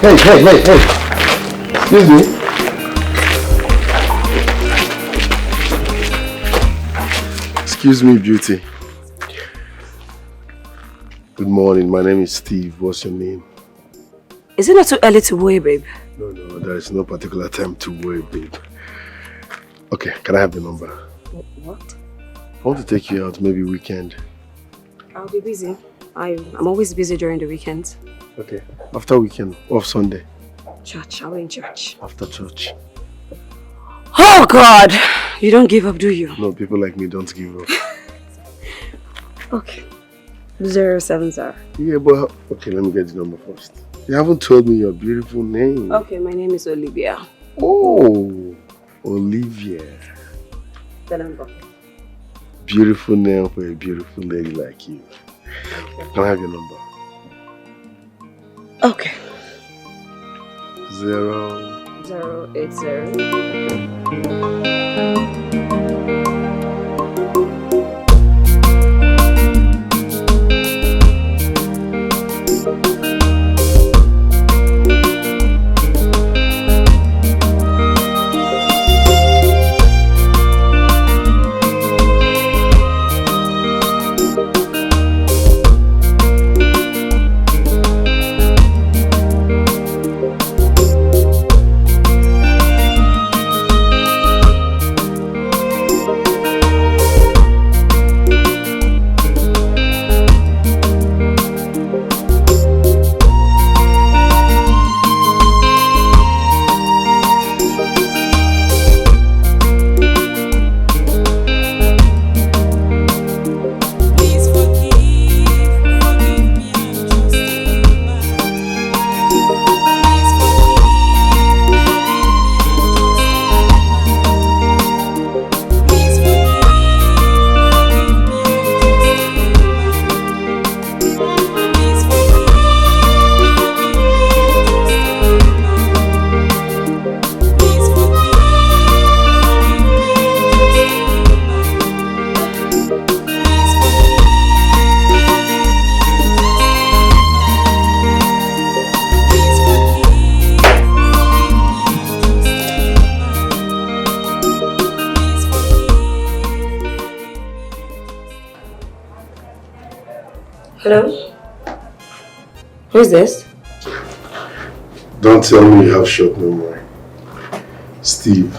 Excuse me. Excuse me, beauty. Good morning. My name is Steve. What's your name? Is it not too early to worry, babe? No, there is no particular time to worry, babe. Okay, can I have the number? What? I want to take you out, maybe weekend. I'll be busy. I'm always busy during the weekends. Okay. After weekend, off Sunday. Church, I'll be in church. After church. Oh God! You don't give up, do you? No, people like me don't give up. Okay. 070. Yeah, but okay, let me get the number first. You haven't told me your beautiful name. Okay, my name is Olivia. Oh, Olivia. The number. Beautiful name for a beautiful lady like you. Can I have your number? Okay. 080. Hello? Who's this? Don't tell me you have short memory. Steve.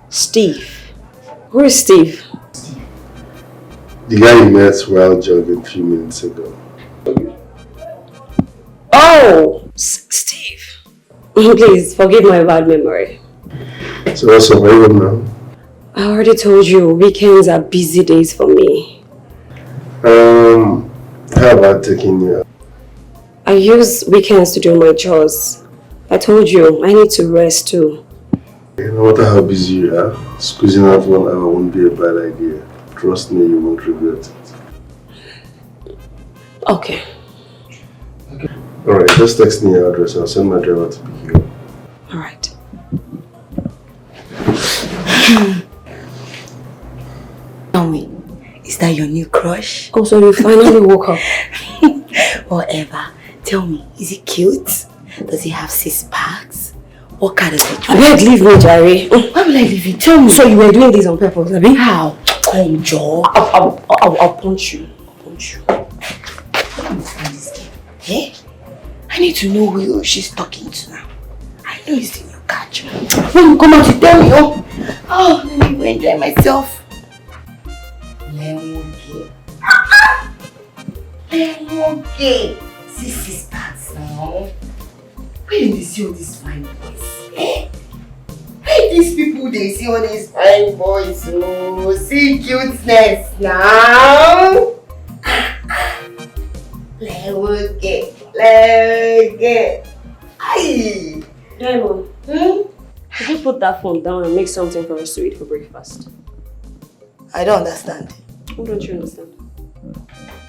Steve? Who is Steve? The guy you met while jogging a few minutes ago. Oh! Steve. Please, forgive my bad memory. So what's up? Where are you now? I already told you, weekends are busy days for me. How about taking you out? I use weekends to do my chores. I told you, I need to rest too. No matter how busy you are, squeezing out 1 hour won't be a bad idea. Trust me, you won't regret it. Okay. Alright, just text me your address. I'll send my driver to pick you up. Alright. Tell me, is that your new crush? Oh, so you finally woke up. Whatever. Tell me, is he cute? Does he have 6 packs? What kind of it? I beg, leave me, Jerry. Why will I leave you? Tell me. So you were doing this on purpose, Abby? How? Come, Joe. I'll punch you. I'll punch you. Eh? I need to know who she's talking to now. I know it's in your catch. When you come out, you tell me, oh, let me go enjoy myself. Lemonade. 6 packs now. Where did they see all these fine boys? Eh? Where these people they see all these fine boys? Oh, see cuteness now. Lemonade. Aye. Diamond, could you put that phone down and make something for us to eat for breakfast? I don't understand. Why don't you understand?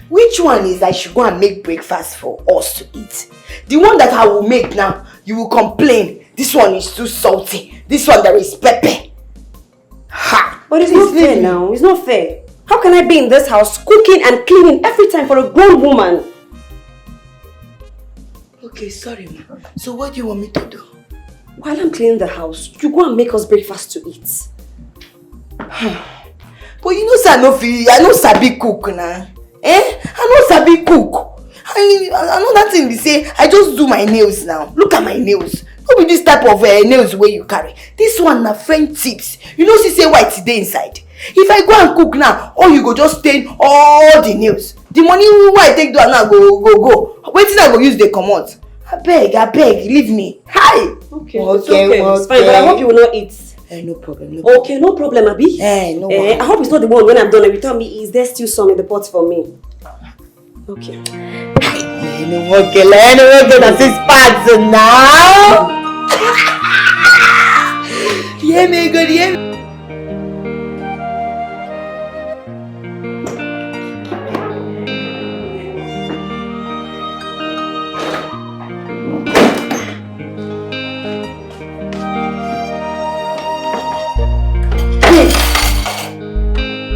Which one is I should go and make breakfast for us to eat? The one that I will make now, you will complain. This one is too salty. This one there is pepper. Ha! But it's not fair now. It's not fair. How can I be in this house cooking and cleaning every time for a grown woman? Okay, sorry, ma. So what do you want me to do? While I'm cleaning the house, you go and make us breakfast to eat. But you know, sir, I no sabi cook now. I no sabi cook. Another thing we say, I just do my nails now. Look at my nails. What be this type of nails where you carry? This one na French tips. You know, she say white today inside. If I go and cook now, all you go just stain all the nails. The money why I take do now go. Wait till I go use the comot. I beg, leave me. Hi. Okay, it's fine, but I hope you will not eat. No problem. Okay, no problem, Abi. No problem. I hope it's not the one when I'm done and you tell me, is there still some in the pot for me? Okay. Okay, that's his parts now. Yeah, me good, yeah.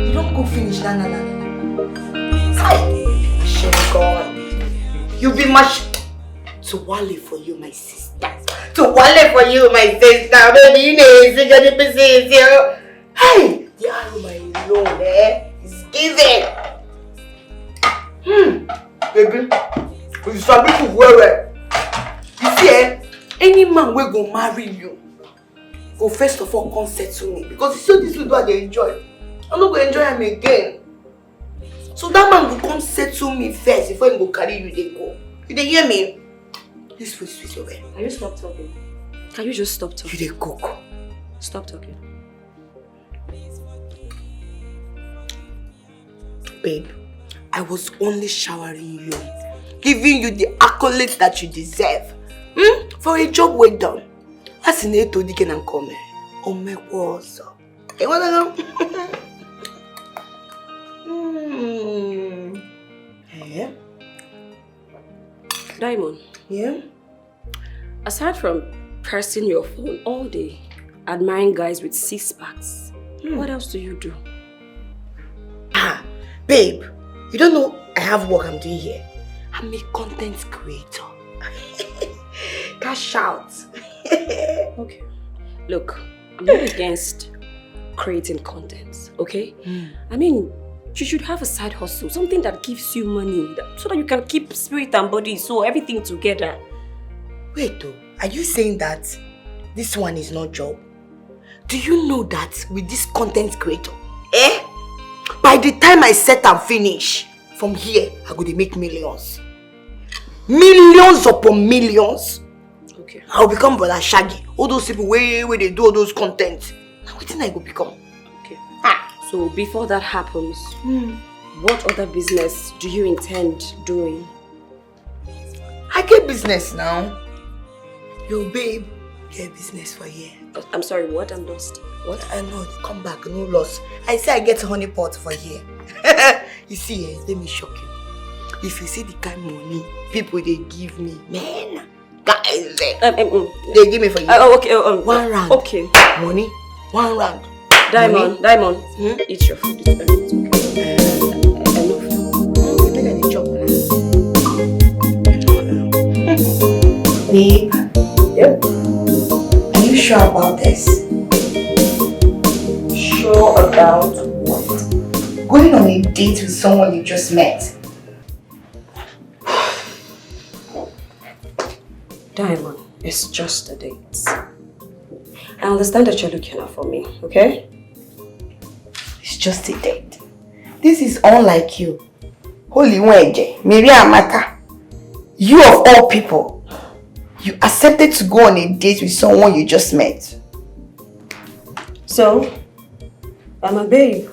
You don't go finish, nah. You be much to wale for you, my sister. To wale for you, my sister. Baby, you know, it's gonna be easier. Hey, the aroma alone, is given. Baby, you sabi to wear. You see, any man will go marry you. Go first of all come settle me because you see this is what they enjoy. I'm not gonna enjoy him again. So that man will come settle me first before he go carry you they go. You dey hear me? This food is over. Can you stop talking? Can you just stop talking? You dey cook. Stop talking. Babe, I was only showering you, giving you the accolades that you deserve. For a job well done. As in to the can come. Oh my God. Hey, what are Yeah. Diamond. Yeah? Aside from pressing your phone all day, admiring guys with six-packs, what else do you do? Babe, you don't know I have work I'm doing here. I'm a content creator. Cash out. Okay. Look, I'm not against creating content, okay? I mean, you should have a side hustle, something that gives you money, so that you can keep spirit and body, so everything together. Wait though, are you saying that this one is not job? Do you know that with this content creator, by the time I set and finish, from here, I go to make millions. Millions upon millions. Okay. I'll become Brother Shaggy. All those people where they do all those content. Now what think I go become? Okay. So before that happens, what other business do you intend doing? I get business now. Yo babe, get business for here. I'm sorry, what? I'm lost. What? I know, come back, no loss. I say I get honey pot for here. You see, let me shock you. If you see the kind of money people they give me, man, guys, they give me for you. Okay. 1 round. Okay. Money, 1 round. Diamond, eat your food. It's okay. Enough. You think I need chop now? Babe. Yep. Are you sure about this? Sure about what? Going on a date with someone you just met. Diamond, it's just a date. I understand that you're looking out for me, okay? It's just a date. This is unlike you. Holy Wenje, Mary Amaka. You of all people, you accepted to go on a date with someone you just met. So, I'm a babe.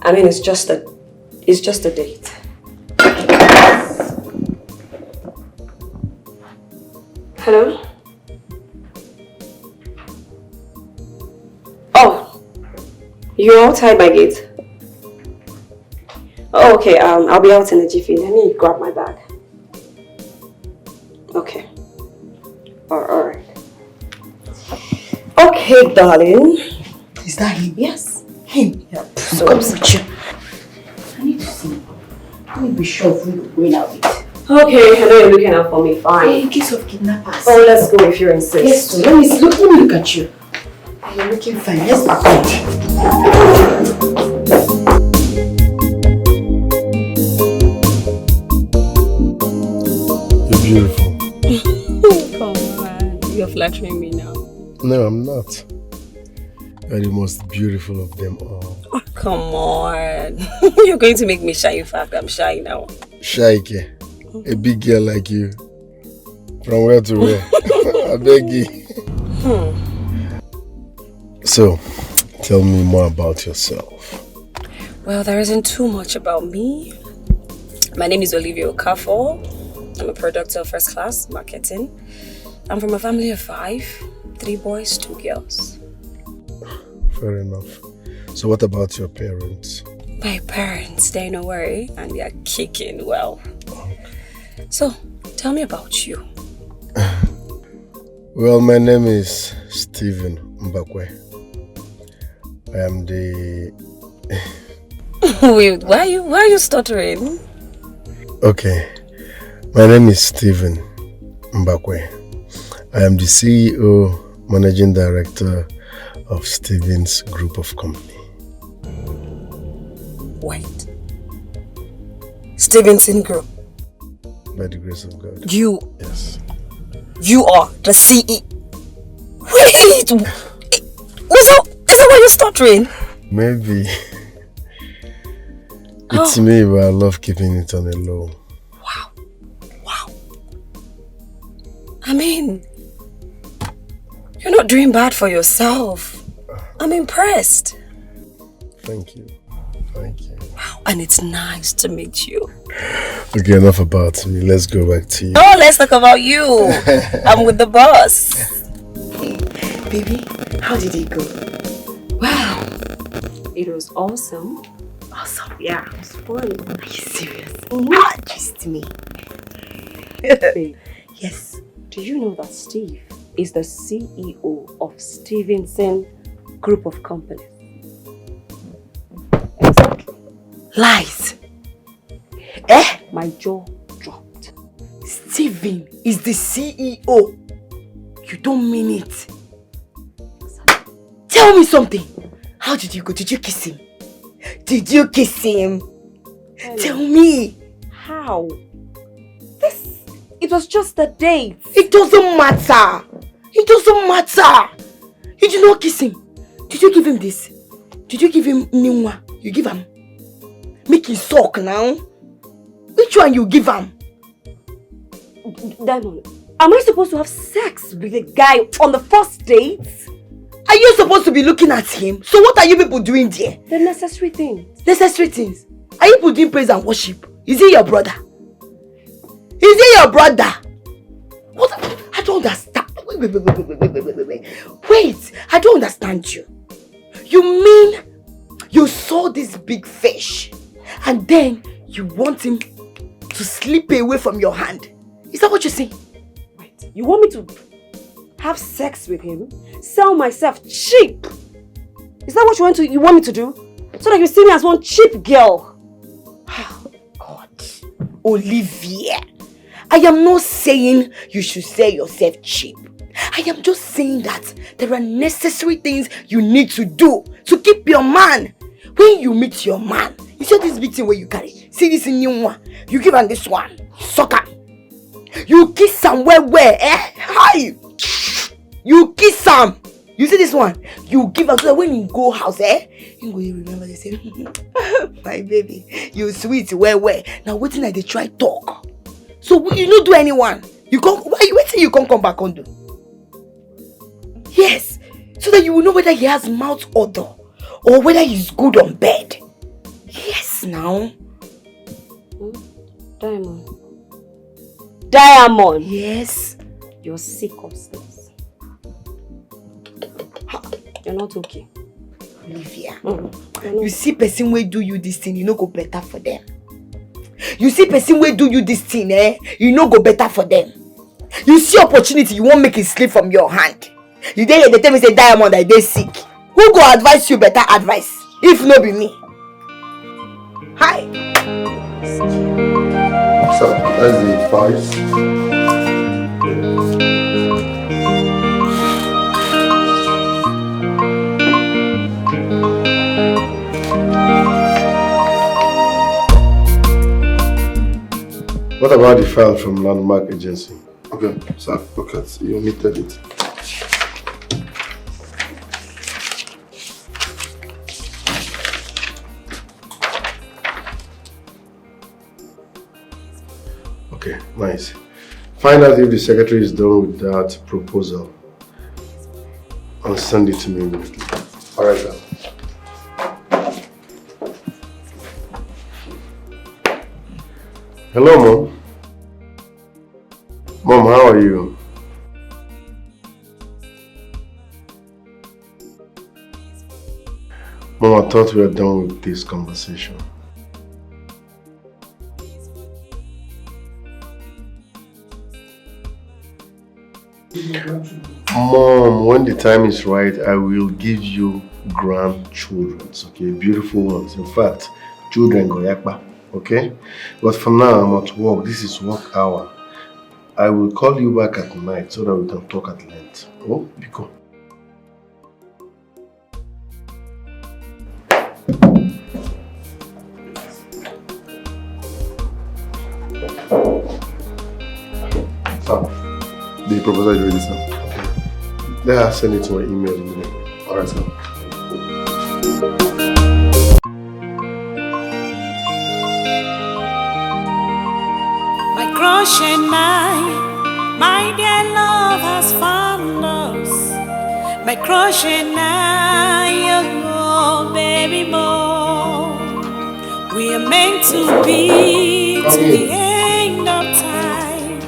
I mean, it's just a date. Hello? Oh, you're outside my gate. Oh, okay. I'll be out in a jiffy. Let me grab my bag. Okay. All right. Okay, darling. Is that him? Yes. Him? Yep. So, come with you. I need to see. Let me be sure of who you're going out with. Okay, I know you're looking out for me. Fine. In case of kidnappers. Oh, let's go if you insist. Yes, so let me look at you. You're looking fine. Let's go. You're beautiful. Come on, you're flattering me now. No, I'm not. You're the most beautiful of them all. Oh, come on. You're going to make me shy. In fact, I'm shy now. Shy, a big girl like you. From where to where? I beg you. So, tell me more about yourself. Well, there isn't too much about me. My name is Olivia Okafor. I'm a product of first class marketing. I'm from a family of 5, 3 boys, 2 girls. Fair enough. So what about your parents? My parents, they're in a worry and they are kicking well. So, tell me about you. Well, my name is Stephen Mbakwe. I am the... Wait, why are you stuttering? Okay. My name is Stephen Mbakwe. I am the CEO, Managing Director of Stephen's Group of Company. Wait. Stevenson Group. By the grace of God. You. Yes. You are the CEO. Wait! Is that why you're stuttering? Maybe. It's me, but I love keeping it on the low. Wow. I mean, you're not doing bad for yourself. I'm impressed. Thank you. Wow, and it's nice to meet you. Okay, enough about me. Let's go back to you. Oh, let's talk about you. I'm with the boss. Hey, baby, how did it go? Wow. It was awesome. Awesome. Yeah, it was fun. Are you serious? Just me. Babe, Yes. do you know that Steve is the CEO of Stevenson Group of Companies? Exactly. Lies. My jaw dropped. Stephen is the CEO. You don't mean it. Tell me something. How did you go? Did you kiss him? Tell me. How? It was just a date. It doesn't matter. You did not kiss him. Did you give him this? Did you give him Niwa? You give him. Make him suck now. Which one you give him? Diamond, am I supposed to have sex with a guy on the first date? Are you supposed to be looking at him? So what are you people doing there? The necessary thing. Necessary things. Are you people doing praise and worship? Is he your brother? What? I don't understand. Wait. I don't understand you. You mean you saw this big fish and then you want him to slip away from your hand? Is that what you're saying? Wait, you want me to have sex with him? Sell myself cheap? Is that what you want me to do? So that you see me as one cheap girl? Oh, God. Olivia, I am not saying you should sell yourself cheap. I am just saying that there are necessary things you need to do to keep your man. When you meet your man, you see this big thing where you carry. See this new one. You give him this one. Sucker. You kiss somewhere Hi. You kiss him. You see this one? You give him so that when you go house, you go remember they say, my baby, you sweet where. Now waiting like they try talk. So you don't do anyone. You come. Why you waiting? You come back on do. Yes, so that you will know whether he has mouth odor or whether he's good on bed. Yes, now. Diamond. Yes. You're sick upstairs. You're not okay. Olivia, you see person wey do you this thing, you no go better for them. You see person wey do you this thing, you no go better for them. You see opportunity, you won't make it slip from your hand. You dey here, they tell me say Diamond I dey sick. Who go advise you better advice? If no be me. Hi. So, That's the 5. What about the file from Landmark Agency? Okay, sir, look at you omitted it. Okay, nice. Find out if the secretary is done with that proposal and send it to me immediately. Alright, sir. Hello, Mom. Mom, how are you? Mom, I thought we were done with this conversation. Mom, when the time is right, I will give you grandchildren, okay? Beautiful ones. In fact, children go yakba, okay? But for now, I'm at work. This is work hour. I will call you back at night so that we can talk at length. Oh, Biko. Sir, the proposal is ready, sir. Okay. Let her send it to my email immediately. Alright, sir. My crush and my dear love has found us. My crush and I, oh baby boy, we are meant to be to the end of time.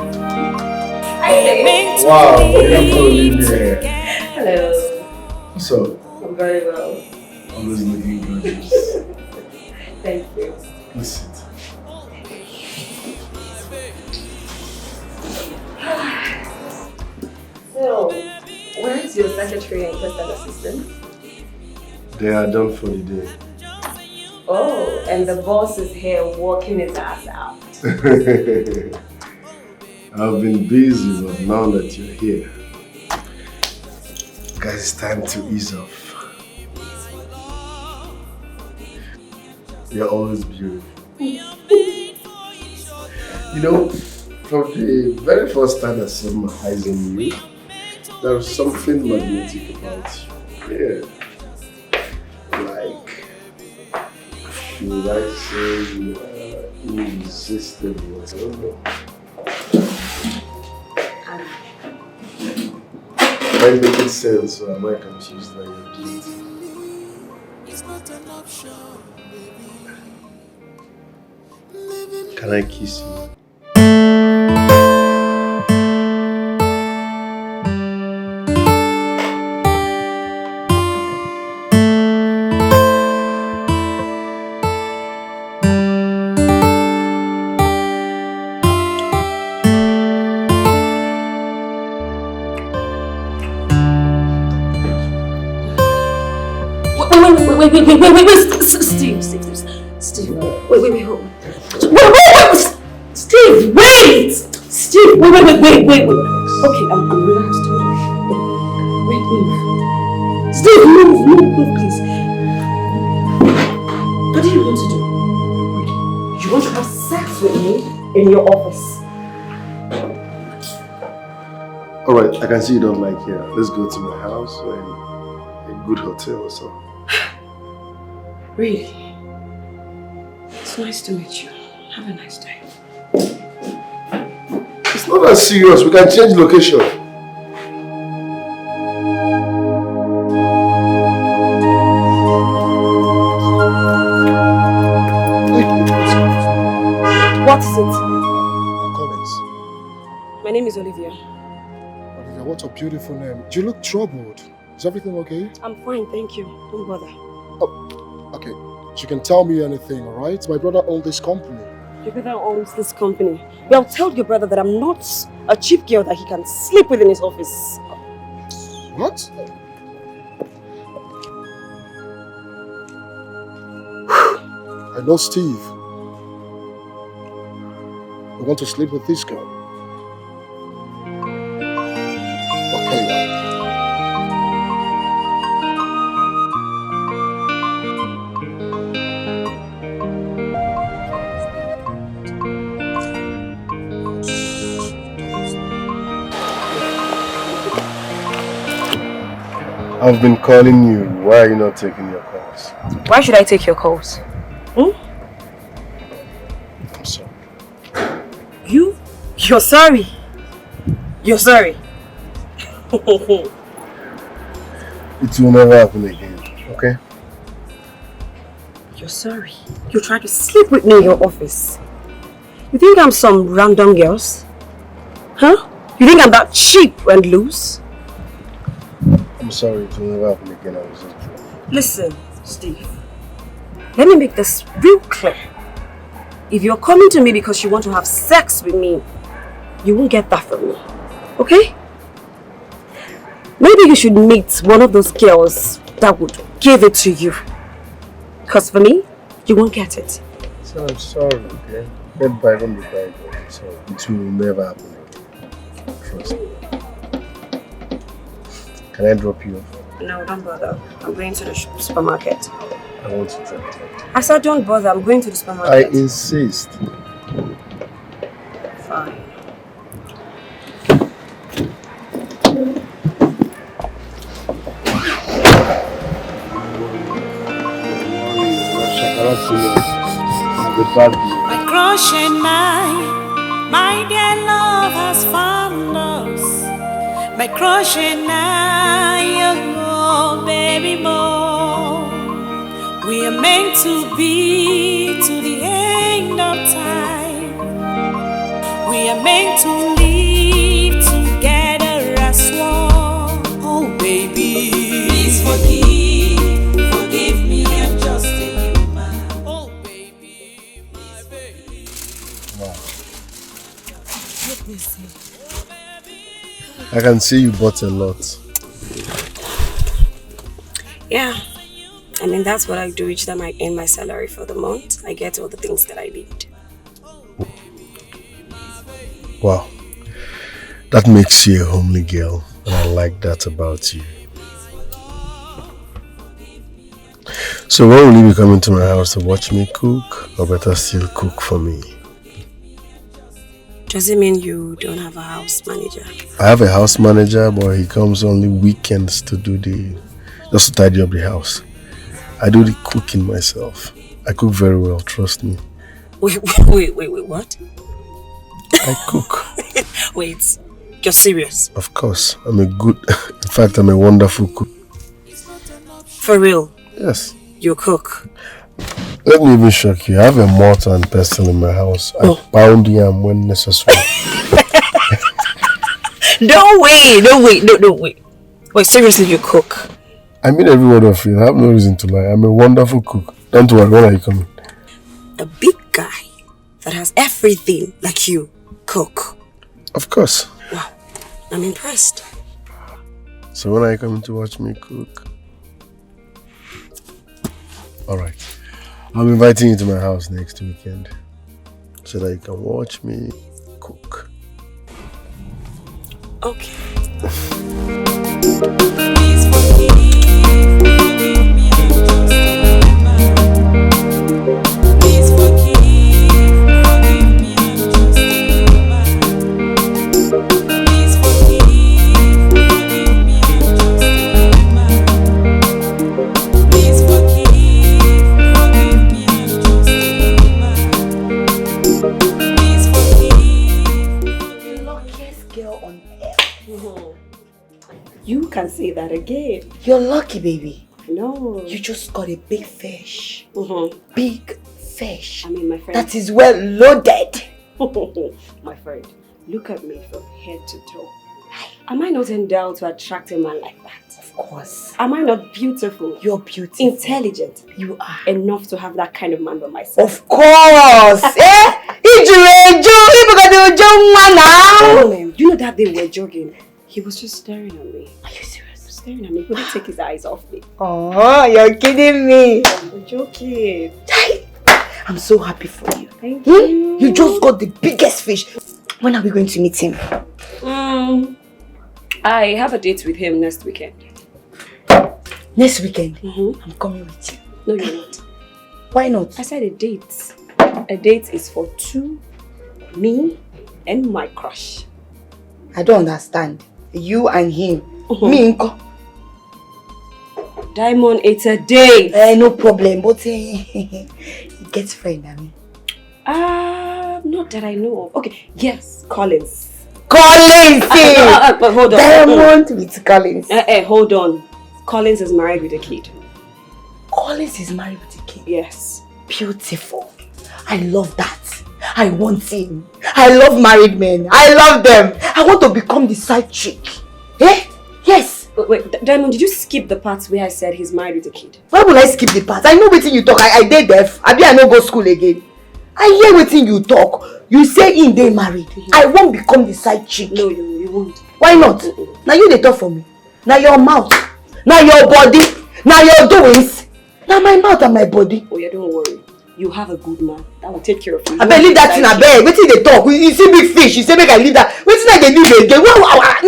We are meant to be together. Hello. So, I'm very well. always looking gorgeous. Thank you. Please sit. So, where is your secretary and personal assistant? They are done for the day. Oh, and the boss is here working his ass out. I've been busy, but now that you're here, guys, it's time to ease off. You're always beautiful. You know, from the very first time I set my eyes on you, there was something magnetic about you. Yeah. Like, should I say you are irresistible? I don't know. Am I making sense or am I confused by your beauty? Can I kiss you? Wait, Steve, wait, hold on. Wait, Steve, wait! Steve, wait. Okay, I'm relaxed, hold on. Wait, move. Steve, move, please. What do you want to do? You want to have sex with me in your office? Alright, I can see you don't like here. Let's go to my house or a good hotel or so. Really? It's nice to meet you. Have a nice day. It's not that serious. We can change location. What is it? Collins. My name is Olivia. Olivia, what a beautiful name. You look troubled. Is everything okay? I'm fine, thank you. Don't bother. Okay, you can tell me anything, alright? My brother owns this company. Your brother owns this company. Well, tell your brother that I'm not a cheap girl that he can sleep with in his office. What? I know Steve. You want to sleep with this girl? Okay. I've been calling you. Why are you not taking your calls? Why should I take your calls? I'm sorry. You're sorry. You're sorry. It will never happen again, okay? You're sorry. You tried to sleep with me in your office. You think I'm some random girls? Huh? You think I'm that cheap and loose? I'm sorry, it will never happen again. I was just joking. Listen, Steve. Let me make this real clear. If you're coming to me because you want to have sex with me, you won't get that from me. Okay? Maybe you should meet one of those girls that would give it to you. Because for me, you won't get it. So I'm sorry, okay? Get bygone with bygone. So it will never happen again. Trust me. Can I drop you off? No, don't bother. I'm going to the supermarket. I want to drop you. I said don't bother. I'm going to the supermarket. I insist. Fine. My crush and my dear love has found us. My crush and oh baby boy, we are meant to be to the end of time. We are meant to live together as one. Oh baby, please forgive me, I'm just a human. Oh baby, my baby. Wow. I can see you bought a lot. Yeah. I mean, that's what I do each time I earn my salary for the month. I get all the things that I need. Wow. That makes you a homely girl. And I like that about you. So when will you be coming to my house to watch me cook? Or better still, cook for me? Does it mean you don't have a house manager? I have a house manager, but he comes only weekends to do just to tidy up the house. I do the cooking myself. I cook very well, trust me. Wait, what? I cook. Wait, you're serious? Of course, I'm a wonderful cook. For real? Yes. You cook? Let me even shock you. I have a mortar and pestle in my house. I pound yam when necessary. Don't wait. Wait, seriously, you cook? I mean every word of it. I have no reason to lie. I'm a wonderful cook. Don't worry, when are you coming? A big guy that has everything like you cook? Of course. Wow, I'm impressed. So when are you coming to watch me cook? Alright. I'm inviting you to my house next weekend so that you can watch me cook. Okay. Please forgive me, I'm just a human. Please forgive me, I'm just a human. Please forgive me, I'm just a human. Please forgive me, I'm just a human. Please forgive. The luckiest girl on earth. You can say that again. You're lucky, baby. No. You just got a big fish. Mm-hmm. Big fish. I mean, my friend. That is well loaded. My friend, look at me from head to toe. Am I not endowed to attract a man like that? Of course. Am I not beautiful? You're beautiful. Intelligent? You are. Enough to have that kind of man by my side? Of course. Oh, man. You know that day we were jogging? He was just staring at me. Are you serious? Staring at me. He couldn't take his eyes off me. Oh, you're kidding me. I'm joking. I'm so happy for you. Thank you. You just got the biggest fish. When are we going to meet him? I have a date with him next weekend. Next weekend? Mm-hmm. I'm coming with you. No, you're not. Why not? I said a date. A date is for two, me and my crush. I don't understand. You and him. Me, Nko. Diamond, it's a date. No problem, but he gets friend, I mean. Not that I know of. Okay, yes, Collins. Collins! But hold on. Diamond with Collins. Hold on. Collins is married with a kid. Collins is married with a kid? Yes. Beautiful. I love that. I want him. I love married men. I love them. I want to become the side chick. Eh? Yes. Wait, Diamond, did you skip the parts where I said he's married with a kid? Why would I skip the part? I know what you talk. I did deaf. I no go school again. I hear what you talk. You say in they married. I won't become the side chick. No, you won't. Why not? Now you they talk for me. Now your mouth. Now your body. Now your doings. Now my mouth and my body. Oh yeah, don't worry. You have a good man that will take care of you. I believe that in a bed. Wait till they talk. You see big fish. You say make I leave that. Wait till I they leave again.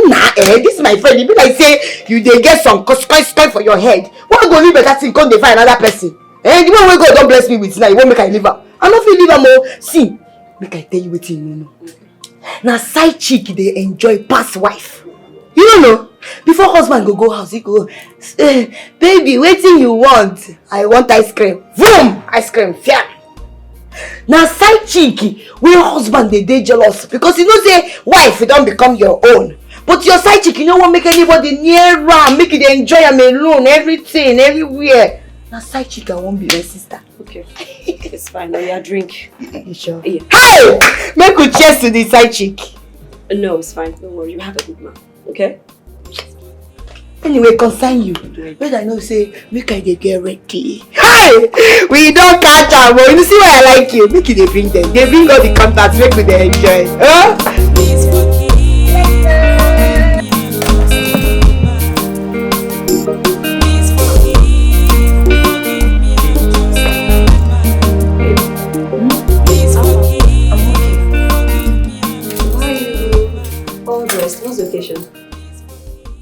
Nah, this is my friend. You be like say you they get some coin for your head. Why go leave that thing? Come they find another person. The one way God don't bless me with now. You won't make I leave her. I don't feel leave her more. See, make I tell you what you know. Now side chick they enjoy past wife. You don't know. Before husband go house, he go, baby, waiting you want? I want ice cream. Boom! Ice cream. Fiam. Now side cheeky, where husband they jealous because you know say wife you don't become your own. But your side chick, you don't want make anybody near around, make it enjoy them alone, everything, everywhere. Now side chick I won't be my sister. Okay. It's fine. Now you drink. You sure? Yeah. Hey! Make we cheers to the side chick. No, it's fine. Don't worry. You have a good man. Okay? Anyway, concern you. But I know say make I dey get ready. Hey! We don't catch am. You see why I like you. Make you dey bring them. They bring all the contacts. Make we dey enjoy. Huh? Please forgive me. Please forgive me. Please forgive me. Why are you all dressed? What's the occasion?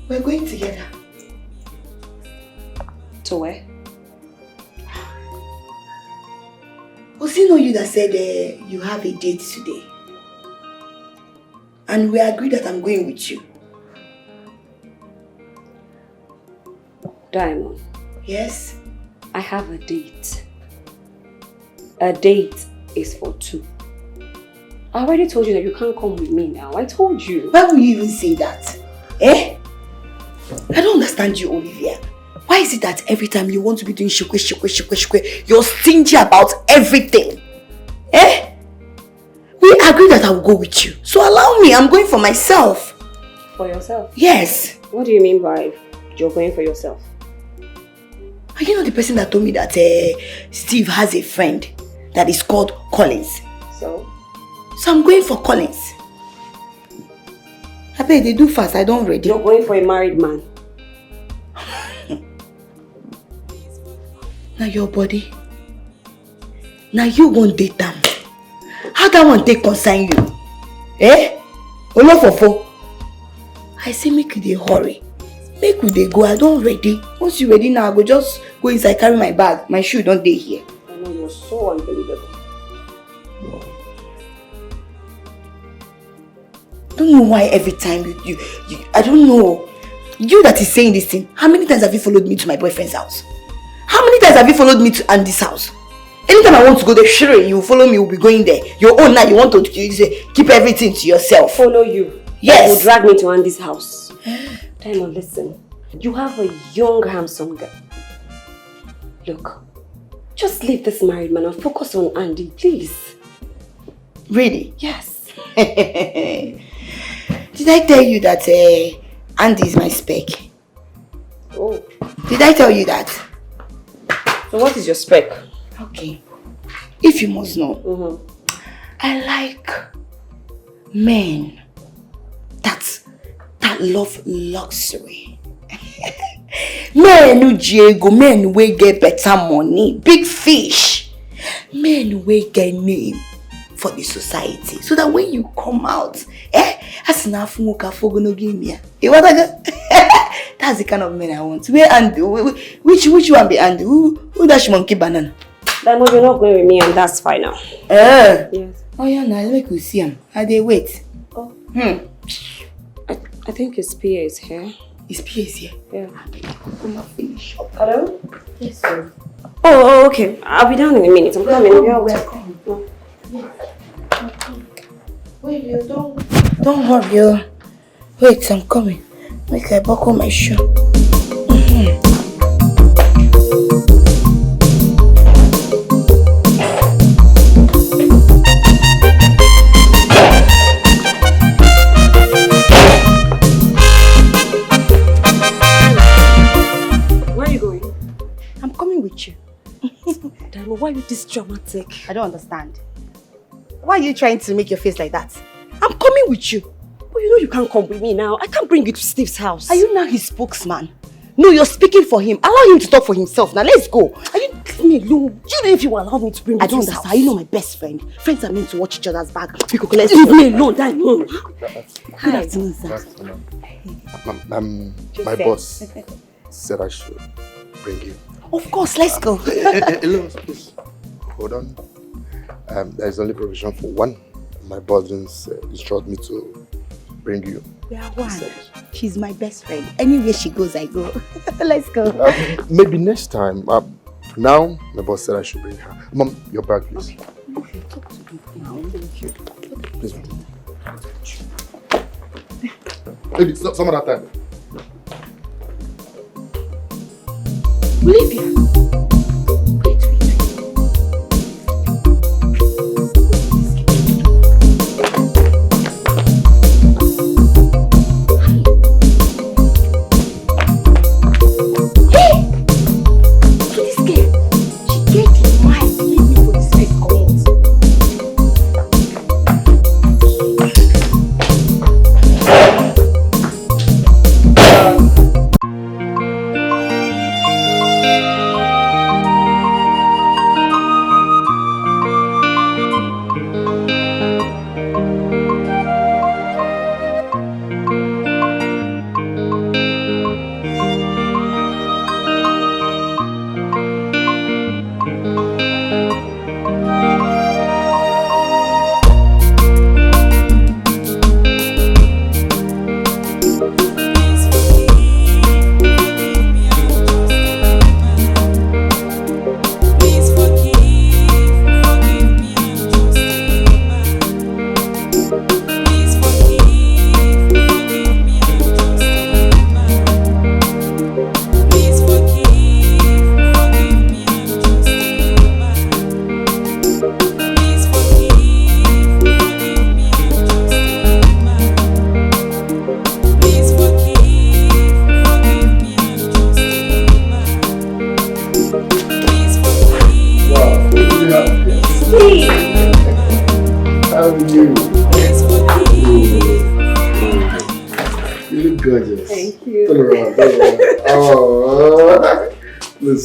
We're going together. To where? Was it not you that said you have a date today? And we agreed that I'm going with you. Diamond. Yes? I have a date. A date is for two. I already told you that you can't come with me now. I told you. Why would you even say that? Eh? I don't understand you, Olivia. Why is it that every time you want to be doing shukwe, you're stingy about everything? Eh? We agreed that I will go with you. So allow me, I'm going for myself. For yourself? Yes. What do you mean by you're going for yourself? Are you not the person that told me that Steve has a friend that is called Collins? So I'm going for Collins. I bet they do fast, I don't ready. you're going for a married man. Now your body. Now you won't date them. How that one take concern you? Eh? Olofofo. I say make you dey hurry. Make you dey go. I don't ready. Once you ready now, I go just go inside, carry my bag. My shoe don't dey here. I know you're so unbelievable. I don't know why every time you I don't know. You that is saying this thing, how many times have you followed me to my boyfriend's house? How many times have you followed me to Andy's house? Anytime I want to go there, sure, you will follow me, you'll be going there. Your own now, you want to keep everything to yourself. Follow you. Yes. You drag me to Andy's house. Diamond, listen. You have a young, handsome girl. Look, just leave this married man and focus on Andy, please. Really? Yes. Did I tell you that Andy is my spec? Oh. Did I tell you that? So what is your spec? Okay. If you must know, I like men that love luxury. Men who Diego, men who get better money, big fish. Men who get name. for the society. So that when you come out, that's enough for give me. That's the kind of man I want. Where and which one be and who does monkey banana? That you're not going with me, and that's fine now. Yes. Oh yeah, now let me see him. How they wait? Oh. I think his PA is here. His PA is here? Yeah. I'm not finished. Hello? Yes, sir. Oh, okay. I'll be down in a minute. I'm coming. Welcome. Wait, you don't hurry, you. Wait, I'm coming. Make I buckle my shoe. Where are you going? I'm coming with you. Damo, why are you this dramatic? I don't understand. Why are you trying to make your face like that? I'm coming with you. But you know you can't come with me now. I can't bring you to Steve's house. Are you now his spokesman? No, you're speaking for him. Allow him to talk for himself. Now let's go. Are you leave me alone? Do you know if you will allow me to bring you to his house? I don't understand. You know my best friend. Friends are meant to watch each other's back. Let's leave me alone, Damo. Good afternoon, sir. My boss said I should bring you. Of course, let's go. Hello, please. Hold on. There's only provision for one. My boss instructed me to bring you. We are one. She's my best friend. Anywhere she goes, I go. Let's go. Maybe next time. Now, my boss said I should bring her. Mom, your bag, please. Okay, talk to me now. Thank you. Please. Maybe some other time. Olivia.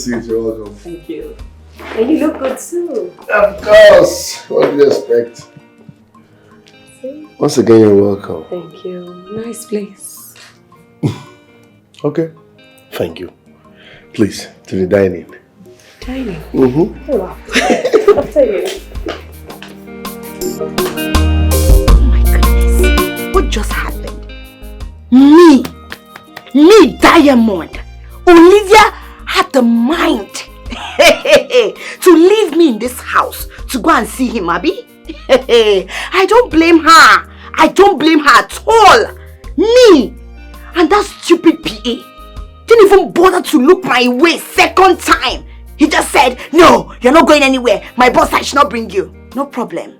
You're welcome. Thank you. And you look good too. Of course. What do you expect? See? Once again, you're welcome. Thank you. Nice place. Okay. Thank you. Please, to the dining. Dining? Mm-hmm. Oh, wow. I'll tell you. Oh my goodness. What just happened? Me, Diamond. Olivia had the mind to leave me in this house to go and see him, Abby. I don't blame her. I don't blame her at all. Me and that stupid PA didn't even bother to look my way second time. He just said, no, you're not going anywhere. My boss said I should not bring you. No problem.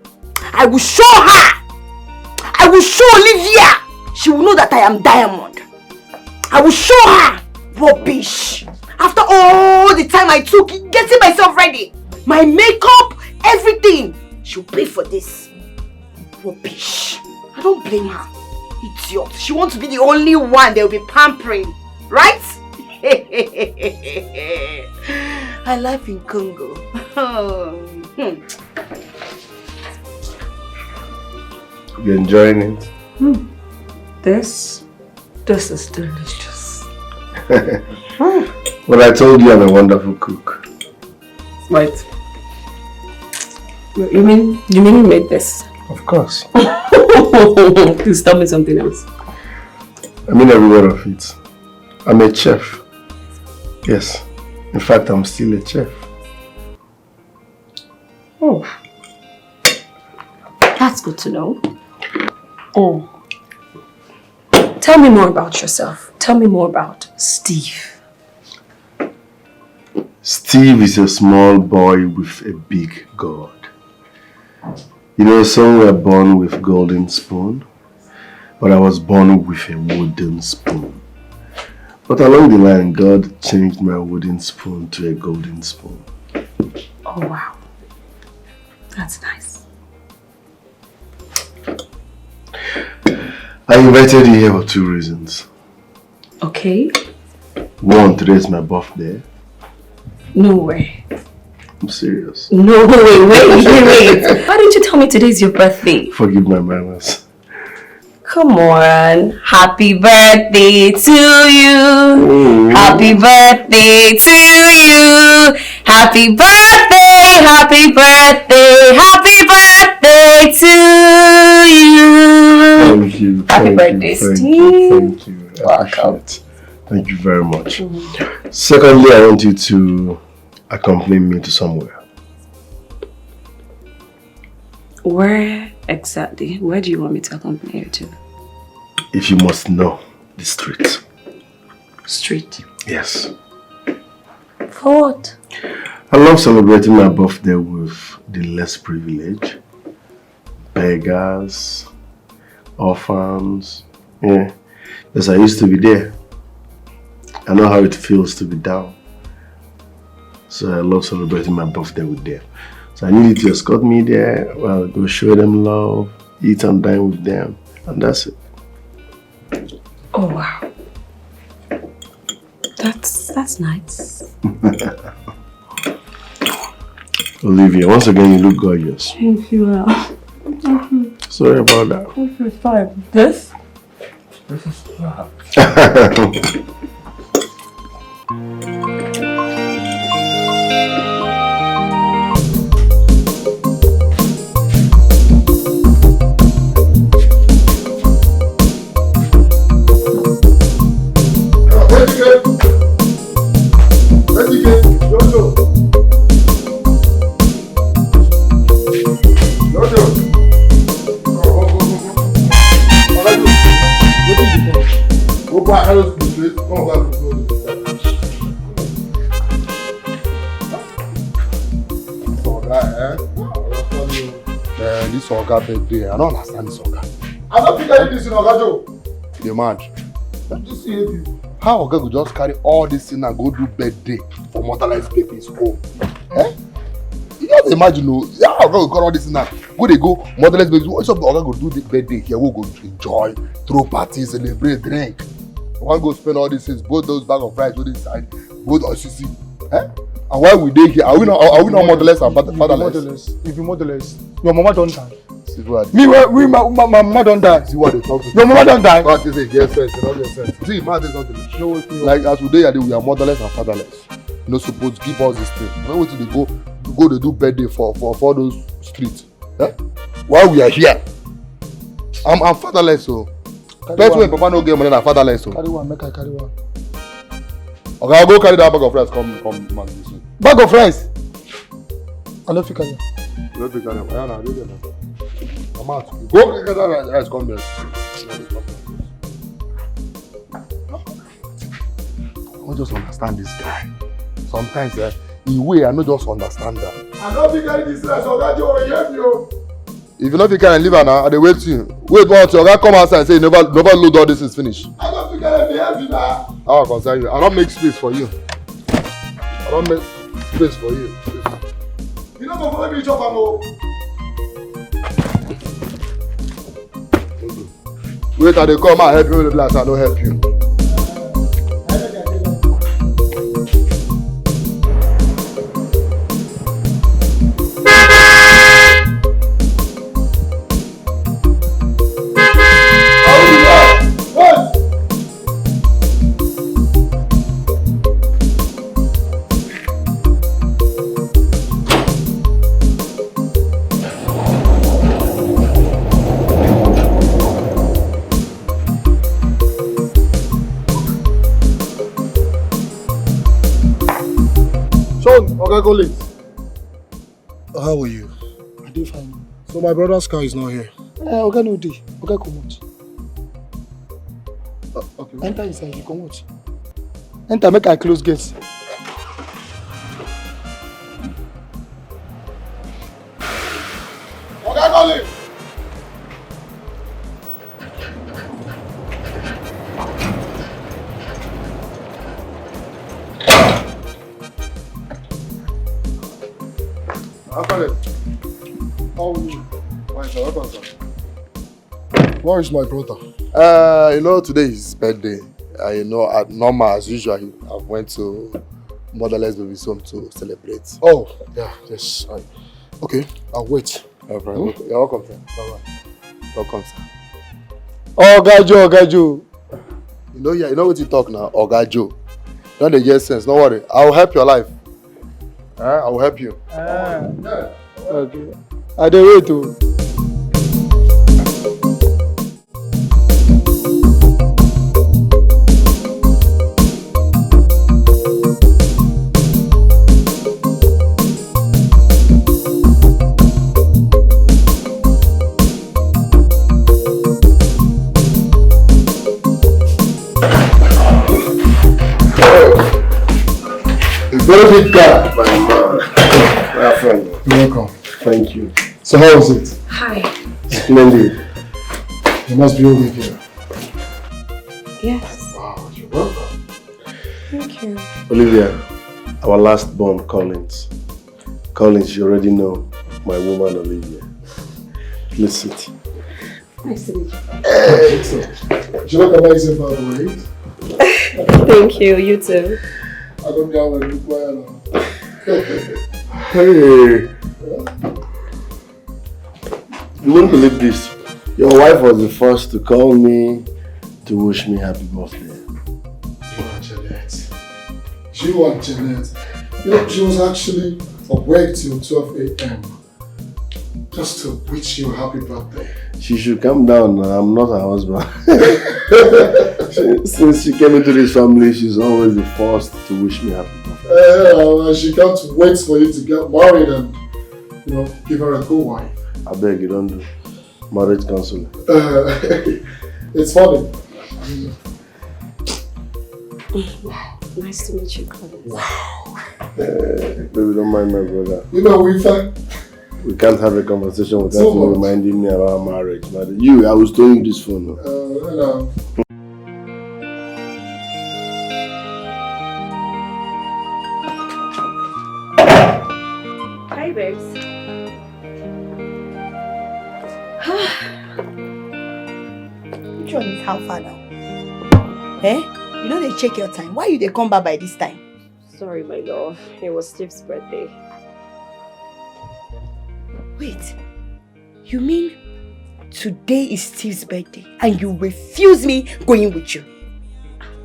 I will show her. I will show Olivia. She will know that I am Diamond. I will show her. Rubbish. After all the time I took getting myself ready, my makeup, everything, she'll pay for this. Rubbish. I don't blame her. Idiot. She wants to be the only one they'll be pampering. Right? I live in Congo. You enjoying it? This is delicious. Well, I told you I'm a wonderful cook. Wait. You mean you made this? Of course. Please tell me something else. I mean every word of it. I'm a chef. Yes. In fact, I'm still a chef. Oh. That's good to know. Oh. Tell me more about yourself. Tell me more about Steve. Steve is a small boy with a big God. You know, some were born with golden spoon, but I was born with a wooden spoon. But along the line, God changed my wooden spoon to a golden spoon. Oh, wow. That's nice. I invited you here for 2 reasons. Okay. 1, today's my birthday. No way. I'm serious. No way. Wait. Why didn't you tell me today's your birthday? Forgive my manners. Come on. Happy birthday to you. Happy birthday to you. Happy birthday, happy birthday, happy birthday to you. Thank you. Happy birthday, Steve. Thank you. Welcome. Thank you very much. Secondly, I want you to accompany me to somewhere. Where exactly? Where do you want me to accompany you to? If you must know, the street. Street. Yes. For what? I love celebrating my birthday with the less privileged. Beggars, orphans. Yeah. Because I used to be there. I know how it feels to be down. So I love celebrating my birthday with them. So I need you to escort me there. Well, go show them love, eat and dine with them. And that's it. Oh, wow. That's nice. Olivia, once again, you look gorgeous. Thank you. Sorry about that. This is fine. This is fine. This Oga birthday, I don't understand this Oga. I don't think I did this in Oga Joe. The man. Just see you. How Oga could just carry all this in and go do birthday for motherless babies home? Eh? You just imagine, how Oga will call all this in and go motherless babies. What's up? Oga go do the birthday here? We'll go enjoy, throw parties, celebrate, drink. One go spend all these things, both those bag of rice with inside, both OCC. Eh? And why we dey here? Are we not motherless and fatherless? If you motherless, your mama don't die. See what? My mama don't die. See what they talk to. Your mama don't die. God say get sense, you don't get sense. See, man, this is not the No, like as we dey here, we are motherless and fatherless. You no suppose give us this thing. When we go to do birthday for those streets. Eh? While we are here, I'm fatherless, so. That's when Papa no get money, I'm fatherless, so. Carry one, make I carry one. Okay, I'll go carry that bag of rice. Come, man. This way. Bag of rice. I don't think I know. You don't pick that up. I do that. I'm out. Go get that rice. Come here. I don't just understand this guy. Sometimes, in way, I don't just understand that. I don't think I this rice. Oga Joe will help you. If you don't think I can leave her now, I wait you. Wait one till Oga come outside and say never load all this is finished. I don't think I can help you now. How I concern you? I don't make space for you. I don't make space for you. You don't go follow me chop am o. Wait till they come and help you with the glass, I don't help you. Okay, colleagues. How are you? I do fine. So my brother's car is not here. Okay, no day. Okay, come out. Okay. Enter inside, you come out. Enter, make I close gates. Okay, colleagues. How are you? Fine, sir. Welcome, sir. Where is my brother? You know, today is his birthday. You know, at normal as usual, I went to Motherless Baby's home to celebrate. Oh, yeah, yes. Okay, I'll wait. You're welcome, sir. Bye-bye. Welcome, sir. Oga Joe. You know what you talk now, Oga Joe. Don't they get sense? Don't worry. I'll help your life. I will help you. Okay. I dey wait o. Very big guy, my man. My friend. You're welcome. Thank you. So how was it? Hi. Splendid. You must be Olivia. Yes. Wow, you're welcome. Thank you. Olivia, our last born, Collins. Collins, you already know my woman, Olivia. Please sit. Nice to meet you. You look amazing, by the way. Thank you. You too. I don't know when you play now. Hey. You won't believe this. Your wife was the first to call me to wish me happy birthday. You and Jeanette. You and Jeanette. You know, she was actually awake till 12 a.m. just to wish you happy birthday. She should calm down now. I'm not her husband. Since she came into this family, she's always the first to wish me happy birthday. She can't wait for you to get married and, give her a good wife. I beg you, don't do marriage counseling. It's funny. Nice to meet you, Collins. Wow. Baby, don't mind my brother. You know, we can't have a conversation without So you much. reminding me about marriage. I was telling you this phone. hello. Hi, babes. Which one is how far now? Eh? You know they check your time. Why you they come back by this time? Sorry, my love. It was Steve's birthday. Wait. You mean today is Steve's birthday and you refuse me going with you?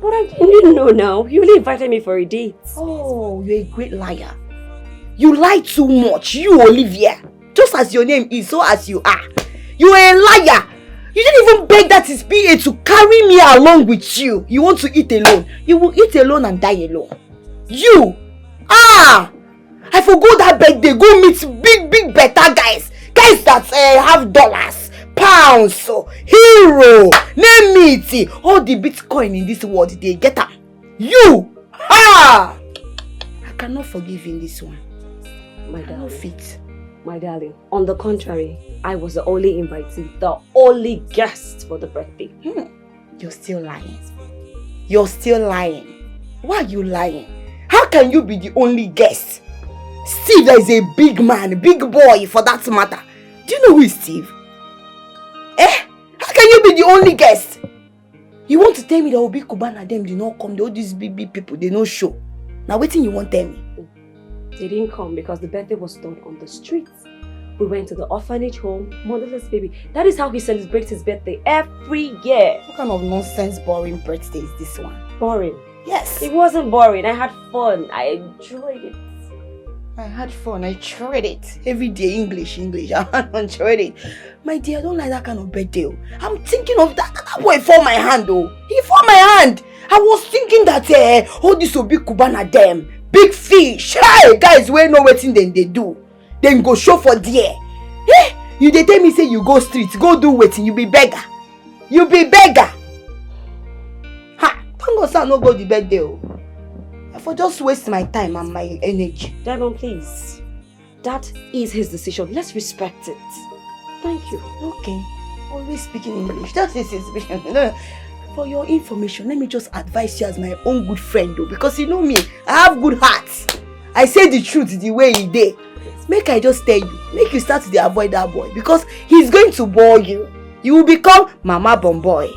But I didn't know now. You only invited me for a date. Oh, you're a great liar. You lie too much, you Olivia. Just as your name is, so as you are. You're a liar. You didn't even beg that his PA to carry me along with you. You want to eat alone. You will eat alone and die alone. You! I forgot that birthday. Go meet big better guys. Guys that have dollars, pounds, hero, name it. All the Bitcoin in this world, they get them. You! I cannot forgive in this one. My darling. Fit. My darling, on the contrary, I was the only invitee, the only guest for the birthday. You're still lying. You're still lying. Why are you lying? How can you be the only guest? Steve is a big man, big boy for that matter. Do you know who is Steve? How can you be the only guest? You want to tell me that Obi Kuban and them did not come? All these big people, they no show. Now waiting you won't tell me. They didn't come because the birthday was done on the streets. We went to the orphanage home, motherless baby. That is how he celebrates his birthday every year. What kind of nonsense, boring birthday is this one? Boring? Yes. It wasn't boring. I had fun. I enjoyed it. I had fun. I tried it. Every day, English. I enjoyed it. My dear, I don't like that kind of birthday. I'm thinking of that boy for my hand, though. He for my hand. I was thinking that all this will be Kubana them. big fish. Hey, guys, we know what thing they do. Then go show for there. Hey, you dey tell me say you go street, go do wetin, you be beggar. You be beggar. Ha! Thank God say no go the birthday. I for just waste my time and my energy. Devon, please. That is his decision. Let's respect it. Thank you. Okay. Always speaking English. That is his vision. No. For your information, let me just advise you as my own good friend though, because you know me, I have good heart. I say the truth the way he did. Make I just tell you, make you start to avoid that boy because he's going to bore you. You will become Mama Bomboy.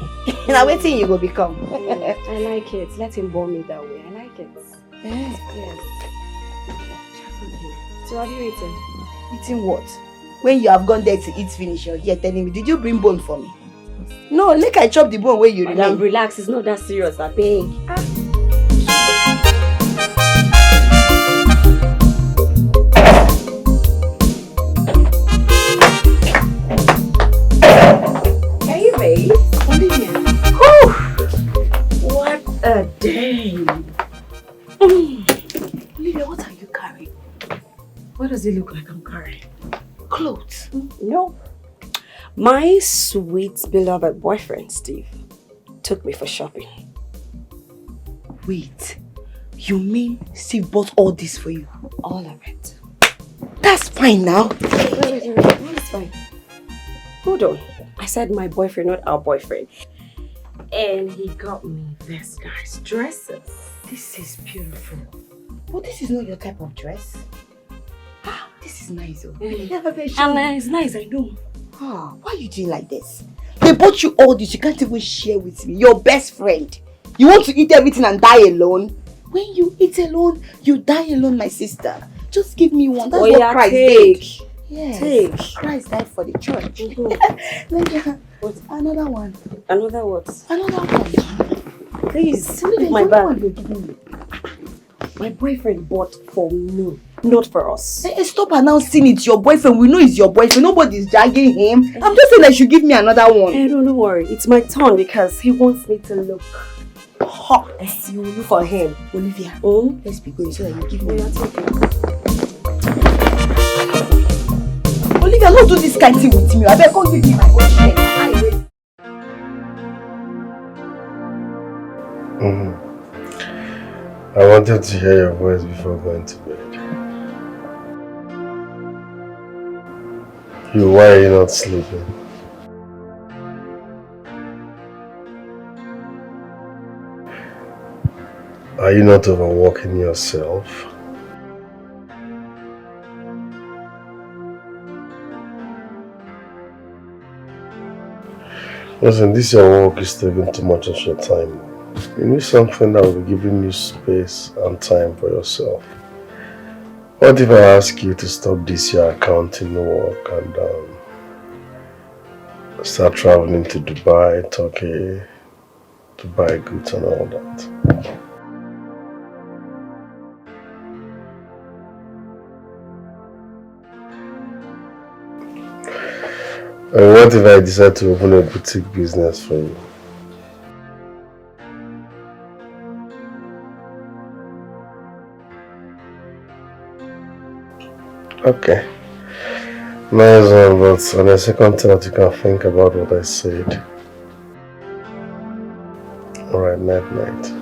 Now waiting you will become. I like it. Let him bore me that way. I like it. Yes. So have you eaten? Eating what? When you have gone there to eat finish, you're here telling me, did you bring bone for me? No, make I chop the bone where you Madam, relax. It's not that serious. I beg. Are you ready? Olivia. What a day. Olivia, what are you carrying? What does it look like I'm carrying? Clothes. No. My sweet beloved boyfriend, Steve, took me for shopping. Wait, you mean Steve bought all this for you? All of it. That's fine now. Wait. What is fine? Hold on. I said my boyfriend, not our boyfriend. And he got me this guy's dresses. This is beautiful. But this is not your type of dress. Ah, this is nice. Oh. It's nice, I know. Ah, why are you doing like this? They bought you all this, you can't even share with me. Your best friend. You want to eat everything and die alone? When you eat alone, you die alone, my sister. Just give me one. That's what Christ did. Yes. Take. Christ died for the church. What? Another one. Another what? Another one. Please, leave my bag. My boyfriend bought for me, not for us. Hey, stop announcing it's your boyfriend. We know it's your boyfriend. Nobody's dragging him. I'm just saying that you should give me another one. Hey, don't worry. It's my turn because he wants me to look hot. You look for him. Olivia, let's be going so that you give me Olivia, don't do this kind of thing with me. I better come give me my boyfriend. I wanted to hear your voice before going to bed. Why are you not sleeping? Are you not overworking yourself? Listen, this your work is taking too much of your time. You need something that will be giving you space and time for yourself. What if I ask you to stop this your accounting work and start traveling to Dubai, Turkey, to buy goods and all that? And what if I decide to open a boutique business for you? Okay. Nice one, but on a second thought you can think about what I said. Alright, night.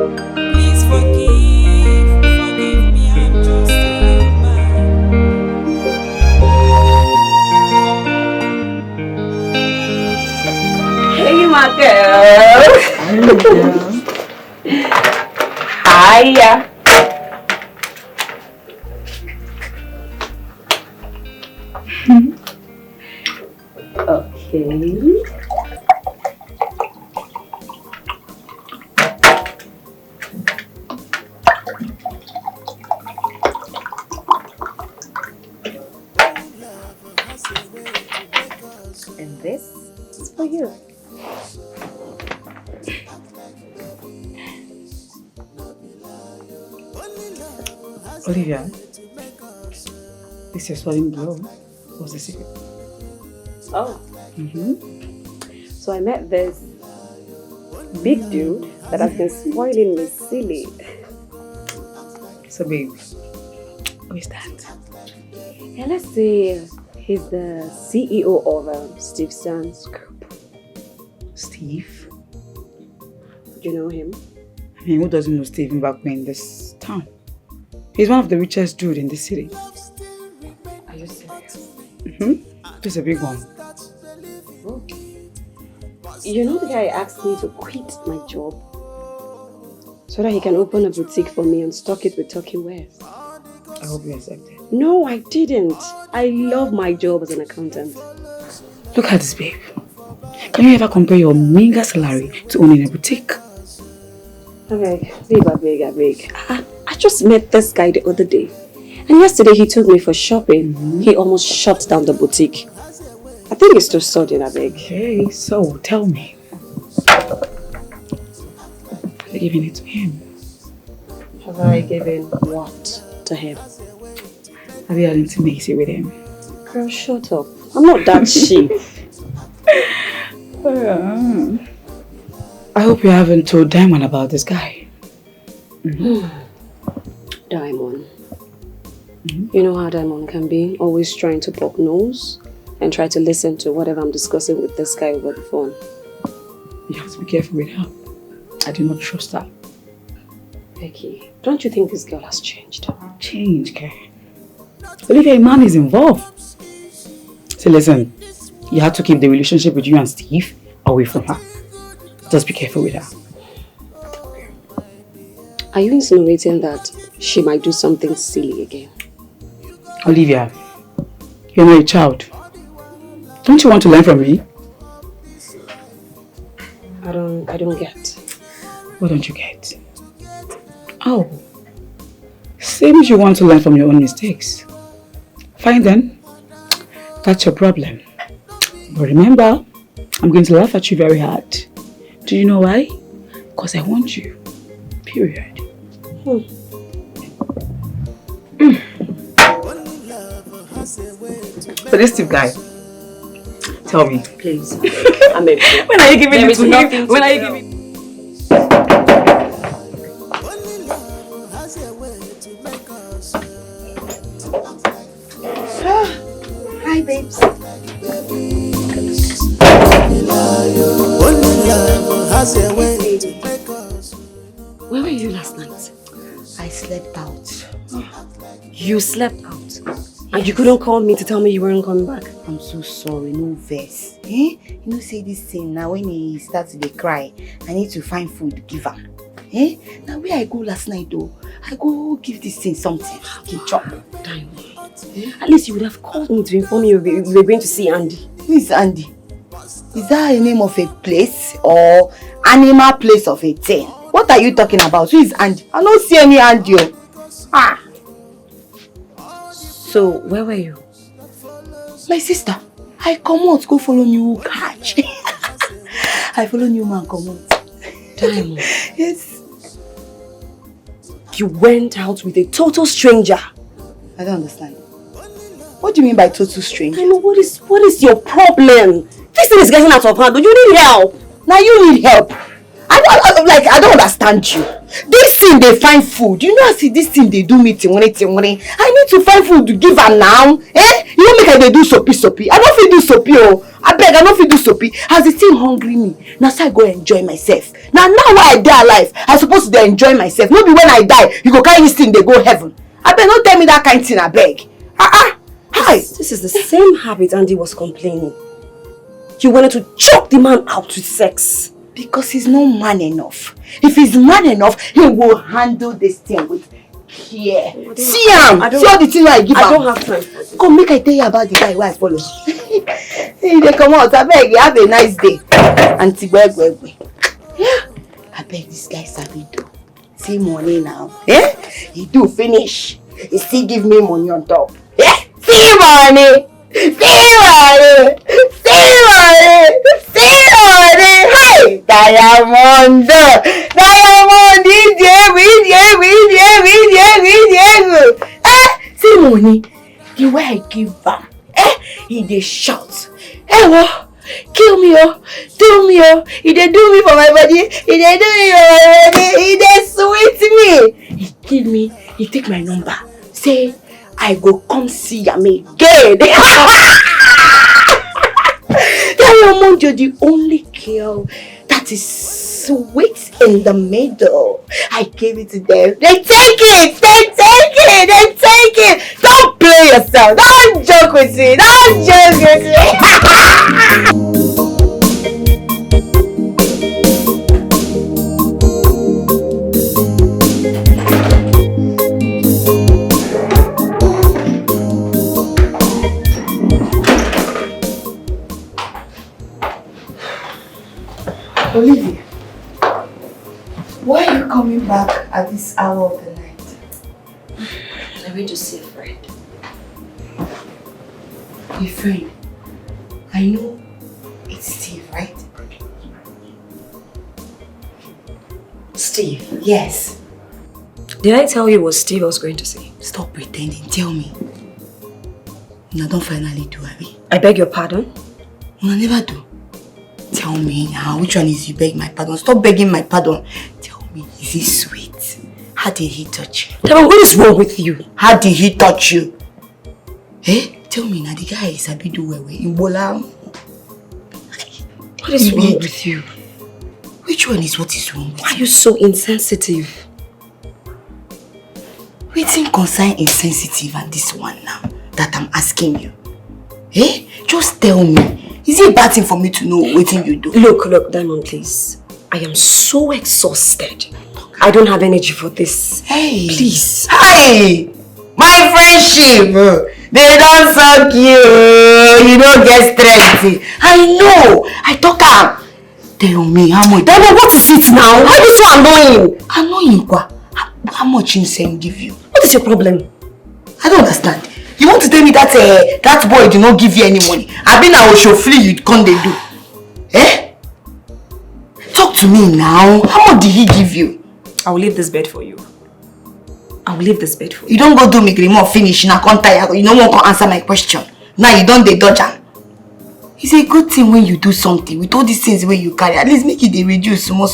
Please forgive me, I'm just a human. Hey, my girl. Hiya. Okay. And this is for you. Olivia, this is swelling blow. What's the secret? Oh. So I met this big dude that has been spoiling me silly. So babe, who is that? Yeah, let's say he's the CEO of Steve Sands Group. Steve? Do you know him? I mean, who doesn't know Steve back in this town? He's one of the richest dude in the city. Are you serious? He's a big one. Oh. You know the guy asked me to quit my job so that he can open a boutique for me and stock it with Turkey wares. I hope you accept it. No, I didn't. I love my job as an accountant. Look at this, babe. Can you ever compare your meager salary to owning a boutique? I beg. I just met this guy the other day. And yesterday he took me for shopping. He almost shut down the boutique. I think it's too sudden, I beg. Okay, so tell me. Are you giving it to him? Have I given what to him? Have you had intimacy with him? Girl, shut up. I'm not that cheap. I hope you haven't told Diamond about this guy. Diamond. You know how Diamond can be, always trying to poke nose and try to listen to whatever I'm discussing with this guy over the phone. You have to be careful with her. I do not trust her. Becky, don't you think this girl has changed? Change, okay? Olivia, a man is involved. So listen, you have to keep the relationship with you and Steve away from her. Just be careful with her. Are you insinuating that she might do something silly again? Olivia, you're not a child. Don't you want to learn from me? I don't get. What don't you get? Oh, seems you want to learn from your own mistakes. Fine then, that's your problem. But remember, I'm going to laugh at you very hard. Do you know why? Because I want you. Period. But this Steve guy, tell me. Please. I'm a When are you giving it to me? When are you giving? Hi, babes. Where were you last night? I slept out. You slept out? And you couldn't call me to tell me you weren't coming back? I'm so sorry, no verse. You know, say this thing now when he starts to cry, I need to find food, give her. Now where I go last night though, I go give this thing something. He chop. At least you would have called me to inform me you were going to see Andy. Who is Andy? Is that a name of a place or animal place of a thing? What are you talking about? Who is Andy? I don't see any Andy. So where were you? My sister, I come out, go follow new catch. I follow new man come out. Diamond. Yes. You went out with a total stranger. I don't understand. What do you mean by total stranger? I know, what is your problem? This thing is getting out of hand. Do you need help? Now you need help. I don't understand you. This thing they find food. You know, I see this thing they do me tingwani. I need to find food to give her now. Eh? You don't make her they do soppy. I don't feel do soppy, oh. I beg, I don't feel do soppy. As the thing hungry me. Now so I go enjoy myself. Now while I die alive, I supposed to enjoy myself. Maybe when I die, you go carry this thing, they go heaven. I beg, don't tell me that kind of thing, I beg. Hi. This is the same habit Andy was complaining. You wanted to choke the man out with sex. Because he's not man enough. If he's man enough, he will handle this thing with care. See him! See all the things I give him. I don't have time for this. Come, make I tell you about the guy who I follow. Hey, they come out. I beg you, have a nice day. Auntie Gwegwe. I beg this guy Sabi do. See money now. Eh? He do finish. He still give me money on top. Eh? See money! See money! Hey! Diamond! Eh? See money? The way I give am, he dey shout. What? Kill me, oh! Do me, oh! He dey do me for my body! He dey do me for my body! He dey sweet me! He give me, he take my number. Say, I go come see am again! Diamond, you're the only girl that is sweet in the middle. I gave it to them. They take it! Don't play yourself! Don't joke with me! Olivia, why are you coming back at this hour of the night? I went to see a friend. A friend? I know it's Steve, right? Steve? Yes. Did I tell you what Steve was going to say? Stop pretending, tell me. No, don't finally do, Abby. I beg your pardon? No, never do. Tell me now, which one is you beg my pardon? Stop begging my pardon. Tell me, is he sweet? How did he touch you? Tell me, what is wrong with you? How did he touch you? Eh? Tell me now, the guy is a bit in Bola. What is wrong with you? Which one is what is wrong with you? Why are you so insensitive? Waiting concern insensitive and this one now that I'm asking you. Eh? Just tell me. Is it a bad thing for me to know what you do? Look, Diamond, please. I am so exhausted. I don't have energy for this. Hey. Please. Hey! My friendship! They don't suck you. You don't get stressed. I know. I talk am. Tell me how much. Diamond, what is it now? Why are you so annoying? Annoying what? How much insane give you? What is your problem? I don't understand. You want to tell me that that boy did not give you any money? I've been a show free you can't they do? Eh? Talk to me now. How much did he give you? I will leave this bed for you. You don't go do me grimo finish now can't tire. You don't want to answer my question. Now you don't dodge am. It's a good thing when you do something with all these things where you carry. At least make it they reduce small.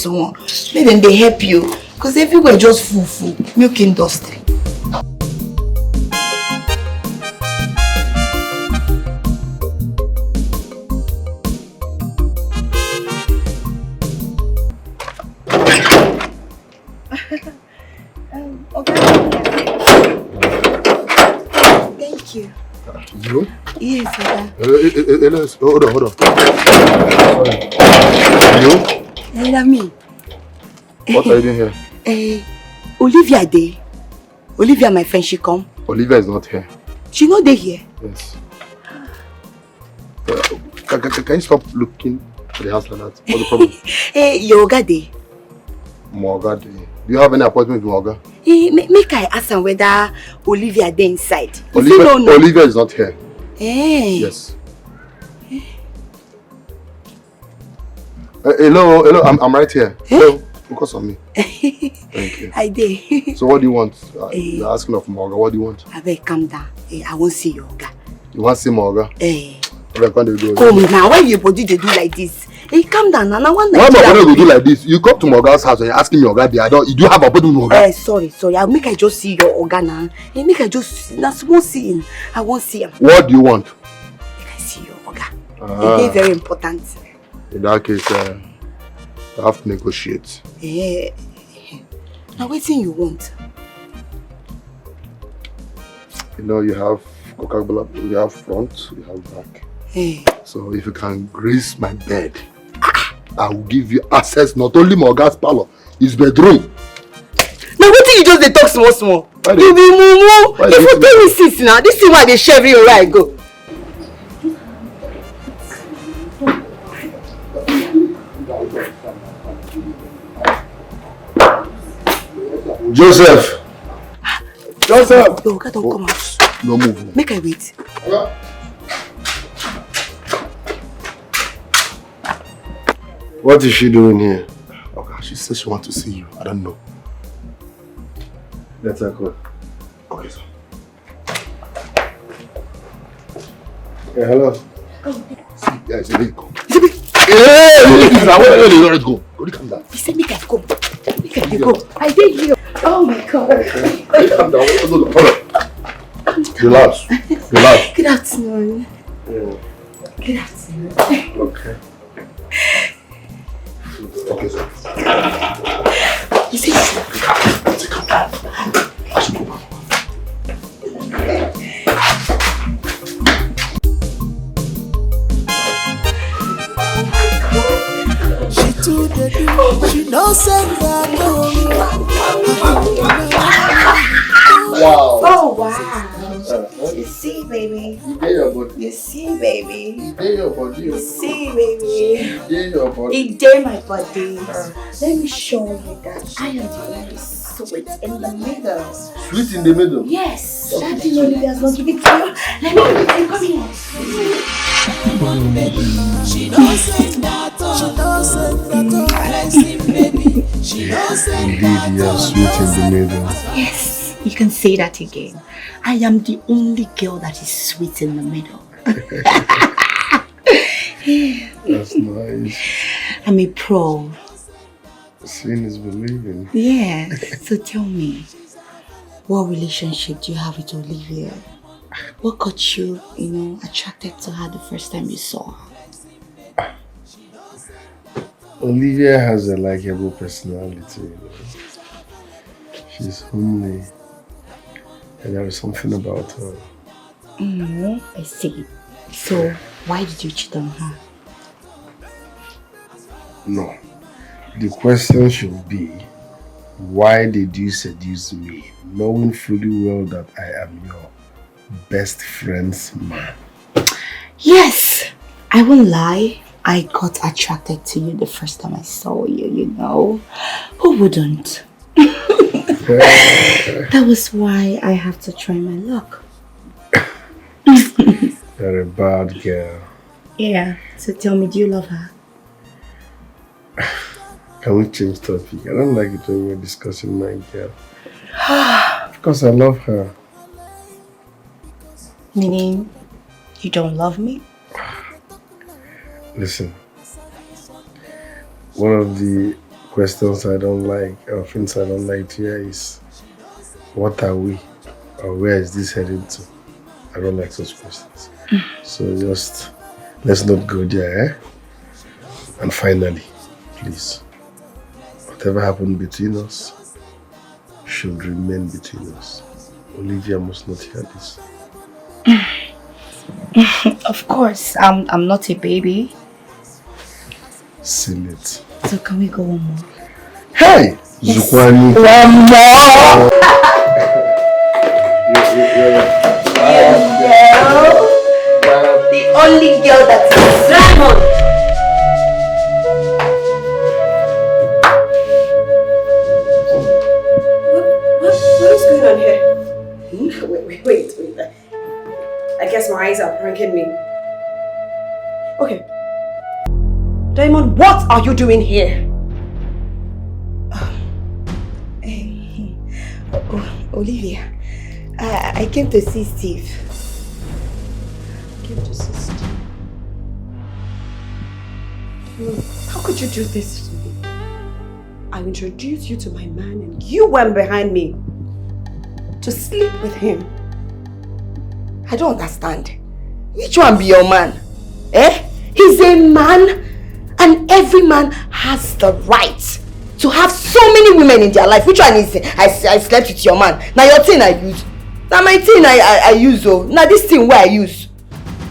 Make them they help you. Because everywhere just full. Milk industry. Thank you. You? Yes, sir. Hold on. Sorry. You? Me. What are you doing here? Olivia there. Olivia, my friend, she come. Olivia is not here. She not there here? Yes. Can you stop looking at the house like that? What's the problem? Your Oga there. Morga, do you have any appointment with Morga? Make I ask her whether Olivia there inside. Olivia is not here. Yes. Hello, I'm right here. Hello, focus on me. Thank you. I did. So what do you want? You're asking of Morga. What do you want? I beg, calm down. I won't see your Oga. You want to see Morga? Come now, why your body they do like this? Hey, calm down now. One why my body go do like this? You come to my Oga's house and you're asking me Oga there. You do have a body with Oga? Sorry. I'll make I just see your Oga now. Hey, make I just won't see him. I won't see him. What do you want? Make I see your Oga. It's very important. In that case, I have to negotiate. Now what thing you want? You know, you have Coca-Cola, you have front, you have back. So if you can grace my bed, I will give you access not only my Oga's parlor, his bedroom. Now what thing you just they talk small? You be mumu. If you tell me sis now, this is why they share you where I go. Joseph! Your Oga don't come out. No move. Make I wait. What is she doing here? Okay, she says she wants to see you. I don't know. Let her go. Okay, sir. Yeah, hello. See, yeah, it's a big go. Where did go? Go, calm down. He said make I go. Make I go. I did you. Oh my God. Calm down. Hold on. Relax. Good afternoon. Yeah. Good afternoon. Okay. Okay, sir. You see? Calm down. I should go back. She knows that. Wow. Oh wow. You see, baby. You get your body. You see, baby. You get your body. You see, baby. You get your body. It did my body. Let me show you that I am the only sweet in the middle. Sweet in the middle? Yes. That thing Olivia has not given it to you. Let me come here. She knows that. Indeed, you are sweet in the middle. Yes. You can say that again. I am the only girl that is sweet in the middle. That's nice. I'm a pro. Seeing is believing. Yeah. So tell me, what relationship do you have with Olivia? What got you, attracted to her the first time you saw her? Olivia has a likable personality. She's homely. And there is something about her. I see. So, why did you cheat on her? No. The question should be, why did you seduce me, knowing fully well that I am your best friend's man? Yes! I won't lie. I got attracted to you the first time I saw you, Who wouldn't? That was why I have to try my luck. You're a bad girl. Yeah. So tell me, do you love her? Can we change topic? I don't like it when we're discussing my girl. Of course I love her. Meaning, you don't love me? Listen. One of the questions I don't like, or things I don't like to hear is, what are we? Or where is this heading to? I don't like such questions. So just, let's not go there, And finally, please, whatever happened between us should remain between us. Olivia must not hear this. Of course, I'm not a baby. Seal it. So can we go one more? Hey! Yes. Zukwani. One more! The only girl that is Simon. What is going on here? Wait. I guess my eyes are pranking me. Okay. Diamond, what are you doing here? Olivia, I came to see Steve. Came to see Steve. How could you do this to me? I introduced you to my man and you went behind me to sleep with him. I don't understand. Which one be your man? Eh? He's a man, and every man has the right to have so many women in their life. Which one is it? I slept with your man. Now your thing I use. Now my thing I use oh. Now this thing where I use.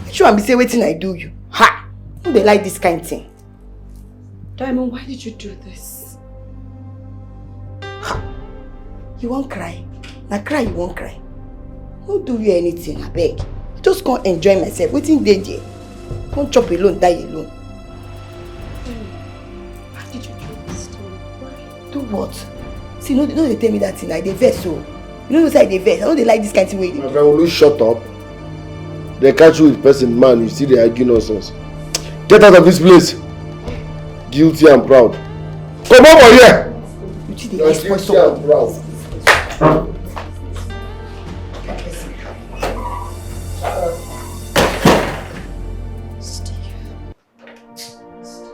Which one be say waiting I do you? Ha! Who they like this kind of thing? Diamond, why did you do this? Ha! You won't cry. Now cry you won't cry. Who do you anything, I beg. I just can't enjoy myself. Waiting there. Can't chop alone, die alone. Why did you do this to me? Why? Do what? See, no, they tell me that thing. I dey vex so. You know say I dey vex. I know they like this kind of thing where you My friend, will you shut up? They catch you with person, man, you see they argue nonsense. Get out of this place. Guilty and proud. Come over here! You see the expose Guilty and proud.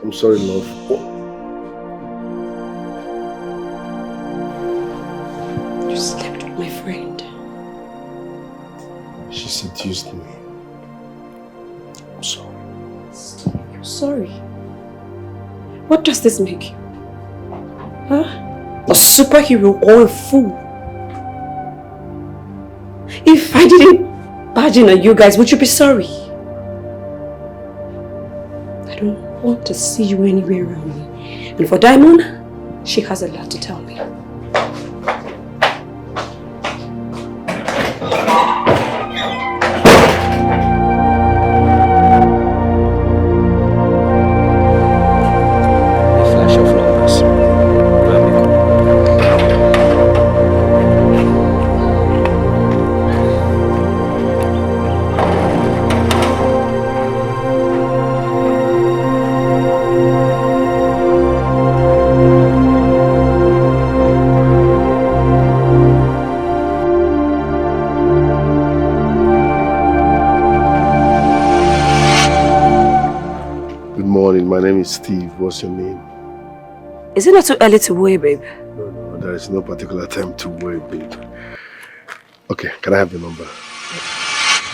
I'm sorry, love. You slept with my friend. She seduced me. I'm sorry. You're sorry? What does this make you? Huh? A superhero or a fool? If I didn't barge in on you guys, would you be sorry? I don't want to see you anywhere around me. And for Diamond, she has a lot to tell me. Steve, what's your name? Is it not too early to worry, babe? No, there is no particular time to worry, babe. Okay, can I have your number?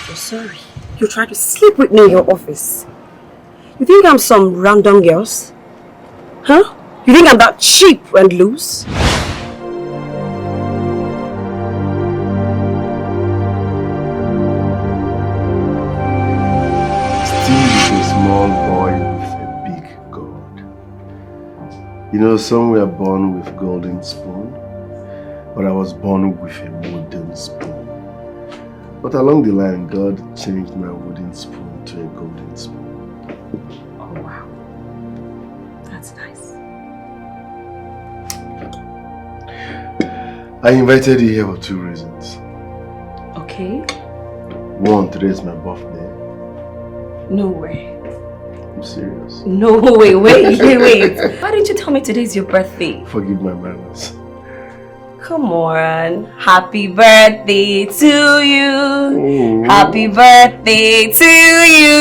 I'm sorry. You tried to sleep with me in your office. You think I'm some random girls? Huh? You think I'm that cheap and loose? Steve is a small boy. You know, some were born with golden spoon, but I was born with a wooden spoon. But along the line, God changed my wooden spoon to a golden spoon. Oh wow, that's nice. I invited you here for two reasons. Okay. One, today is my birthday. No way. I'm serious. No, wait. Why didn't you tell me today's your birthday? Forgive my manners. Come on. Happy birthday to you. Oh. Happy birthday to you.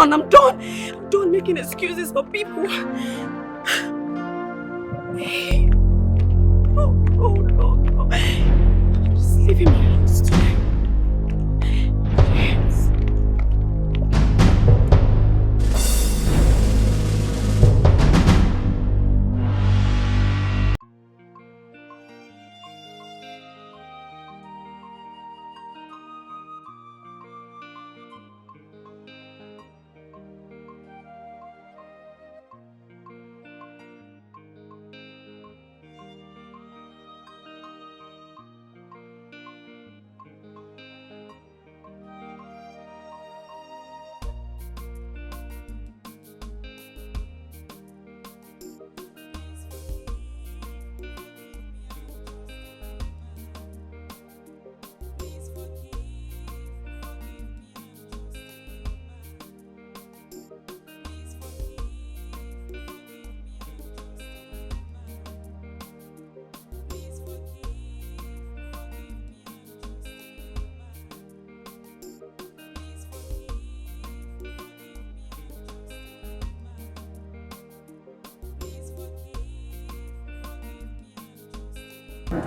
I'm done making excuses for people. No. Just leave him my house today. Yes.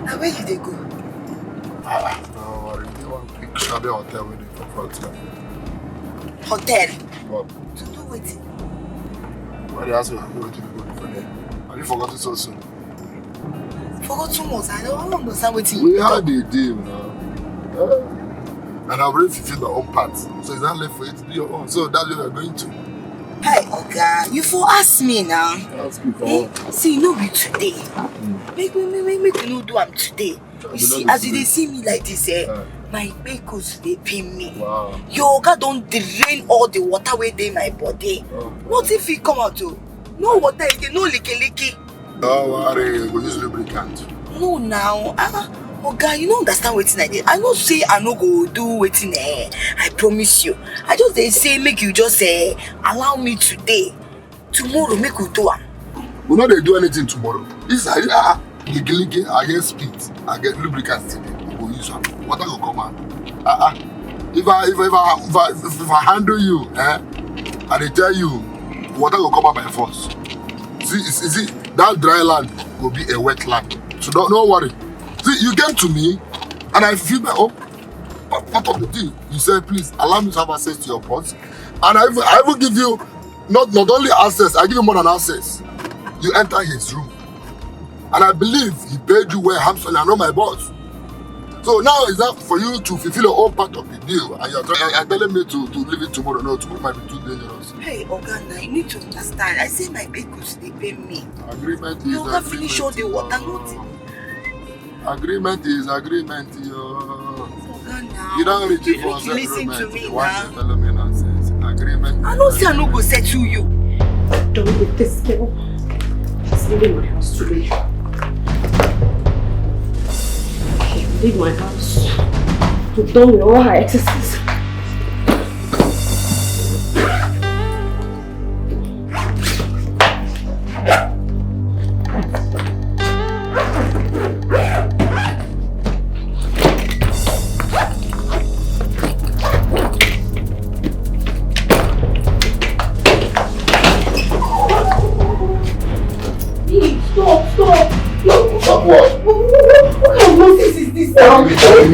Now where you they go? No worry. You want to pick Shabby Hotel with the confront. Hotel? What? To do what? Why do you ask me what to go for there? Have you forgotten so soon? Forgot too much. I don't understand what you We had a deal now. And I've already fulfilled my own part. So it's not left for you to do your own. So that's what we're going to. Hey, okay. You for ask me now. Ask me for what? See, you know me today. Make you know do I'm today. You see, as you they see me like this, my bakos they pay me. Wow. Your God don't drain all the water away in my body. What if it come out to? No water, no licky. Don't worry, we'll use lubricant. No now. Oga, you don't understand wetin I did. I no say I no go do wetin I promise you. I just they say make you just allow me today. Tomorrow make you do am. We'll not do anything tomorrow. This is licky, I get speed, I get lubricant today. We will use them. Water will come out. If I handle you, and they tell you water will come out by force. See, that dry land will be a wet land. So don't worry. See, you came to me, and I feel my own part of the deal. You said, please allow me to have access to your pots, and I will give you not only access, I give you more than access. You enter his room, and I believe he paid you well handsomely. I know my boss. So now it's up for you to fulfill your own part of the deal, and you're telling me to leave it tomorrow. No, tomorrow might be too dangerous. Hey, Oga, you need to understand. I say my bakers they pay me. Agreement is you agreement. You finish all the water, nothing. Agreement is agreement, yo. Now, you don't reach it for listen to me you want to tell me nonsense. Agreement. I don't say I no go settle you. Don't with this girl. She's leaving my house today. She will leave my house. You've done with all her exercises.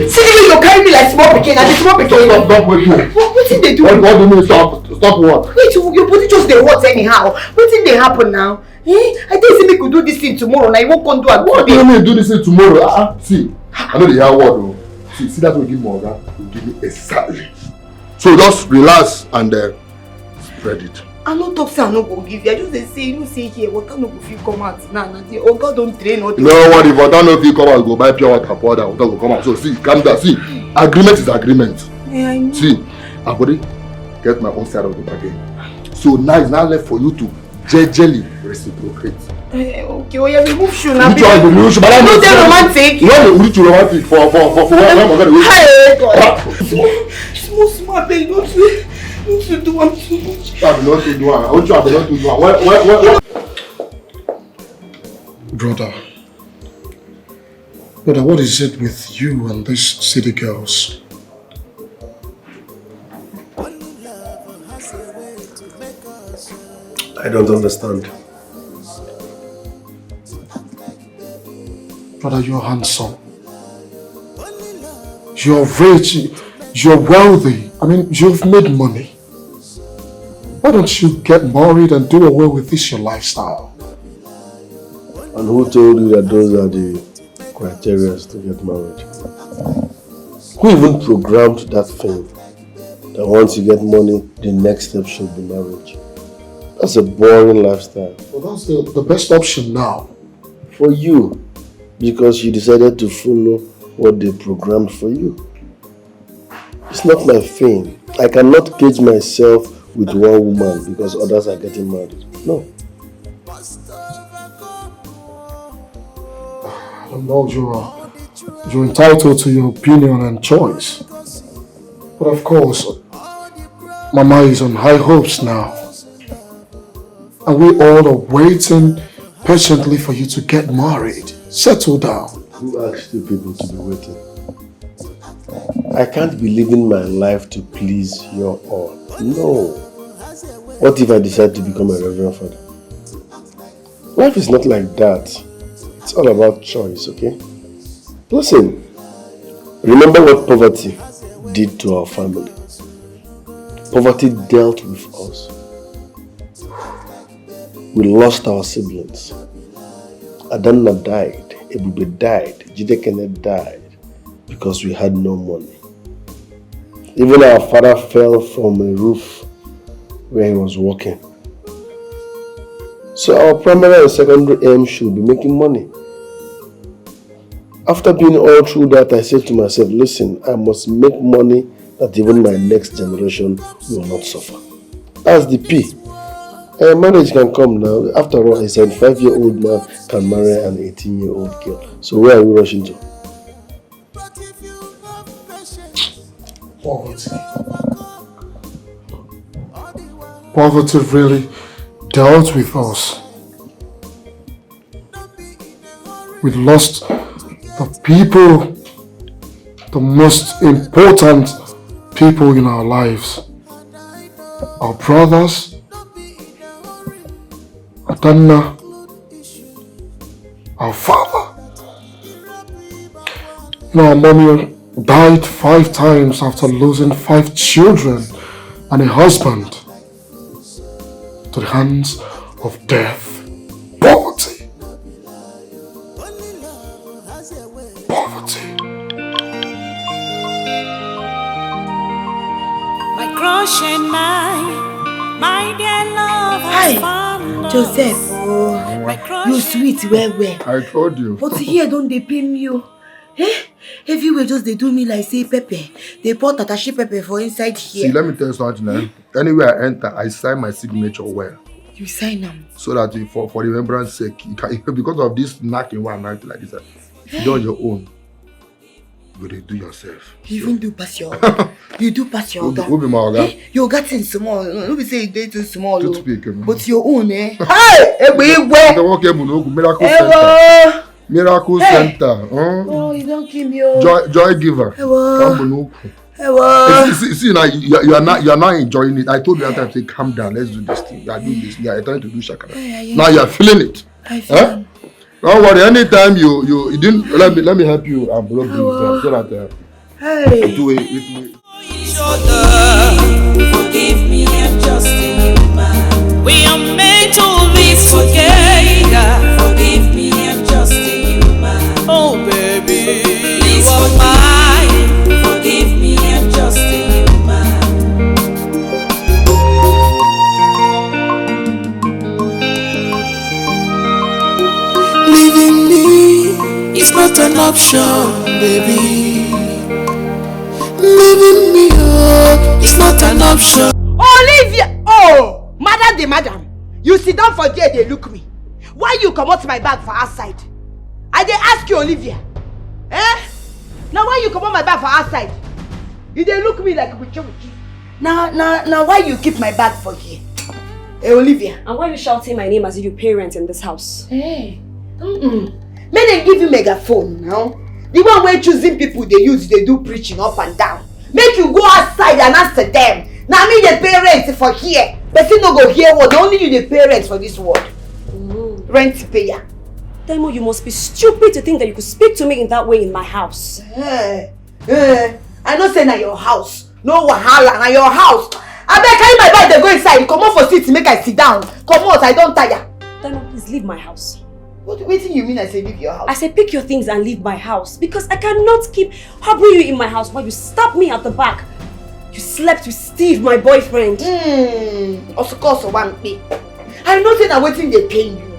See, you carry me like small pikin, and the small pikin. Stop with me. What did they do? What do you mean stop? Stop what? Wait, your body just dey hot anyhow. What did they happen now? I didn't say we could do this thing tomorrow. Now you won't come do it. What do you mean do this thing tomorrow? See, I know the hear word though. See that will give me order. Will give me exactly. So just relax and spread it. I no talk say I no go give you. I just dey say you know say here water no go fit come out now. Oh God don't drain all the. No worry, if water no fit come out, go buy pure water, pour that water go come out. So see, calm down. See, agreement is agreement. Yeah, I know. See, I've already get my own side of the bargain. So now it's now left for you to jejely reciprocate. Okay, oh yeah, remove shoe now. Which one remove shoe? But I'm not romantic. You want to reach romantic for what? Hey God. Small baby, don't you do one too much. I will not do one. I will not do one. What? Brother, what is it with you and these city girls? I don't understand. Brother, you're handsome. You're rich. You're wealthy. I mean, you've made money. Why don't you get married and do away with this your lifestyle? And who told you that those are the criteria to get married? Who even programmed that thing? That once you get money, the next step should be marriage. That's a boring lifestyle. Well, that's the best option now. For you. Because you decided to follow what they programmed for you. It's not my thing. I cannot cage myself with one woman because others are getting married. No. I don't know, you're entitled to your opinion and choice. But of course, Mama is on high hopes now. And we all are waiting patiently for you to get married. Settle down. Who asked you people to be waiting? I can't be living my life to please your all. No. What if I decide to become a reverend father? Life is not like that. It's all about choice, okay? Listen, remember what poverty did to our family. Poverty dealt with us. We lost our siblings. Adanna died, Ebube died, Jidekene died because we had no money. Even our father fell from a roof where he was working. So our primary and secondary aim should be making money. After being all through that, I said to myself, listen, I must make money that even my next generation will not suffer. That's the P. Marriage can come now. After all, a 75-year-old man can marry an 18-year-old girl. So where are we rushing to? Poverty. Poverty really dealt with us. We lost the people, the most important people in our lives. Our brothers, Adanna, our father. Our mommy died 5 times after losing 5 children and a husband to the hands of death. Poverty. Poverty. My crush and my dear love has found us. Joseph, you sweet well. I told you. But here don't they pay me you? Eh? Everywhere just they do me like say pepper. They pour tatashi pepper for inside here. See, let me tell you something. Anywhere I enter, I sign my signature well. You sign them. So that for the remembrance sake, you can, because of this knocking one night like this, you do on your own. You do yourself. You even do pass your you do pass your organ. Who be my organ? Your getting small. Who be say you too small. Toothpick. But your own, eh? Hey! Miracle Center. Miracle Center. Oh, you don't kill me. Joy giver. See now, you are not enjoying it. I told you that time, say calm down, let's do this thing. You are doing this. You are trying to do shakara. Now you are feeling it. I feel it. Don't worry. Anytime you didn't let me help you and blow this so that hey. do it. Forgive me, I'm just a human. We are meant to live together. Forgive me, I'm just a human. Oh baby, please you are mine. Forgive me, I'm just a human. Leaving me is not an option, baby. Leaving me is not an option. Olivia! Oh! Madam, you sit down for there, they look me. Why you come out my bag for outside? I dey ask you, Olivia. Eh? Now why you come out my bag for outside? You dey look me like Uche. Now why you keep my bag for here? Hey, Olivia. And why are you shouting my name as if you pay rent in this house? Hey. May they give you megaphone now? The one where choosing people they use, they do preaching up and down. Make you go outside and answer them. Now me the parents for here. But you no go hear what, only you the parents for this world. Rent payer. Demo, you must be stupid to think that you could speak to me in that way in my house. I don't say na your house. No wahala, na your house. I beg carry my bag, they go inside. Come on for seat, make I sit down. Come on, I don't tire. Demo, please leave my house. What do you mean I say leave your house? I say pick your things and leave my house because I cannot keep harboring you in my house while you stab me at the back. You slept with Steve, my boyfriend. Of course, one pay. I know say na waiting they pain you.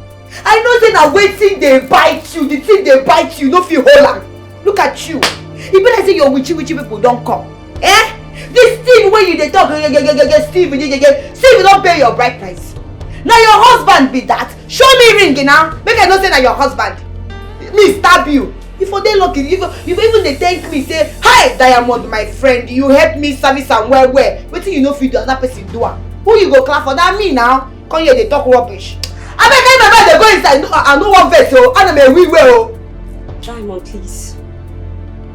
I know say na waiting they bite you. The thing they bite you, no feel hold on. Look at you. You better say your witchy people don't come. Eh? This thing where you they talk, Steve don't pay your bride price. Now your husband be that. Show me ring now. Make I not say that your husband. Me stab you. If they lucky, if even they thank me, say, hi Diamond, my friend, you help me service and well. What you know if you do another person do? Who you go clap for that? Me now? Come here, they talk rubbish. I beg they go inside. I know one vessel. And I'm a wee well. Diamond, please.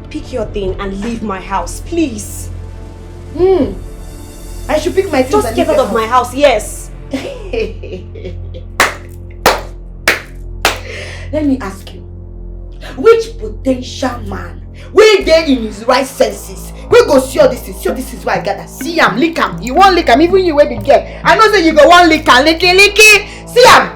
Pick your thing and leave my house, please. I should pick my things. Just get out of my house, yes. Let me ask you. Which potential man wey dey in his right senses we go see all this thing. See all this is why I gather. See am, lick am. You wan lick am, even you wey be girl. I know say you go wan lick am, licky. See am.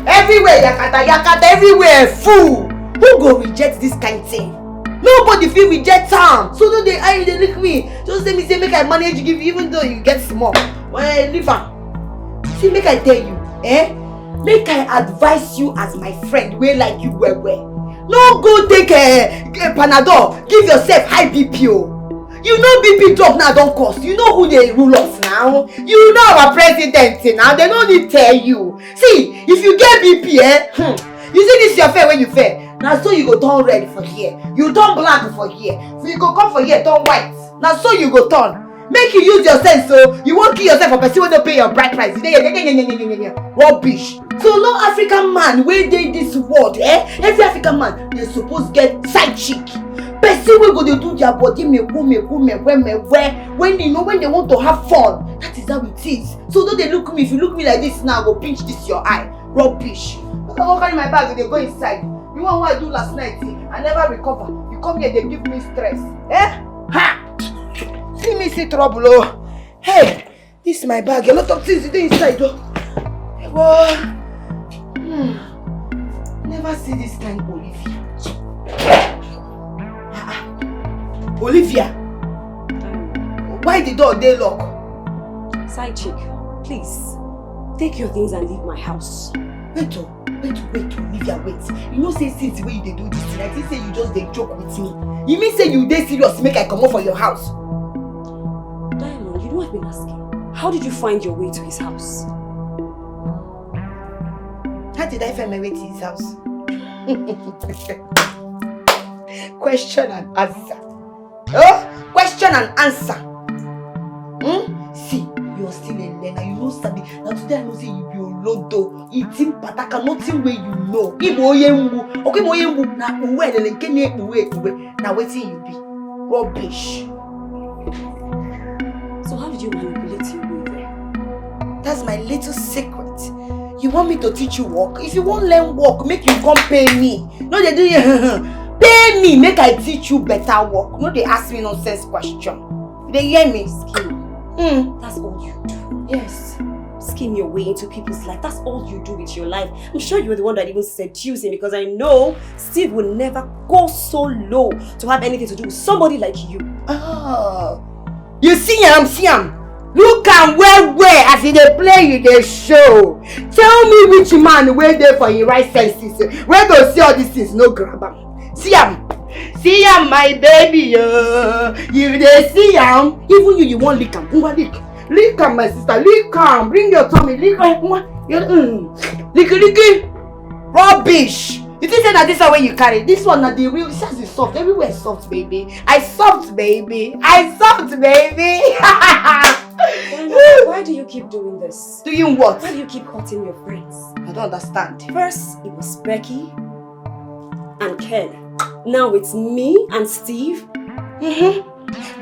Everywhere yakata, everywhere full. Who go reject this kind thing? Nobody feel reject am. So no dey eye dey lick me. Just say me say make I manage to give you even though you get small. Well, leave am. See, make I tell you, make I advise you as my friend wey like you well. No go take a Panadol, give yourself high BP. You know BP drop now don't cost. You know who they rule us now. You know our president now. They don't need tell you. See, if you get BP, you see this your fair when you fair. Now so you go turn red for here. You turn black for here. So you go come for here, turn white. Now so you go turn. Make you use your sense so you won't kill yourself for person when they pay your bride price. Rubbish. So no African man where they this world, every African man they supposed get side chick. Person we go they do their body when they know when they want to have fun. That is how it is. So don't they look me, if you look me like this now, go pinch this your eye. Rubbish. I go carry my bag, they go inside. You want what I do last night? I never recover. You come here, they give me stress. Ha! See me see trouble, oh. Hey, this is my bag. A lot of things inside, though. Well, never see this kind, Olivia. Olivia, why the door they lock? Side chick, please take your things and leave my house. Wait, Olivia, wait. You know say since the way you do this thing, I think say you just they joke with me. You mean say you dey serious make I come up for your house? Diamond, you know I've been asking. How did you find your way to his house? How did I find my way to his house? Question and answer. Question and answer. See, you're still a learner. You know Sabi. Now today I know say you be olodo. Eating pataka, nothing where you know. Ibo yembu. Okay, mo yembu. Na uwe le kene uwe. Now waiting you be. Rubbish. So how did you manipulate your way there? That's my little secret. You want me to teach you work? If you won't learn work, make you come pay me. No, they do pay me, make I teach you better work. No, they ask me nonsense question. They hear me? Scheme. That's all you do. Yes. Scheme your way into people's life. That's all you do with your life. I'm sure you were the one that even seduced him because I know Steve will never go so low to have anything to do with somebody like you. Oh. You see him. Look am well as they play you the show. Tell me which man where there for your right senses. Where go see all these things, no grab am. See am, my baby. You they see am. Even you want lick am. Lick am, my sister. Lick am. Bring your tummy. Lick am. Licky. Rubbish. You think that this is the way you carry? This one not the real. This is soft. Everywhere is soft, baby. I soft, baby. Why do you keep doing this? Doing what? Why do you keep hurting your friends? I don't understand. First, it was Becky and Ken. Now it's me and Steve.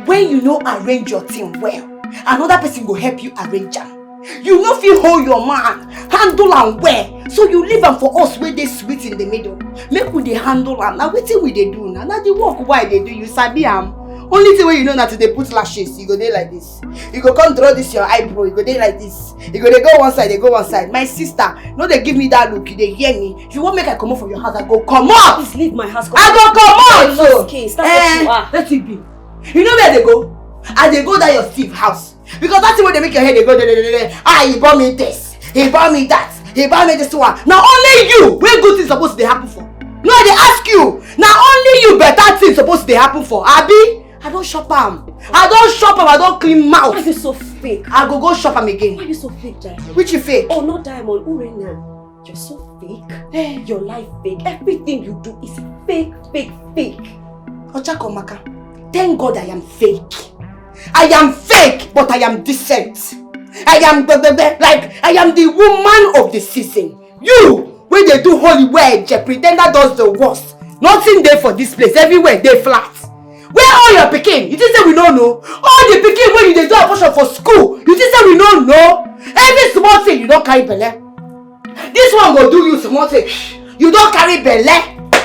When you know arrange your thing well, another person will help you arrange am. You no fit hold your man, handle am well. So you leave am for us where they sweet in the middle. Make we dey handle am. Now wetin we dey do now? Now the work why they do, you sabi am. Only thing wey you know na to dey put lashes, you go dey like this. You go come draw this your eyebrow, you go dey like this. You go dey go one side, they go one side. My sister, no dey give me that look, you dey hear me. If you want make I come out from your house, I go come out. Please leave my house. I go come out. So case, that's what you are. Let it be. You know where they go? I dey go that your Steve house. Because that's the way they make your head, they go he bought me this, he bought me that, he bought me this one. Now only you, where good things supposed to happen for? No, they ask you. Now only you better things supposed to happen for. Abi? I don't shop am. I don't clean mouth. Why are you so fake? I go shop am again. Why are you so fake, Diamond? Which you fake? Oh, not Diamond. Urena. You're so fake. Your life fake. Everything you do is fake. Ochakomaka, thank God I am fake. I am fake, but I am decent. I am the woman of the season. You, when they do holy wedge, pretender does the worst. Nothing there for this place. Everywhere they flat. Where all your pikin? You think say we don't know? All the pikin when you dey do abortion for school, you think say we don't know? Every small thing you don't carry belle. This one go do you small thing. You don't carry belle.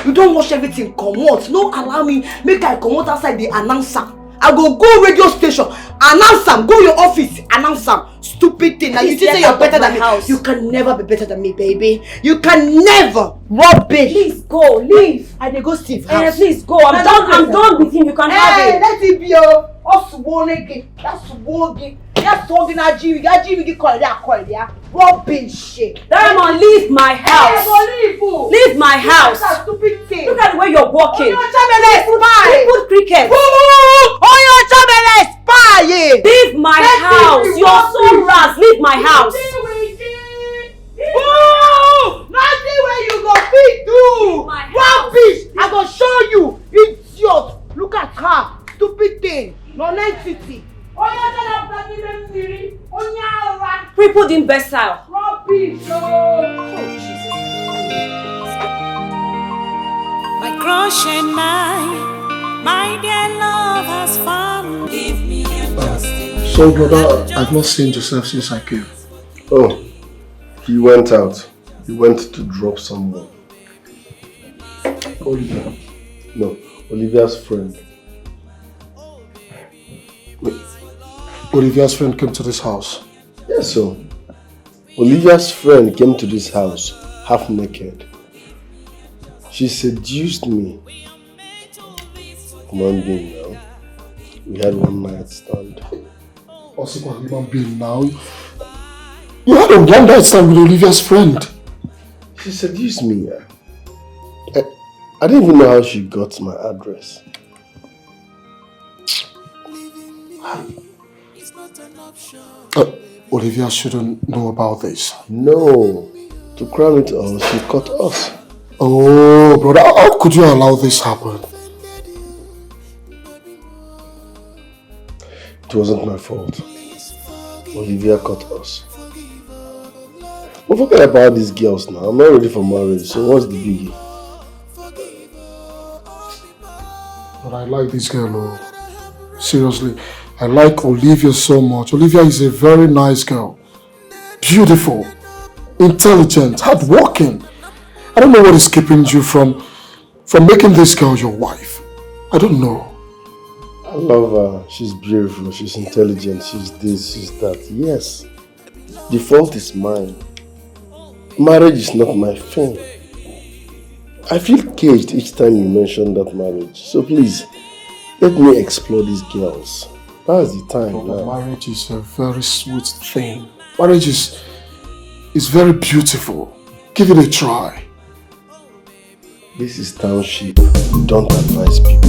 You don't watch everything come out. No allow me make I come out outside the announcer. I go radio station, announce am, go your office, announce am. Stupid thing. Now you think you're better than me. You can never be better than me, baby. You can never. Rubbish. Please go, leave. I dey go Steve house. Please go. I'm done with him. You can have it. Let it be your Oswonege. That's Wogi. That's Wogi na Jiwi. That Jiwi call there. Rubbish. Diamond, leave my house. Leave my house. That's a stupid thing. Look at the way you're walking. Put cricket. Leave my house. You're so rash. Leave my house. Nothing where you go fit do. Rubbish. I go show you. Idiot. Look at her. Stupid thing. Non-entity. Crippled imbecile. Rubbish. Oh, Jesus. My crush and my dear love has found. Give me a justice. So, brother, I've not seen Joseph since I came. Oh, he went out. He went to drop someone. Olivia. No, Olivia's friend. Wait. Olivia's friend came to this house? Yes, so Olivia's friend came to this house half naked. She seduced me. Human being now. We had one night stand. Also a human being now? You had a one night stand with Olivia's friend? She seduced me. I didn't even know how she got my address. Olivia shouldn't know about this. No. To crown it all, she caught us. Oh, brother, how could you allow this happen? It wasn't my fault. Olivia caught us. But forget about these girls now. I'm not ready for marriage, so what's the biggie? But I like this girl, oh. Seriously, I like Olivia so much. Olivia is a very nice girl. Beautiful, intelligent, hardworking. I don't know what is keeping you from making this girl your wife. I don't know. I love her. She's beautiful. She's intelligent. She's this, she's that. Yes. The fault is mine. Marriage is not my thing. I feel caged each time you mention that marriage. So please, let me explore these girls. That's the time now. Marriage is a very sweet thing. Marriage is very beautiful. Give it a try. This is township. Don't advise people.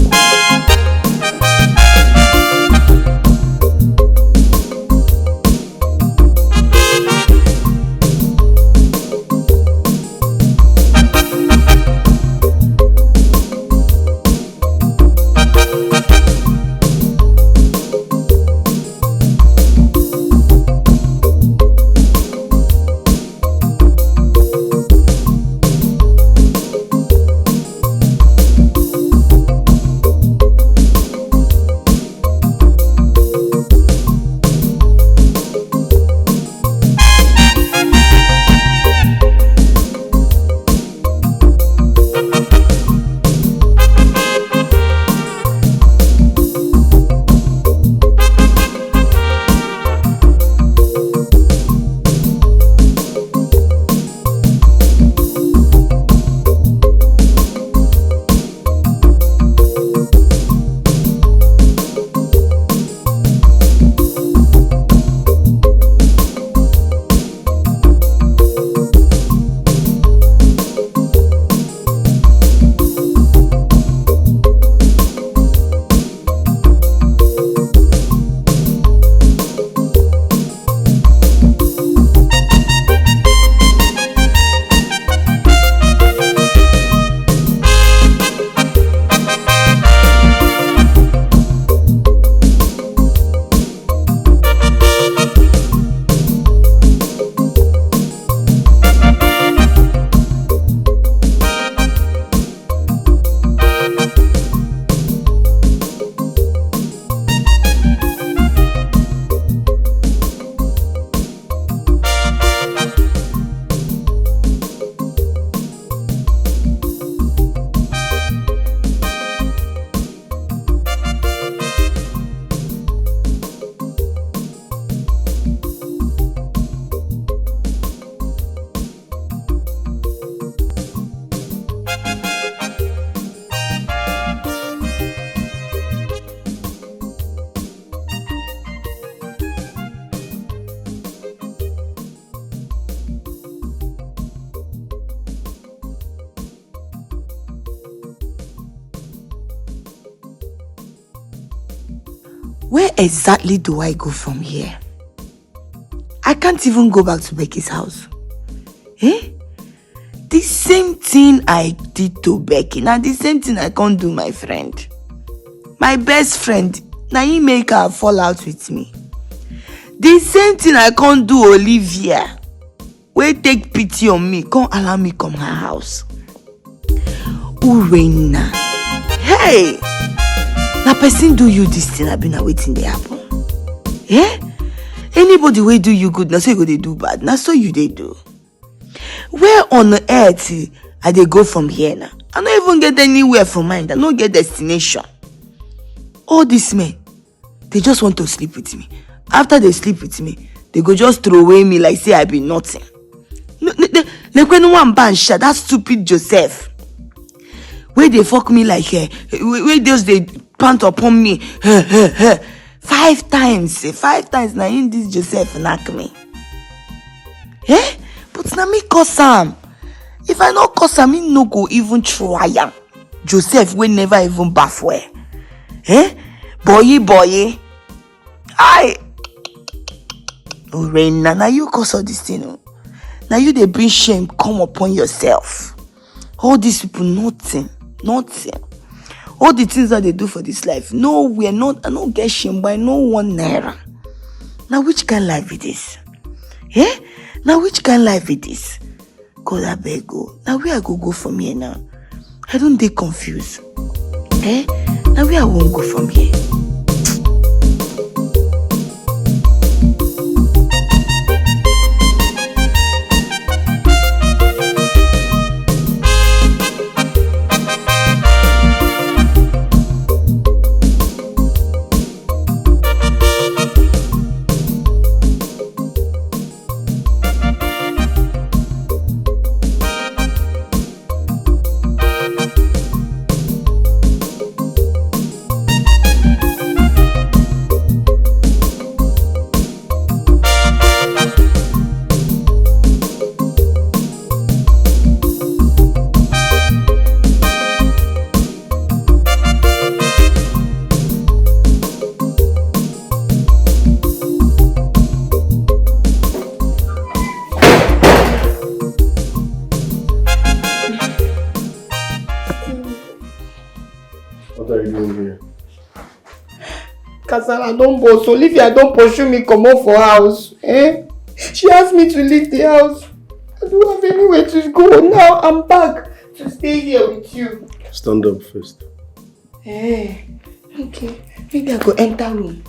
Where exactly do I go from here? I can't even go back to Becky's house. Eh? The same thing I did to Becky, now the same thing I can't do my friend. My best friend, now he make her fall out with me. The same thing I can't do Olivia. Wey take pity on me, come allow me come her house. Urena. Hey! Na person do you this thing, I been waiting they happen. Eh? Anybody wey do you good, na so you go they do bad. Na so you they do. Where on earth I they go from here now? I don't even get anywhere from mine. I don't get destination. All these men, they just want to sleep with me. After they sleep with me, they go just throw away me like say I be nothing. That stupid Joseph. Where they fuck me like where they pant upon me 5 times. 5 times now in this Joseph knock me. Eh? But now me cause am. If I not cause am, me no go even try am. Joseph will never even bath where. Eh? Boy. Aye. Oh, Reina, now you cause all this thing. Now you they bring shame come upon yourself. All these people, nothing. All the things that they do for this life, no, we are not. I don't get shame by no 1 naira. Now which kind of life it is? Eh? Now which kind of life it is? God, I beg go. Now where I go from here now? I don't get confused. Eh? Now where I won't go from here? Kasala don't boss. Olivia don't pursue me come out for house. Eh? She asked me to leave the house. I don't have anywhere to go. Now I'm back to stay here with you. Stand up first. Eh? Okay. Maybe I go enter room.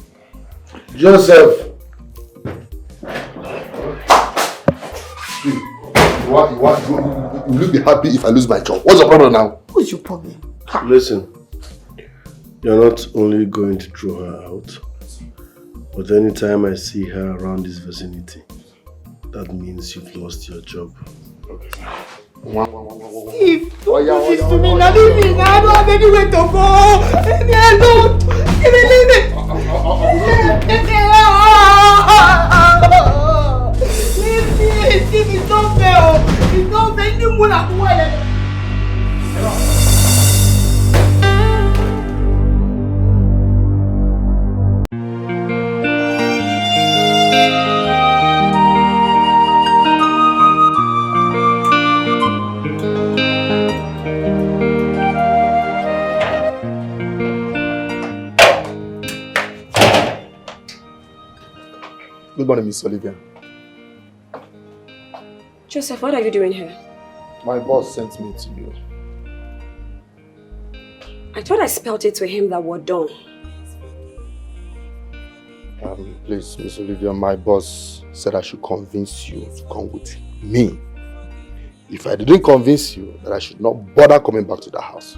Joseph! You will be happy if I lose my job. What's your problem now? What's your problem? Listen. You're not only going to throw her out, but anytime I see her around this vicinity, that means you've lost your job. Steve, don't do this to me. Now leave me. Now I don't have anywhere to go. Leave me alone. Leave me. Steve, it's not fair. It's not fair. You will not do Good morning, Miss Olivia. Joseph, what are you doing here? My boss sent me to you. I thought I spelled it to him that we're done. Please, Miss Olivia, my boss said I should convince you to come with me. If I didn't convince you, that I should not bother coming back to the house.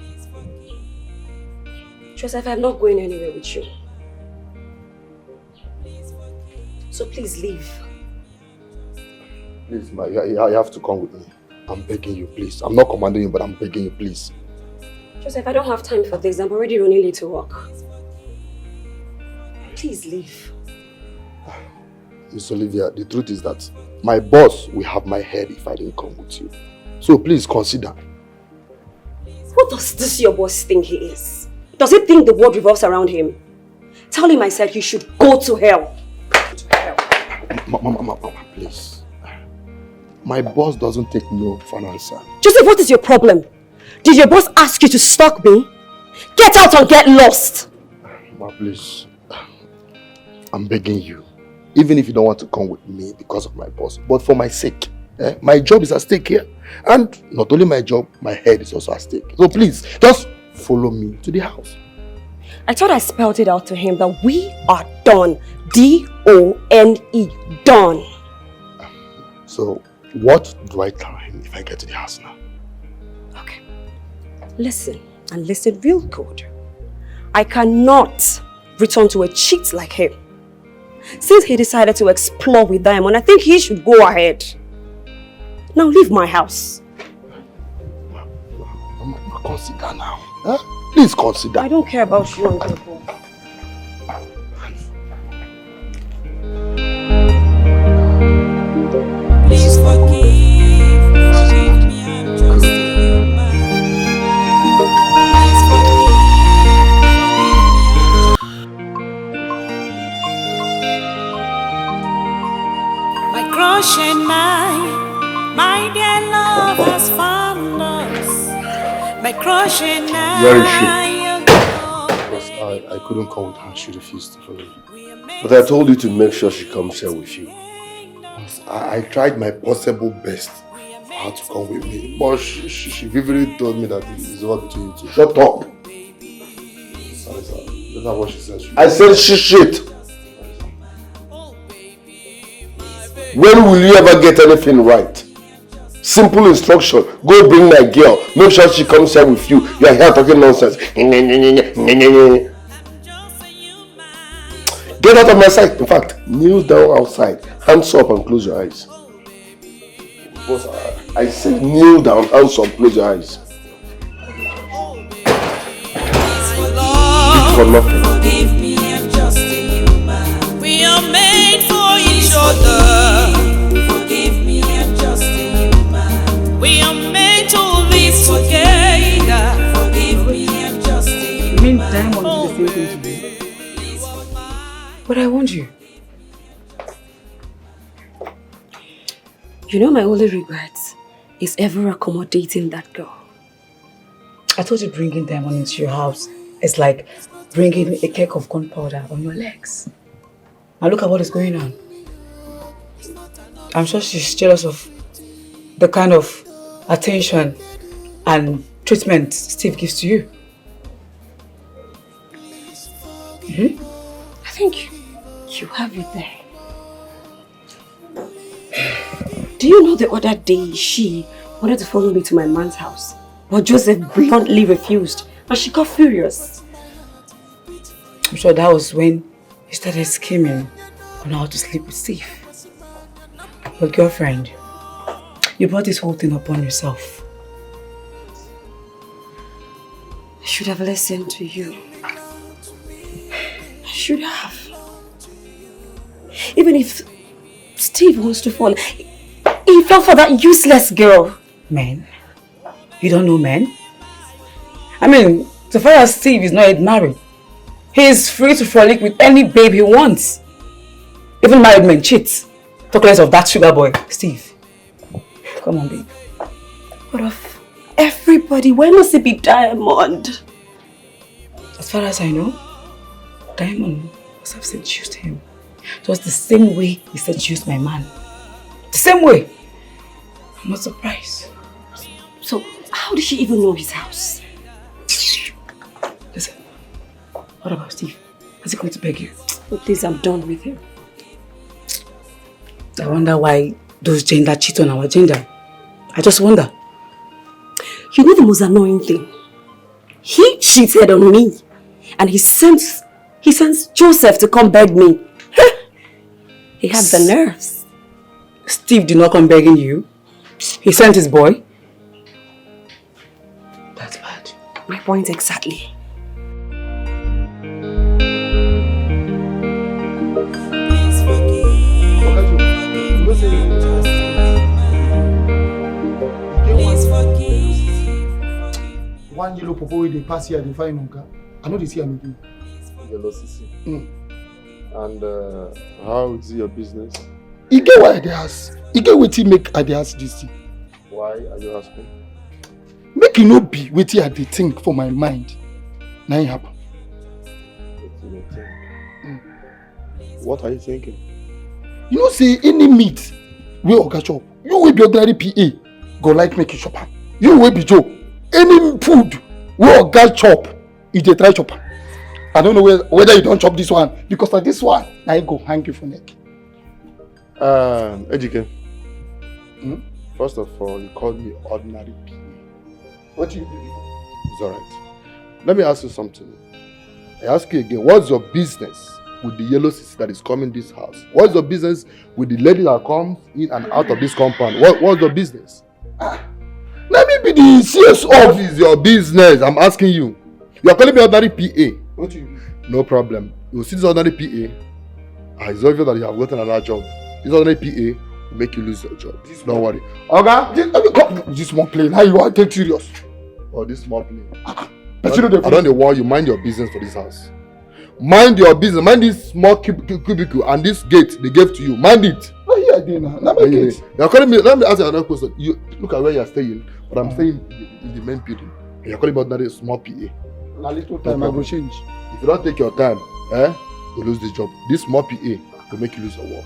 Joseph, I'm not going anywhere with you. So please leave. Please, ma, you have to come with me. I'm begging you, please. I'm not commanding you, but I'm begging you, please. Joseph, I don't have time for this. I'm already running late to work. Please leave. Miss Olivia, the truth is that my boss will have my head if I didn't come with you. So please consider. What does this your boss think he is? Does he think the world revolves around him? tell him I said he should go to hell. Mama, please. My boss doesn't take no for an answer. Joseph, what is your problem? Did your boss ask you to stalk me? Get out or get lost! Mama, please. I'm begging you. Even if you don't want to come with me because of my boss, but for my sake. My job is at stake here. And not only my job, my head is also at stake. So please, just follow me to the house. I thought I spelled it out to him that we are done. D-O-N-E. Done. So, what do I tell him if I get to the house now? Okay. Listen, and listen real good. I cannot return to a cheat like him. Since he decided to explore with Diamond, I think he should go ahead. Now leave my house. Mama, consider now. Huh? Please consider. I don't care about you and your boy. Please forgive me, I'm just a human. Please forgive me. My crush and my dear love has found us. My crush and Where is she? I couldn't come with her. She refused to follow you. But I told you to make sure she comes here with you. I tried my possible best for her to come with me, but she vividly told me that it's all between you two. Shut up! Sorry, sir. That's not what she said. I said shit! When will you ever get anything right? Simple instruction. Go bring my girl. Make sure she comes here with you. You are here talking nonsense. Get out of my sight. In fact, kneel down outside. Hands up and close your eyes. Boss, I said kneel down, hands up, close your eyes. For nothing. Forgive me, I'm just a human. We are made for each other. Forgive me, I'm just a human. We are made to live together. Forgive me, I'm just a human. You mean Diamond did the same thing to me? But I want you. You know my only regret is ever accommodating that girl. I told you bringing Diamond into your house is like bringing a cake of gunpowder on your legs. Now look at what is going on. I'm sure she's jealous of the kind of attention and treatment Steve gives to you. I think you have it there. Do you know the other day she wanted to follow me to my man's house, but Joseph bluntly refused and she got furious. I'm sure that was when you started scheming on how to sleep with Steve. But girlfriend, you brought this whole thing upon yourself. I should have listened to you. I should have. Even if Steve wants to fall, he fell for that useless girl. Men? You don't know men? I mean, so far as Steve is not yet married, he is free to frolic with any babe he wants. Even married men cheat. Talk less of that sugar boy, Steve. Come on, babe. But of everybody, why must it be Diamond? As far as I know, Diamond must have seduced him. It was the same way he seduced my man. The same way. I'm not surprised. So, how did she even know his house? Listen, what about Steve? Has he come to beg you? Oh, please, I'm done with him. I wonder why those gender cheat on our gender. I just wonder. You know the most annoying thing? He cheated on me. And he sent Joseph to come beg me. He had the nerves. Steve did not come begging you. He sent his boy. That's bad. My point exactly. Please forgive. One yellow popo they pass here, they find Nunca. I know they see him again. Yellow CC. And how is your business? You get why I dey ask? You get wetin make I dey ask this thing? Why are you asking? Make it no be wetin I dey think for my mind. Now it happen. What are you thinking? You know say any meat wey oga chop, you wey be ordinary PA go like make you chop am. You wey be Joe, any food wey oga chop, you dey try chop am. I don't know whether you don't chop this one because of this one, I go hang you for neck. Ejike. First of all, you called me ordinary PA. What do you do? It's alright. Let me ask you something. I ask you again, what's your business with the yellow CC that is coming this house? What's your business with the lady that comes in and out of this compound? What's your business? Let me be the CSO. What is your business? I'm asking you. You are calling me ordinary PA. What do you mean? No problem. You see this ordinary PA. It's obvious that you have gotten another job. This ordinary PA will make you lose your job. Don't worry. Okay? This small plane. How you want to take serious? Oh, this small plane. I don't want you mind your business for this house. Mind your business. Mind this small cubicle and this gate they gave to you. Mind it. No, here again now. Not my gate. You're calling me. Let me ask you another question. You look at where you're staying, but I'm staying in the main building. You're calling me ordinary small PA. A little time I go change. If you don't take your time, you lose this job. This small PA will make you lose your work.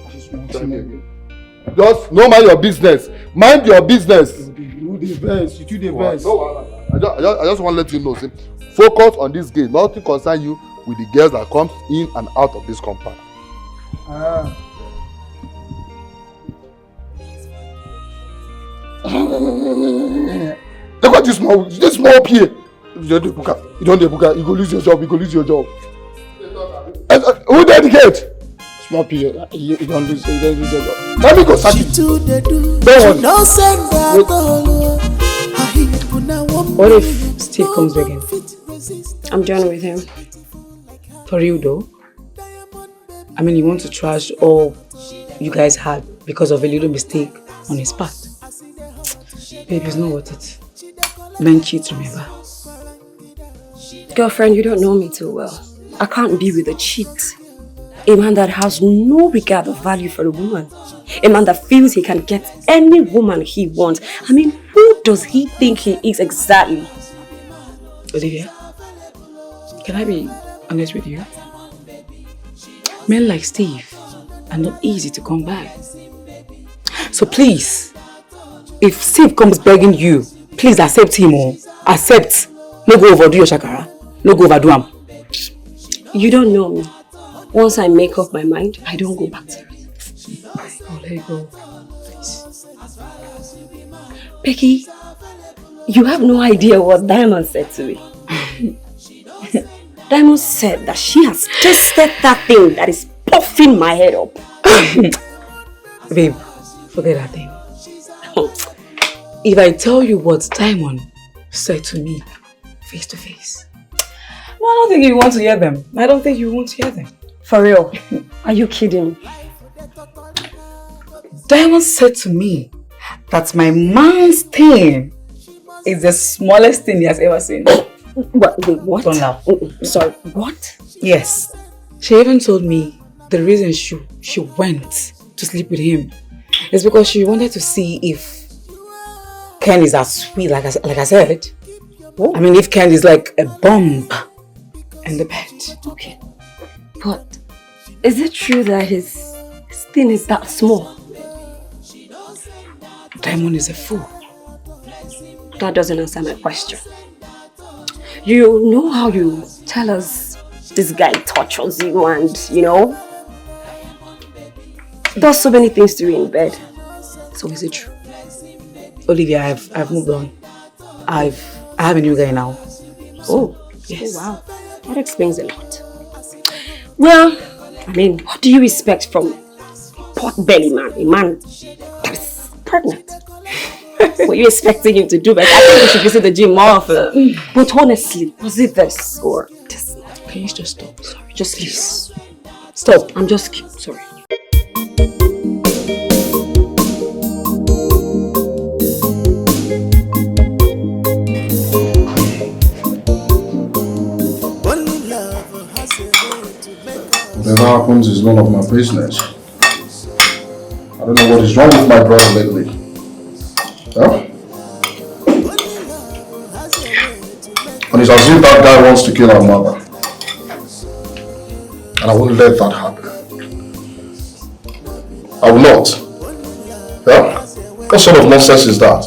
Just no mind your business. Mind your business. You do the best. You do the best. No, I just want to let you know. See, focus on this game. Nothing concern you with the girls that comes in and out of this compound. Look at this small PA. You don't buka. You go lose your job. You go lose your job. Who dedicate? Small PA. You don't lose your job. Let me go search it. Don't worry. What if Steve comes back in? I'm done with him. For you though? I mean, you want to trash all you guys had because of a little mistake on his part. Babe, it's not worth it. Men cheat, remember? Girlfriend, you don't know me too well. I can't be with a cheat. A man that has no regard or value for a woman. A man that feels he can get any woman he wants. I mean, who does he think he is exactly? Olivia, can I be honest with you? Men like Steve are not easy to come by. So please, if Steve comes begging you, please accept him or accept. No go overdo your shakara. No go overdo him. You don't know me. Once I make up my mind, I don't go back to it. Oh, let it go. Please. Becky, you have no idea what Diamond said to me. Diamond said that she has tasted that thing that is puffing my head up. Babe, forget that thing. If I tell you what Diamond said to me face to face, no, I don't think you want to hear them. I don't think you want to hear them. For real? Are you kidding? Diamond said to me that my man's thing is the smallest thing he has ever seen. Wait, what? Don't laugh. Sorry, what? Yes. She even told me the reason she went to sleep with him is because she wanted to see if Ken is as sweet, like I said. Oh. I mean, if Ken is like a bomb in the bed. Okay. But is it true that his thing is that small? Diamond is a fool. That doesn't answer my question. You know how you tell us this guy tortures you and, does so many things to you in bed. So is it true? Olivia, I've moved on. I have a new guy now. Oh, yes. Oh, wow. That explains a lot. Well, I mean, what do you expect from a pot-belly man? A man that is pregnant? What are you expecting him to do? But I think we should visit the gym more often. But honestly, was it this or this? Can you just stop? Sorry, just please. Stop. I'm just sorry. Only love has a way whatever happens is none of my business. I don't know what is wrong with my brother lately. Huh? And it's as if that guy wants to kill our mother. And I won't let that happen. I will not. Yeah? What sort of nonsense is that?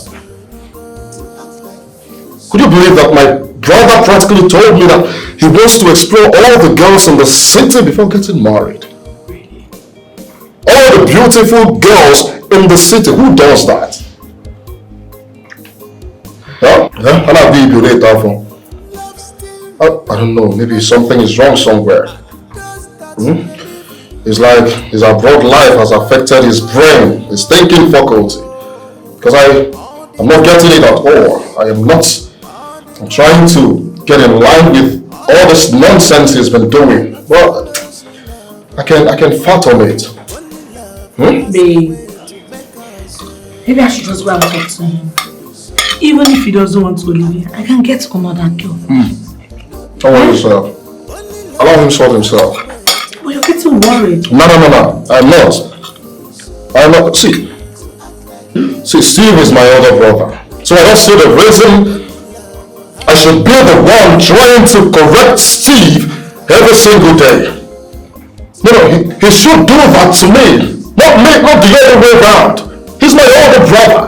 Could you believe that my brother practically told me that he wants to explore all the girls in the city before getting married? All the beautiful girls in the city. Who does that? Yeah? Yeah? And I'll be later for. I don't know, maybe something is wrong somewhere. It's like his abroad life has affected his brain, his thinking faculty. Because I'm not getting it at all. I'm trying to get in line with all this nonsense he's been doing. But I can fathom it. Babe, maybe I should just go and talk to him. Even if he doesn't want to leave, I can get another girl. Don't worry yourself. Allow him sort himself. But you're getting worried. No. I'm not. See, Steve is my older brother. So I don't see the reason I should be the one trying to correct Steve every single day. No, he should do that to me. Not the other way around. He's my older brother.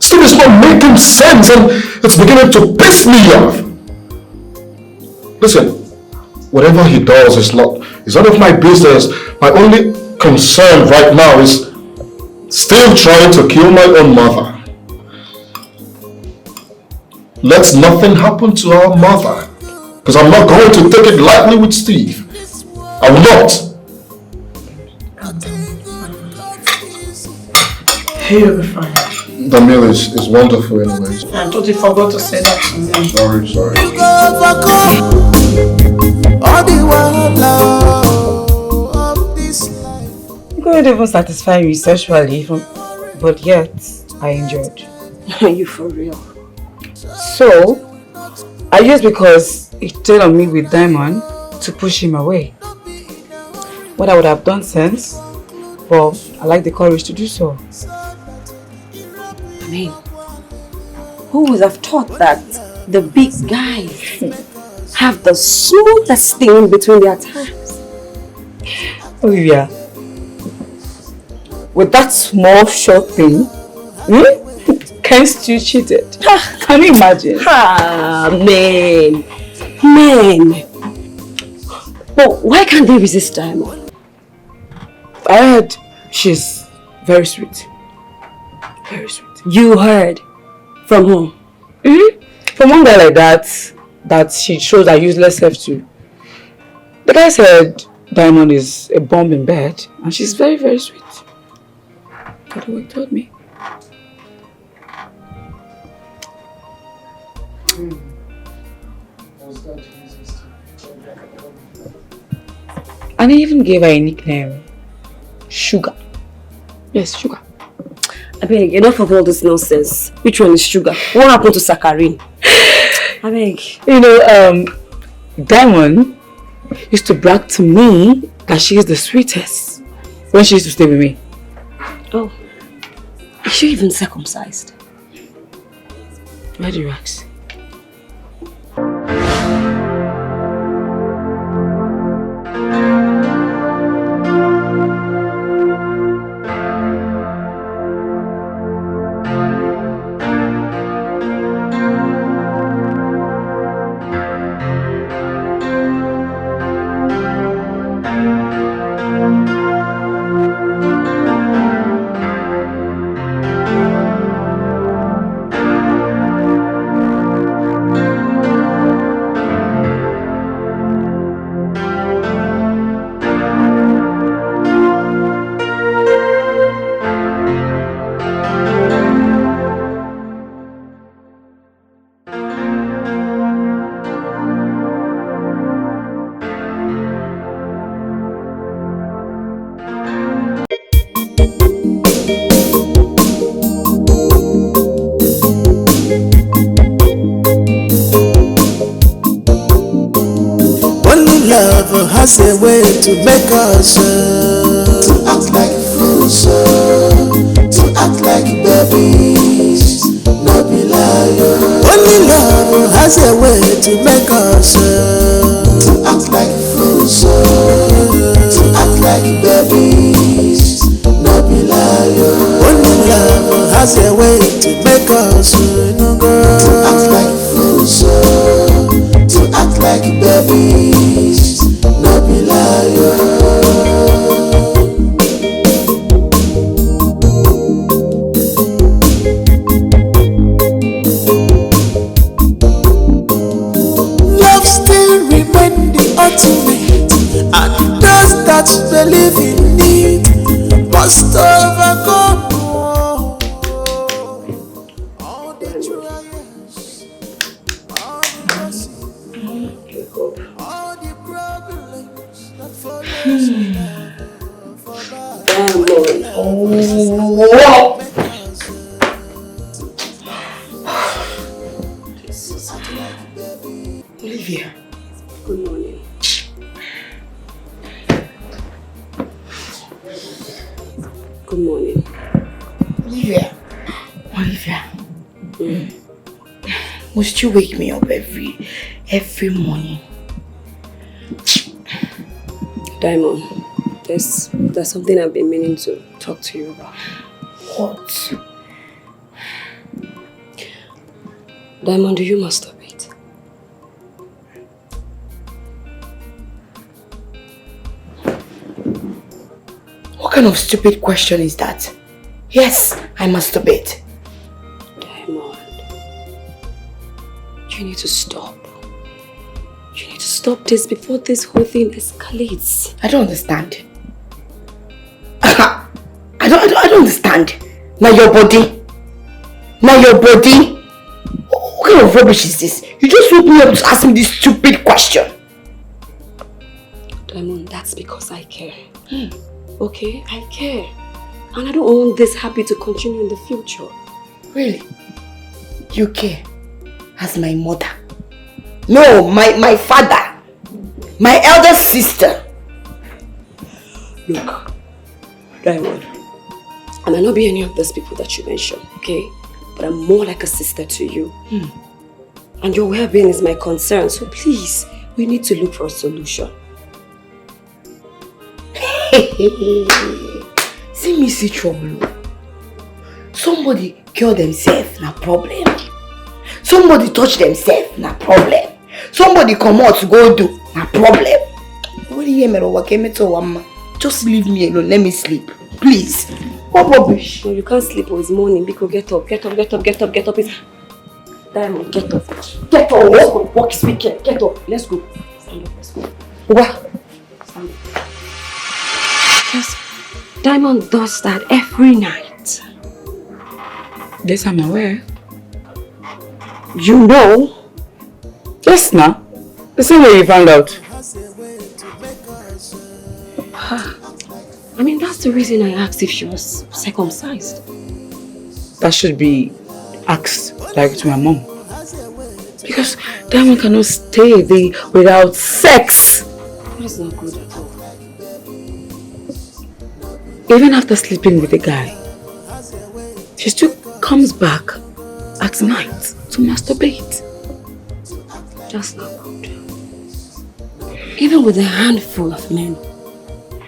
Steve is not making sense and it's beginning to piss me off. Listen, whatever he does is none of my business. My only concern right now is still trying to kill my own mother. Let nothing happen to our mother. Because I'm not going to take it lightly with Steve. I will not. Hey, you'll be fine. The meal is wonderful anyways. I totally forgot to say that to me. Sorry. You couldn't even satisfy me sexually, but yet I enjoyed. Are you for real? So, I just because he stayed on me with Diamond to push him away. What I would have done since, but I like the courage to do so. I mean, who would have thought that the big guys have the smoothest thing between their times? Olivia, with that small short thing, Ken's you cheated. Can you imagine? Man. But why can't they resist Diamond? I heard she's very sweet. Very sweet. You heard? From whom? From one guy like that she shows her useless self to. The guy said Diamond is a bomb in bed and she's very, very sweet. That's what he told me. And he even gave her a nickname. Sugar. Yes, Sugar. I beg, enough of all this nonsense. Which one is Sugar? What happened to Saccharin? I beg. You know, Diamond used to brag to me that she is the sweetest when she used to stay with me. Oh. Is she even circumcised? Why do you ask? has a way to make us to act like fools, to act like babies, no be liar. Only love has a way to make us to act like fools, to act like babies, no be liar. Only love has a way to make us to act like fools, to act like babies, no be liar. Ultimate, and those that believe in it must overcome all the trials, all the losses, all the problems that follows Olivia, good morning. Good morning. Olivia. Must you wake me up every morning? Diamond, there's something I've been meaning to talk to you about. What? Diamond, do you masturbate? What kind of stupid question is that? Yes, I masturbate. Diamond, you need to stop. You need to stop this before this whole thing escalates. I don't understand. I don't understand. Now your body. What kind of rubbish is this? You just woke me up to ask me this stupid question. Diamond, that's because I care. Okay, I care. And I don't want this habit to continue in the future. Really? You care? As my mother? No, my father. My elder sister. Look, Diamond, I might not be any of those people that you mentioned, okay? But I'm more like a sister to you. And your well-being is my concern, so please, we need to look for a solution. See me see trouble. Somebody kill themselves, no problem. Somebody touch themselves, no problem. Somebody come out to go do, no problem. Just leave me alone, let me sleep. Please. What rubbish? No, you can't sleep, it's morning. Biko, get up. Diamond, get up. Get up, let's go. Work is weekend. Get up, let's go. Stand up, let's go. What? Stand up. Yes, Diamond does that every night. Yes, I'm aware. You know? Yes, now. The same way you found out. I mean, that's the reason I asked if she was circumcised. That should be asked like to my mom. Because Diamond cannot stay there without sex. That is not good at all. Even after sleeping with a guy, she still comes back at night to masturbate. That's not good. Even with a handful of men,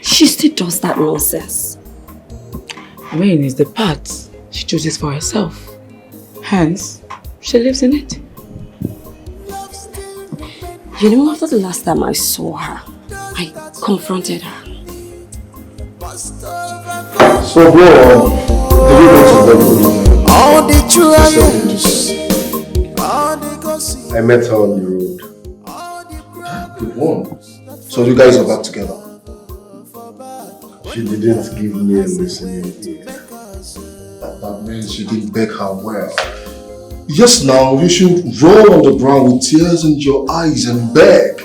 she still does that nonsense. I mean, it's the path she chooses for herself. Hence, she lives in it. You know, after the last time I saw her, I confronted her. So go on. All the trials, I met her on the road. Good one. So you guys are back together? She didn't give me a listening ear. That means you didn't beg her well. Yes, now you should roll on the ground with tears in your eyes and beg.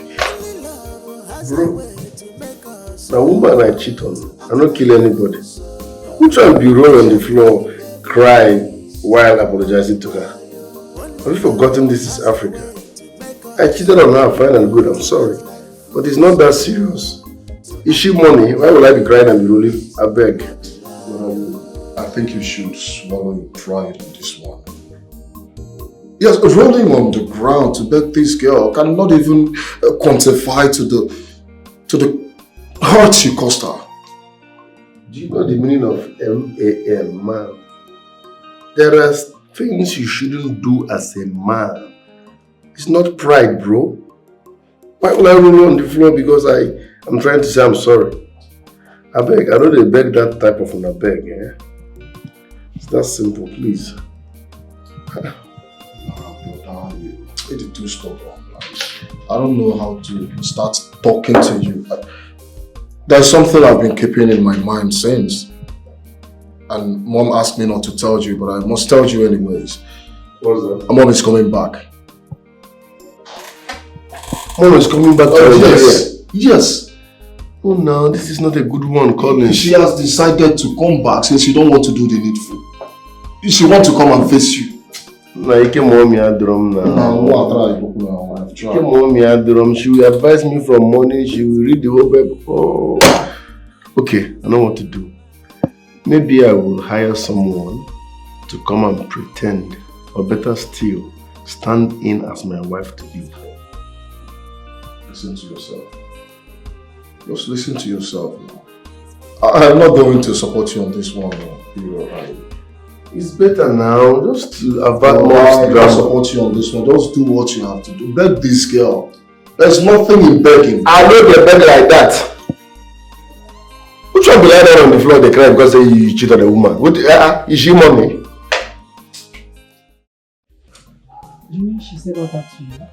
Bro, the woman I cheat on, I don't kill anybody. Who try to be roll on the floor, crying while apologizing to her? Have you forgotten this is Africa? I cheated on her, fine and good, I'm sorry. But it's not that serious. Is she money? Why would I be crying and be rolling? I beg. I think you should swallow your pride on this one. Yes, rolling on the ground to beg this girl cannot even quantify to the hurt you caused her. Do you know the meaning of M-A-N, man? There are things you shouldn't do as a man. It's not pride, bro. Why would I roll on the floor because I'm trying to say I'm sorry? I beg, I know they beg that type of una beg, eh? It's that simple, please. It is too stubborn. I don't know how to start talking to you. There's something I've been keeping in my mind since. And Mom asked me not to tell you, but I must tell you anyways. What's that? Mom is coming back. Mom is coming back to yes. Yes. Oh no, this is not a good one, Colin. She has decided to come back since she don't want to do the needful. She wants to come and face you. No, you came home here drum now. She will advise me from morning, she will read the whole Bible. Oh. Okay, I know what to do. Maybe I will hire someone to come and pretend, or better still, stand in as my wife to be. Listen to yourself. Just listen to yourself. I'm not going to support you on this one. It's better now, just to avoid more drama. I support you on this one. Just do what you have to do. Beg this girl. There's nothing in begging. I know they beg like that. Which one be lying down on the floor they cry because you cheated a woman? What, is she money? You mean she said all that to you?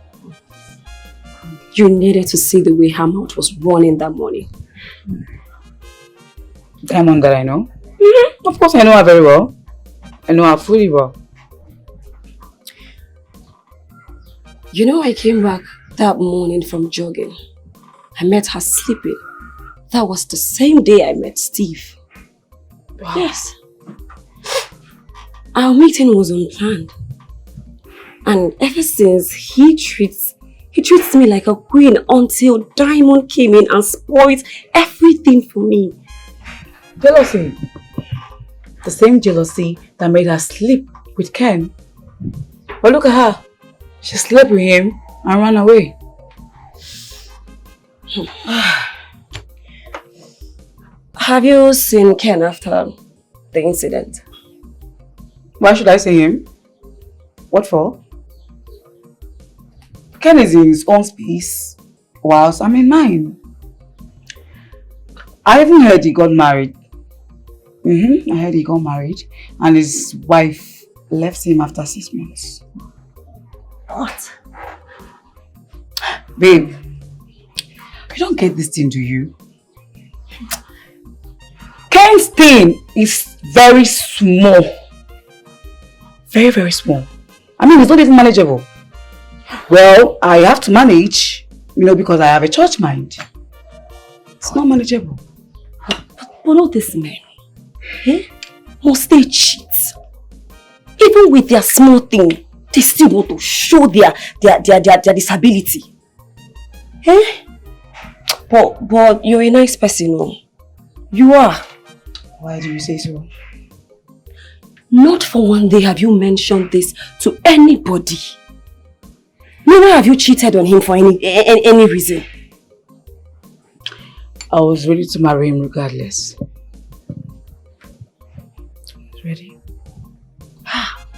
You needed to see the way her mouth was running that morning. Diamond that I know? Mm-hmm. Of course I know her very well. I know her fully well. You know, I came back that morning from jogging. I met her sleeping. That was the same day I met Steve. Wow. Yes. Our meeting was unplanned. And ever since, he treats me like a queen until Diamond came in and spoiled everything for me. Jealousy. The same jealousy that made her sleep with Ken. But look at her. She slept with him and ran away. Have you seen Ken after the incident? Why should I see him? What for? Ken is in his own space, whilst I'm in mine. I even heard he got married. I heard he got married and his wife left him after 6 months. What? Babe, you don't get this thing, do you? Ken's thing is very small. Very, very small. I mean, it's not even manageable. Well, I have to manage, because I have a church mind. It's not manageable. But all these men, must they cheat? Even with their small thing, they still want to show their disability. But you're a nice person, no? You are. Why do you say so? Not for one day have you mentioned this to anybody. Never have you cheated on him for any reason. I was ready to marry him regardless. Ready?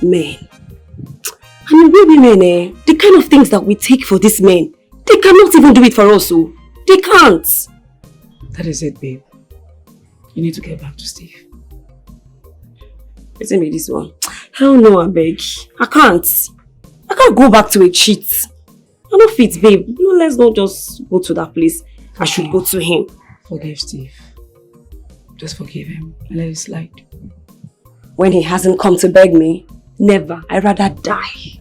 Men. I mean, we women, the kind of things that we take for these men, they cannot even do it for us, so they can't. That is it, babe. You need to get back to Steve. Listen me this one. Hell no, I beg. I can't go back to a cheat. I don't fit, babe. No, let's not just go to that place. I should go to him. Forgive Steve. Just forgive him and let it slide. When he hasn't come to beg me, never. I'd rather die.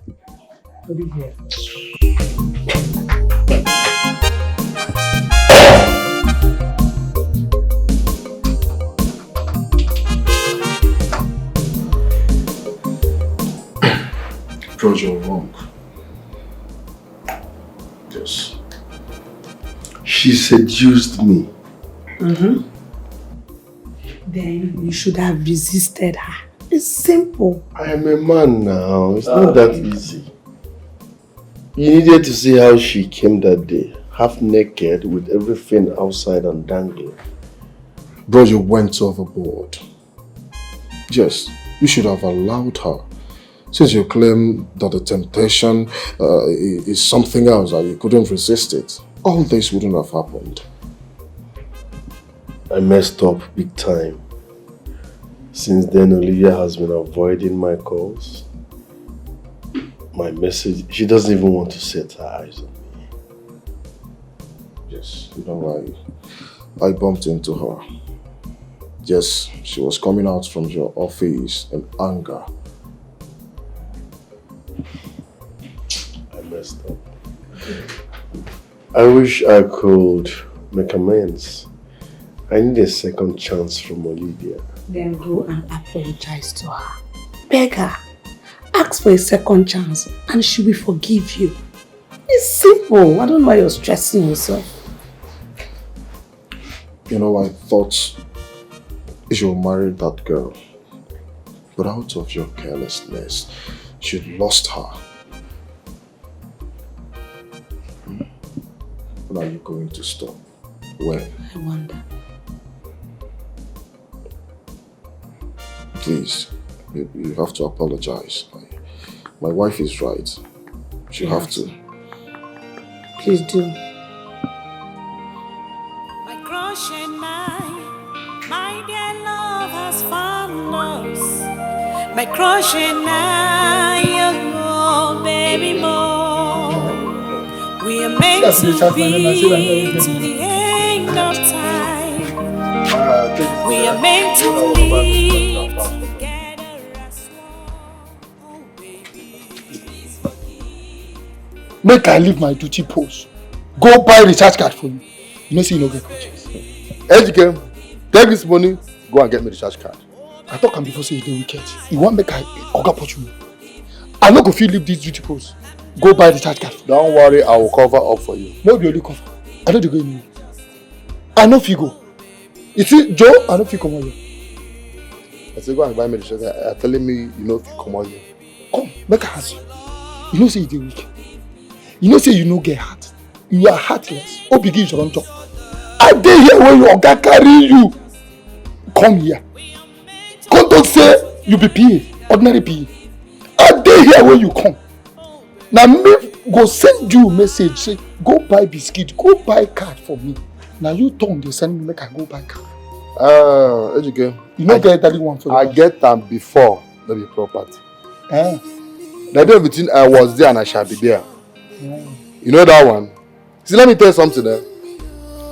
Olivia. George, you're wrong. Yes. She seduced me. Mm-hmm. Then you should have resisted her. It's simple. I am a man now. It's not that easy. You needed to see how she came that day. Half naked with everything outside and dangling. Bro, you went overboard. Yes, you should have allowed her. Since you claim that the temptation is something else and you couldn't resist it, all this wouldn't have happened. I messed up big time. Since then, Olivia has been avoiding my calls. My message, she doesn't even want to set her eyes on me. Yes, you know, I bumped into her. Yes, she was coming out from your office in anger. I messed up. I wish I could make amends. I need a second chance from Olivia. Then go and apologize to her. Beg her. Ask for a second chance and she will forgive you. It's simple. I don't know why you're stressing yourself. You know, I thought you married that girl. But out of your carelessness, you lost her. When are you going to stop? When? I wonder. Please, you have to apologize. My wife is right. You have to. Please do. My crush and my dear love has found us. My crush and I, oh baby more. We are meant to be to the end of time. We are meant to live together as one. Oh baby, please forgive. Make I leave my duty post. Go buy recharge card for you. You know, see, you no get conscience. Ejike, take this money, go and get me the recharge card. I talk am before say you dey wicked. You want make I oga put you. I no go fit leave this duty post. Go buy the recharge card. Don't worry, I will cover up for you. No be only cover. I no dey go anywhere. I no fit go. You see, Joe, I no fit come out here. I say go and buy me the recharge card. Telling me you know if you come out here. Come, make I ask you. You know say you dey wicked. You know say you no get heart. You are heartless. Oh, begin to run talk. I dey here when your oga carry you. Come here. Come talk say you be PA, ordinary PA. I dey here when you come. Now me go send you message say go buy biscuit, go buy card for me. Now you turn dey send me make I go buy card. Ejike, You no get that one for I get them before no be property. Eh? The day between I was there and I shall be there. You know that one? See, let me tell you something there.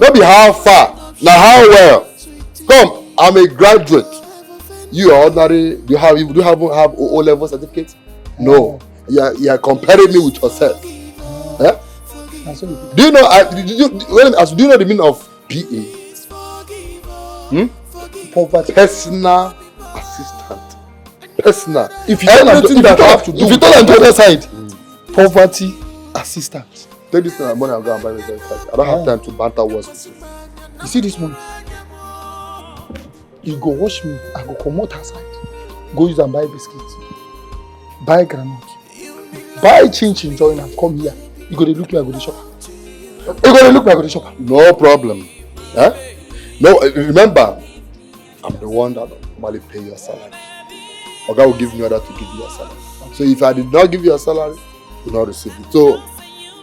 Not be how far, now how well. Come, I'm a graduate. You are ordinary. Do you have O-level certificate? No. You are comparing me with yourself. Eh? Do you know? Do you know the meaning of PA? Poverty. Personal assistant. Personal. If you don't do the other side, poverty assistant. Take this money and go and buy me the card. I don't have time to banter words with you. You see this money? You go wash me, I go come out outside. Go use and buy biscuits. Buy granite. Buy chin join and come here. You go to look like I go to shop. You go to look like I go to shop. No problem. Eh? No, remember, I'm the one that normally pay your salary. Oga will give me order to give you your salary. So if I did not give you your salary, you will not receive it. So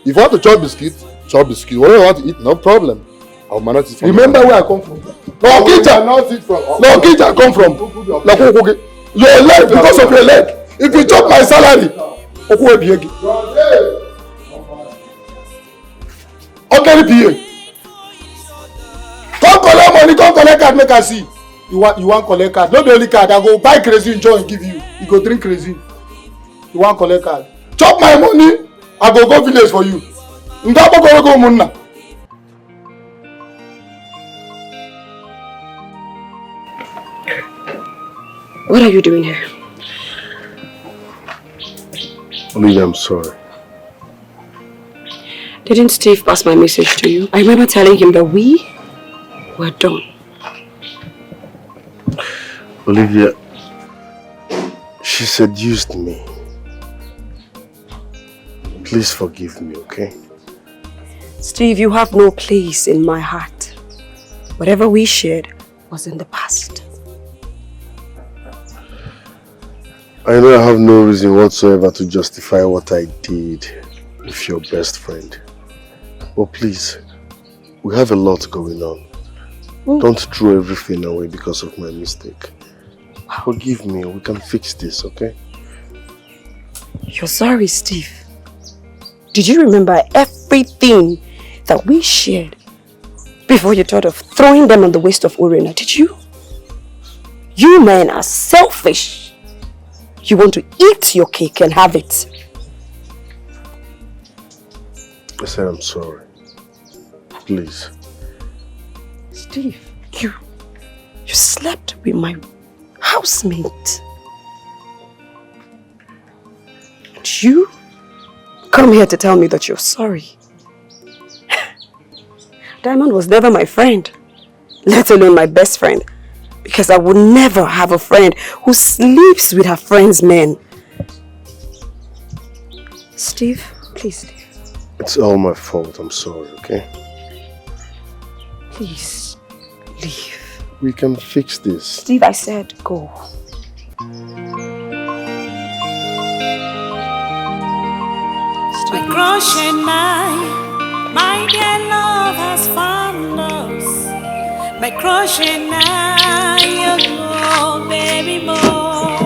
if you want to chop biscuit, chop biscuit. Whatever you want to eat, no problem. I'll manage it from Remember where I come from. No, Okija, not it from. No, Okija come from. Like, okay. Your leg, because of your leg. If you chop my salary, okay, Come collect money, come collect card, make I see. You want collect card? No be only card. I go buy kerosene join give you. You go drink kerosene. You want collect card? Chop my money. I go village for you. Ndabo go munna. What are you doing here? Olivia, I'm sorry. Didn't Steve pass my message to you? I remember telling him that we were done. Olivia, she seduced me. Please forgive me, okay? Steve, you have no place in my heart. Whatever we shared was in the past. I know I have no reason whatsoever to justify what I did with your best friend. But please, we have a lot going on. Don't throw everything away because of my mistake. Forgive me, we can fix this, okay? You're sorry, Steve. Did you remember everything that we shared before you thought of throwing them on the waist of Orena? Did you? You men are selfish. You want to eat your cake and have it. I said I'm sorry. Please. Steve, you slept with my housemate. And you come here to tell me that you're sorry. Diamond was never my friend, let alone my best friend. Because I would never have a friend who sleeps with her friends' men. Steve, please, Steve. It's all my fault, I'm sorry, okay? Please, leave. We can fix this. Steve, I said go. My crush and my dear love has found us. My crush and oh baby more.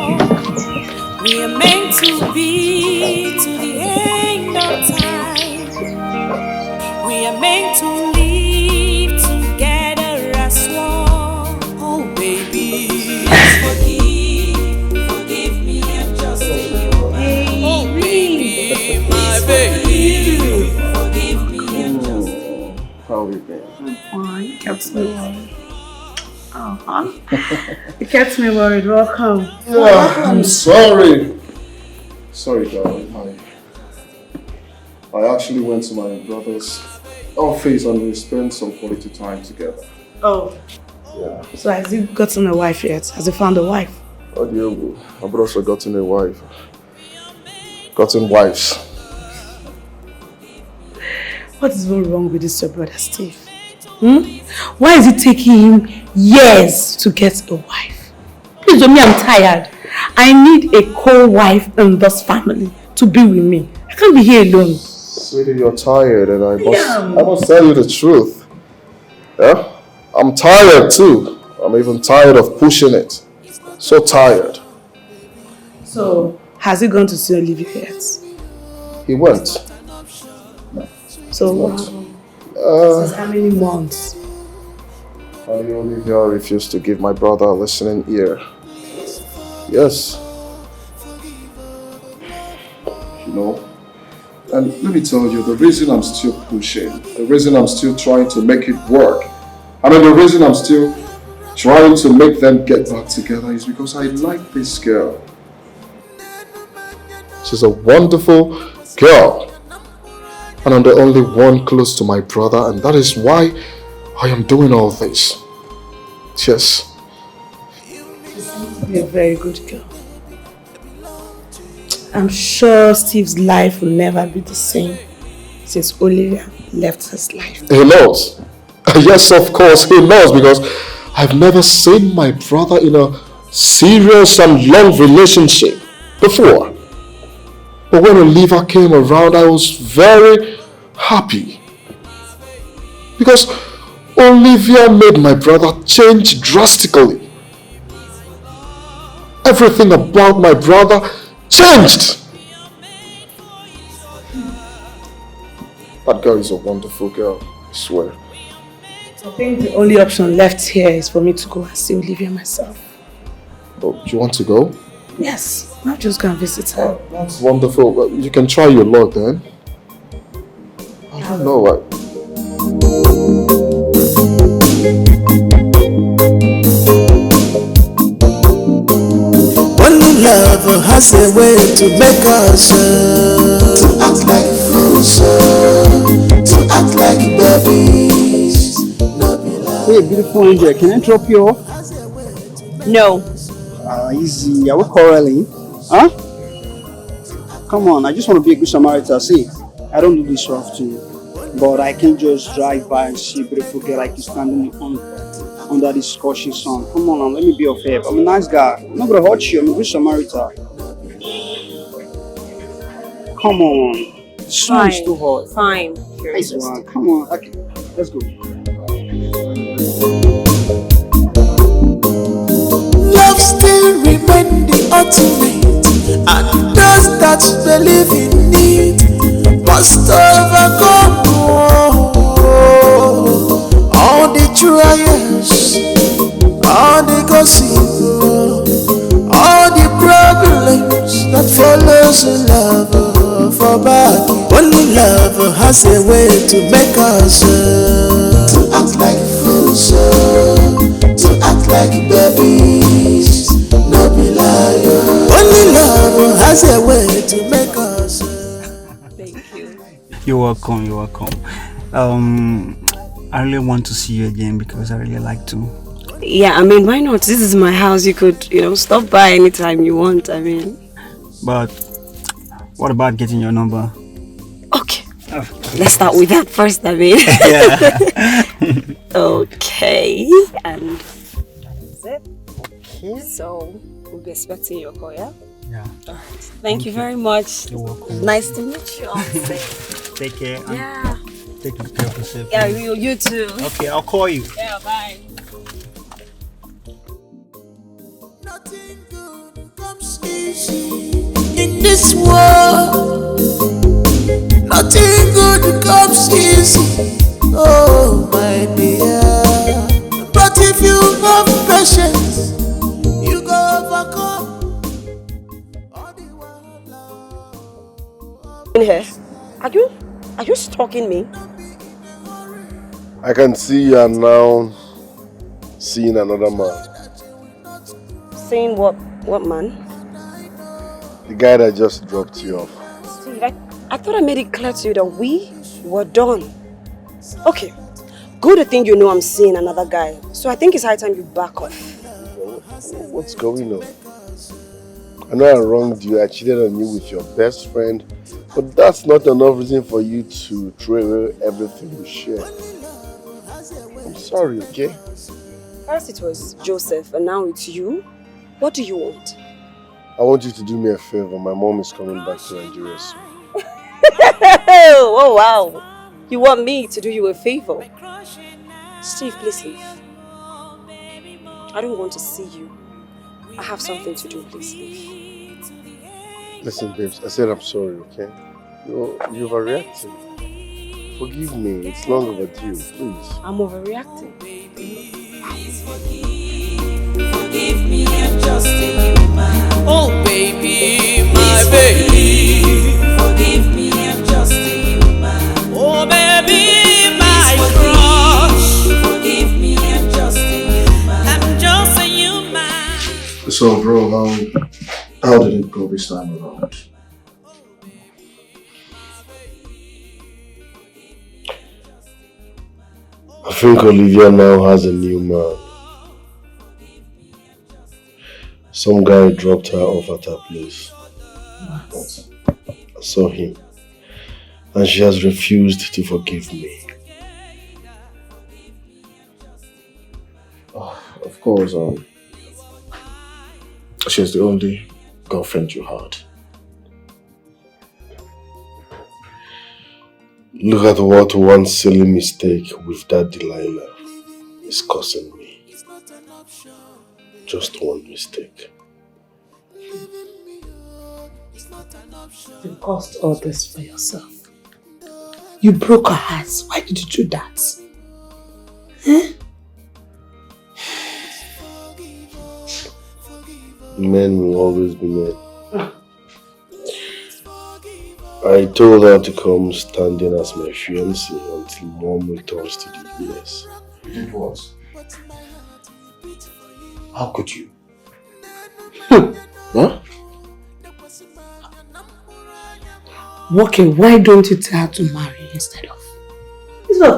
We are meant to be to the end of time. We are meant to live together as one. Oh baby, forgive me, I'm just a human. Oh baby, my baby, forgive me, I'm just a human. How have you been? I'm fine. You kept me worried. You kept me worried. Welcome. Yeah, I'm sorry. Sorry, darling. I actually went to my brother's office and we spent some quality time together. Oh. Yeah. So has he gotten a wife yet? Has he found a wife? Oh dear, I've also gotten a wife. Gotten wives. What is even wrong with this your brother Steve? Why is it taking him years to get a wife? Please, me, I'm tired. I need a co-wife in this family to be with me. I can't be here alone. Sweetie, you're tired and I must tell you the truth. Yeah? I'm tired too. I'm even tired of pushing it. So tired. So, has he gone to see Olivia yet? He went. So, since how many months? Olivia refused to give my brother a listening ear. Yes. You know, and let me tell you, the reason I'm still pushing, the reason I'm still trying to make it work, the reason I'm still trying to make them get back together is because I like this girl. She's a wonderful girl. And I'm the only one close to my brother, and that is why I am doing all this. Yes. You're a very good girl. I'm sure Steve's life will never be the same since Olivia left his life. He knows. Yes, of course, he knows, because I've never seen my brother in a serious and long relationship before. But when Olivia came around, I was very happy. Because Olivia made my brother change drastically. Everything about my brother changed. That girl is a wonderful girl, I swear. I think the only option left here is for me to go and see Olivia myself. Oh, do you want to go? Yes, I'll just go and visit her. Oh, that's wonderful. Well, you can try your luck then. I don't know what. Only love has a way to make us to act like fools. Hey, beautiful angel, can I drop you off? No. Easy. Are we quarreling? Huh? Come on, I just want to be a good Samaritan. See, I don't do this so often, but I can't just drive by and see a beautiful girl like you standing under this scorching sun. Come on, let me be of help. I'm a nice guy. I'm not gonna hurt you. I'm a good Samaritan. Come on. The sun is too hot. Fine. Nice one. Come on. Okay, let's go. Love still remains the ultimate, and those that believe in it must overcome all the trials, all the gossip, all the problems that follows in love for back. Only love has a way to make us to act like fools, to act like babies, no be liar. Only love has a way to make us. Thank you. You're welcome. You're welcome. I really want to see you again because I really like to. Yeah, I mean, why not? This is my house. You could, stop by anytime you want. I mean. But what about getting your number? Okay. Let's start with that first, I mean. Yeah. Okay. And that's it. Okay. So, we'll be expecting your call, yeah? Yeah. All right. Thank you very much. You're welcome. Nice to meet you. Take care. Yeah. Take care of yourself. Yeah, you too. Okay, I'll call you. Yeah, bye. Nothing good comes easy in this world. Nothing good comes easy. Oh, my dear. But if you have patience, you go overcome. In here. Are you stalking me? I can see you are now seeing another man. Saying what man? The guy that just dropped you off. Steve, I thought I made it clear to you that we were done. Okay. Good thing you know I'm seeing another guy. So I think it's high time you back off. What's going on? I know I wronged you, I cheated on you with your best friend, but that's not enough reason for you to throw away everything we share. I'm sorry, okay? First it was Joseph and now it's you. What do you want? I want you to do me a favor. My mom is coming back to Nigeria soon. Oh wow. You want me to do you a favor? Steve, please leave. I don't want to see you. I have something to do, please leave. Listen, babes, I said I'm sorry, okay? You're overreacting. Forgive me, it's long overdue, please. I'm overreacting. Please forgive me, I'm just a human. Oh baby, my baby. Forgive me, I'm just a human. Oh baby, my crush. Forgive me, I'm just a human. I'm just a human. So, bro, how did it go this time around? I think Olivia now has a new man. Some guy dropped her off at her place. I saw him. And she has refused to forgive me. Oh, of course, she's the only girlfriend you had. Look at what one silly mistake with that Delilah is costing me. Just one mistake. You caused all this for yourself. You broke her heart. Why did you do that? Huh? Men will always be men. I told her to come standing as my fiancée until Mom returns to the US. You did what? How could you? Huh? Okay, why don't you tell her to marry instead of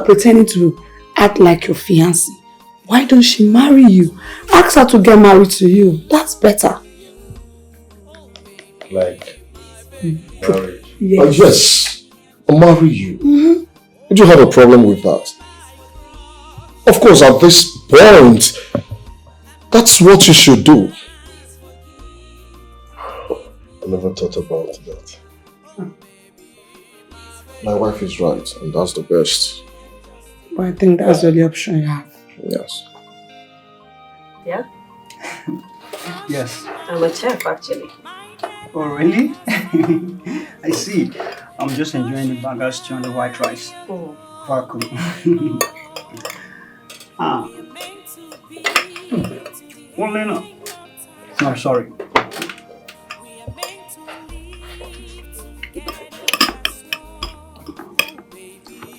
pretending to act like your fiancé? Why don't she marry you? Ask her to get married to you. That's better. Like, marriage. Yes. Yes, I'll marry you. Would you have a problem with that? Of course, at this point, that's what you should do. I never thought about that. My wife is right, and that's the best. But I think that's the only option you have. Yes. Yeah? Yes. I'm a chef, actually. Oh, really? I see. I'm just enjoying the burger stew and the white rice. Oh. Very cool. Ah. One minute. No, sorry.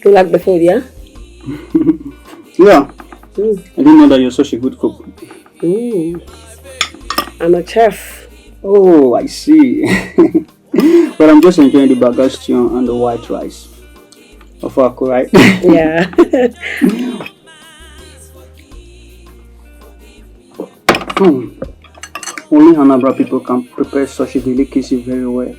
You like the food, yeah? Yeah. I didn't know that you're such a good cook. I'm a chef. Oh, I see. But I'm just enjoying the burger stew and the white rice. Ofako, right? Yeah. Only Hanabra people can prepare such a delicacy very well.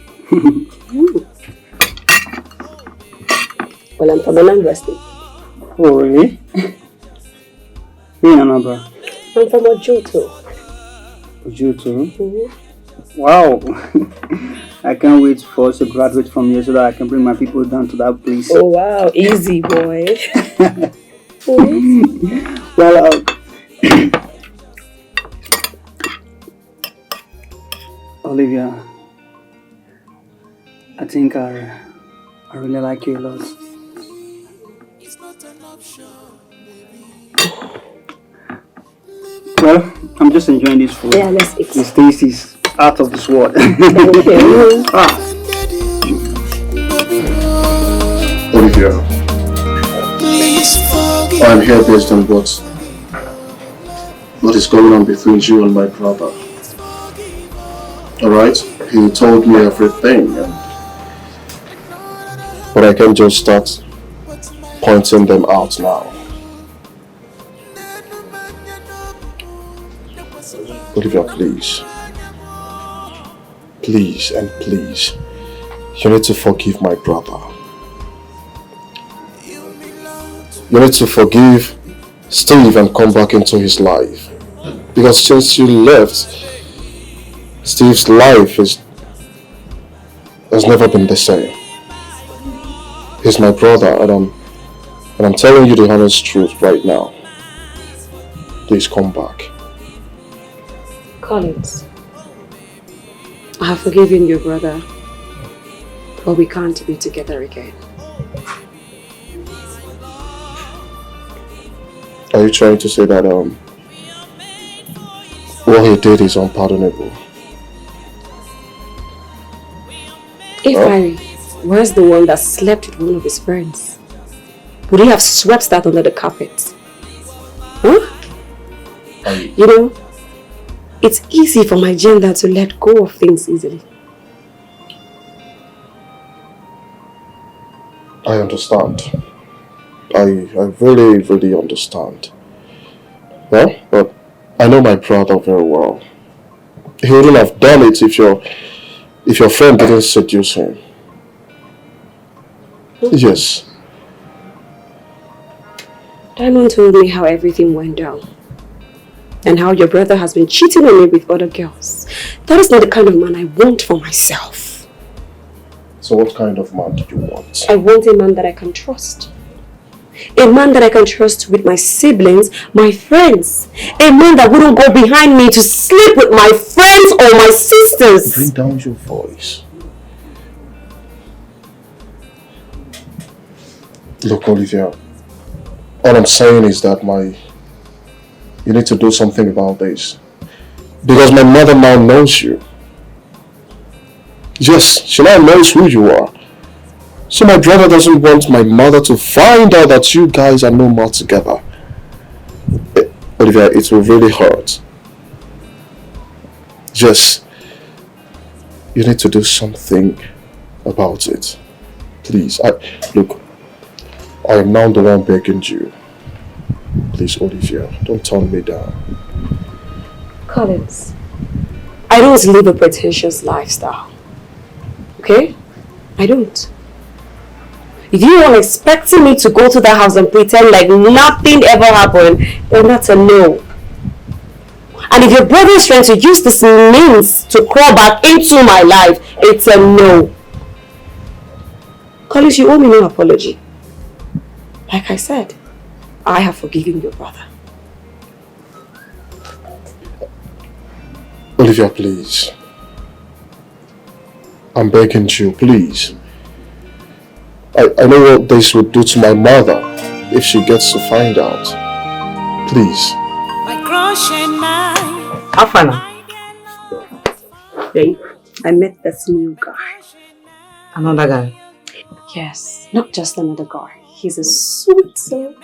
Well, I'm from Anambra State. Oh, really? In Anambra? I'm from Ojuto. Ojuto? Wow! I can't wait for us to graduate from here so that I can bring my people down to that place. Oh, wow. Easy, boy. Well, Olivia, I think I really like you a lot. Well, I'm just enjoying this food. Yeah, let's eat. This taste is out of this world. Okay. Olivia, I'm here based on what is going on between you and my brother. Alright? He told me everything, but I can't just start pointing them out now. Olivia, please. Please and please. You need to forgive my brother. You need to forgive Steve and come back into his life. Because since you left, Steve's life has never been the same. He's my brother, and I'm telling you the honest truth right now. Please come back. Collins, I have forgiven your brother, but we can't be together again. Are you trying to say that what he did is unpardonable? If I was the one that slept with one of his friends, would he have swept that under the carpet? Huh? You know, it's easy for my gender to let go of things easily. I understand. I really, really understand. Well, but I know my brother very well. He wouldn't have done it if your friend didn't seduce him. Yes. Diamond told me how everything went down. And how your brother has been cheating on me with other girls. That is not the kind of man I want for myself. So what kind of man do you want? I want a man that I can trust. A man that I can trust with my siblings, my friends. A man that wouldn't go behind me to sleep with my friends or my sisters. Bring down your voice. Look, Olivia, all I'm saying is that you need to do something about this. Because my mother now knows you. Yes, she now knows who you are. So my brother doesn't want my mother to find out that you guys are no more together. Olivia, it will really hurt. Yes, you need to do something about it. Please, look, I am now the one begging you. Please, Olivia, don't turn me down. Collins, I don't live a pretentious lifestyle. Okay? I don't. If you are expecting me to go to that house and pretend like nothing ever happened, then that's a no. And if your brother is trying to use this means to crawl back into my life, it's a no. Collins, you owe me no apology. Like I said, I have forgiven your brother. Olivia, please. I'm begging you, please. I know what this would do to my mother if she gets to find out. Please. My crush and I. Afana. Babe, I met this new guy. Another guy? Yes, not just another guy. He's a sweet soul.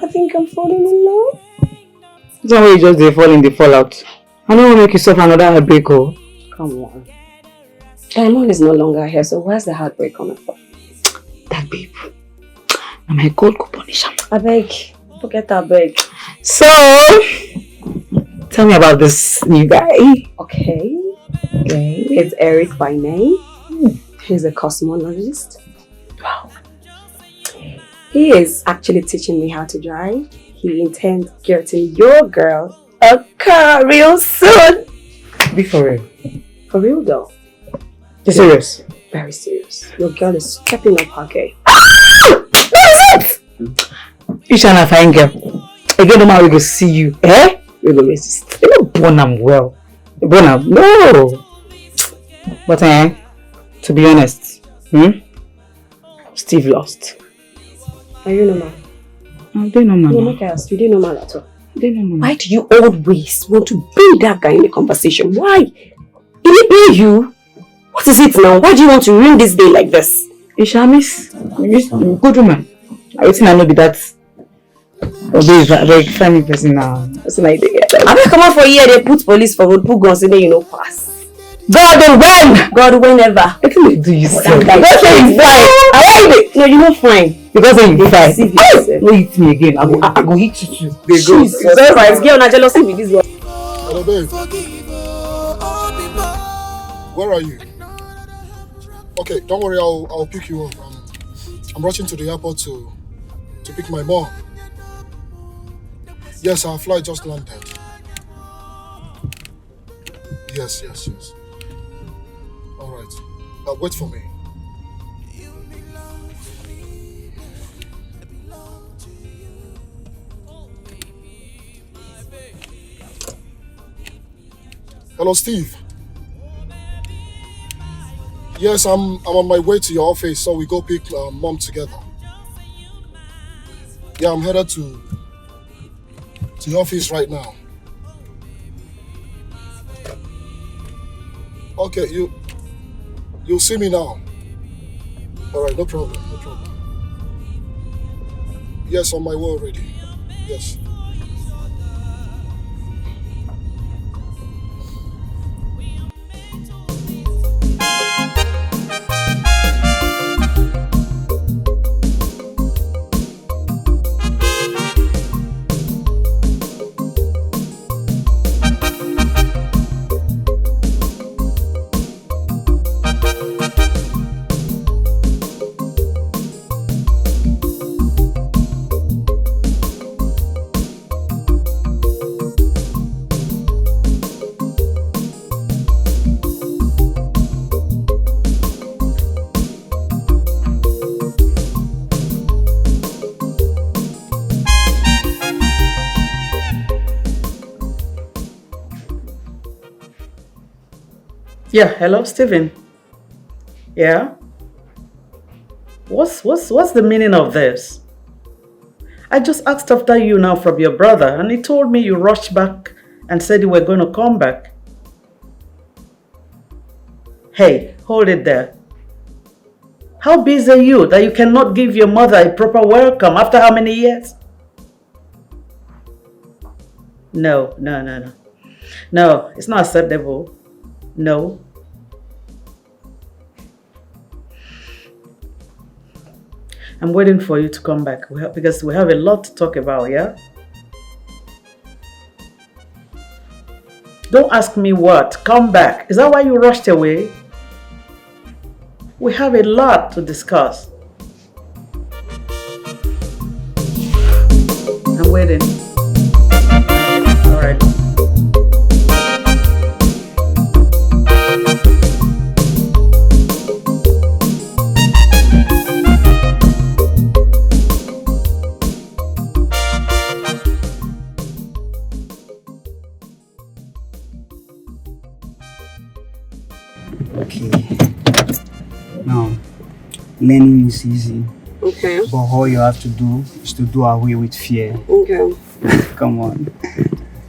I think I'm falling in love. It's not when you just they fall in the fallout. I don't want to make you suffer another heartbreak. Oh. Come on. Diamond is no longer here, so where's the heartbreak coming from? That babe. And my God could punish him. I beg. Forget that beg. So, tell me about this new guy. Okay. It's Eric by name. He's a cosmologist. Wow. He is actually teaching me how to drive. He intends getting your girl a car real soon. Be for real. For real though. You serious? Very serious. Your girl is stepping up her game. What is it? You shall not find girl. Again, no man we go see you. Eh? We go resist. You don't born am well. You born am no. But to be honest, Steve lost. Are you normal? I don't know, man. No, make I ask you. You didn't normal at all. Why Why do you always want to bring that guy in the conversation? Why? Did he pay you? What is it now? Why do you want to ruin this day like this? Ishamis, good woman. I think I know be that. Obey is like family person now. That's an idea. I mean, come on for a year. They put police for road, put guns in there, you know, pass. God when? God whenever. What can you do yourself? Don't say it's fine. I like it. No, you're not fine. Because I'm fine. No hit me again. I go hit you too. They go. Jesus Christ, girl, not jealousy with this one. Hello, babe. Where are you? Okay, don't worry. I'll pick you up. I'm rushing to the airport to pick my mom. Yes, our flight just landed. Yes. All right. Wait for me. Hello, Steve. Yes, I'm on my way to your office, so we go pick mom together. Yeah, I'm headed to your office right now. Okay, you'll see me now. All right, no problem. Yes, on my way already. Yes. Yeah, hello, Stephen. Yeah? What's the meaning of this? I just asked after you now from your brother, and he told me you rushed back and said you were going to come back. Hey, hold it there. How busy are you that you cannot give your mother a proper welcome after how many years? No, it's not acceptable. No. I'm waiting for you to come back because we have a lot to talk about, yeah? Don't ask me what. Come back. Is that why you rushed away? We have a lot to discuss. I'm waiting. All right. Okay. Now, learning is easy. Okay. But all you have to do is to do away with fear. Okay. Come on.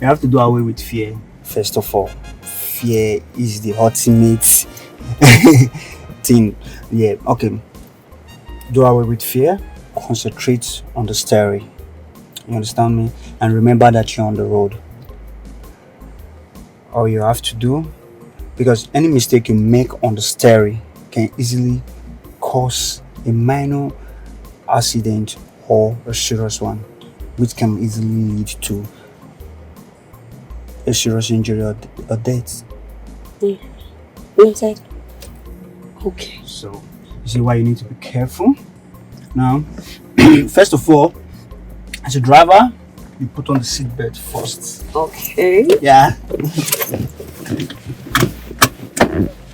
You have to do away with fear. First of all, fear is the ultimate thing. Yeah, okay. Do away with fear. Concentrate on the steering. You understand me? And remember that you're on the road. All you have to do, because any mistake you make on the steering can easily cause a minor accident or a serious one, which can easily lead to a serious injury or death. Inside. Okay. So, you see why you need to be careful. Now, first of all, as a driver, you put on the seatbelt first. Okay. Yeah.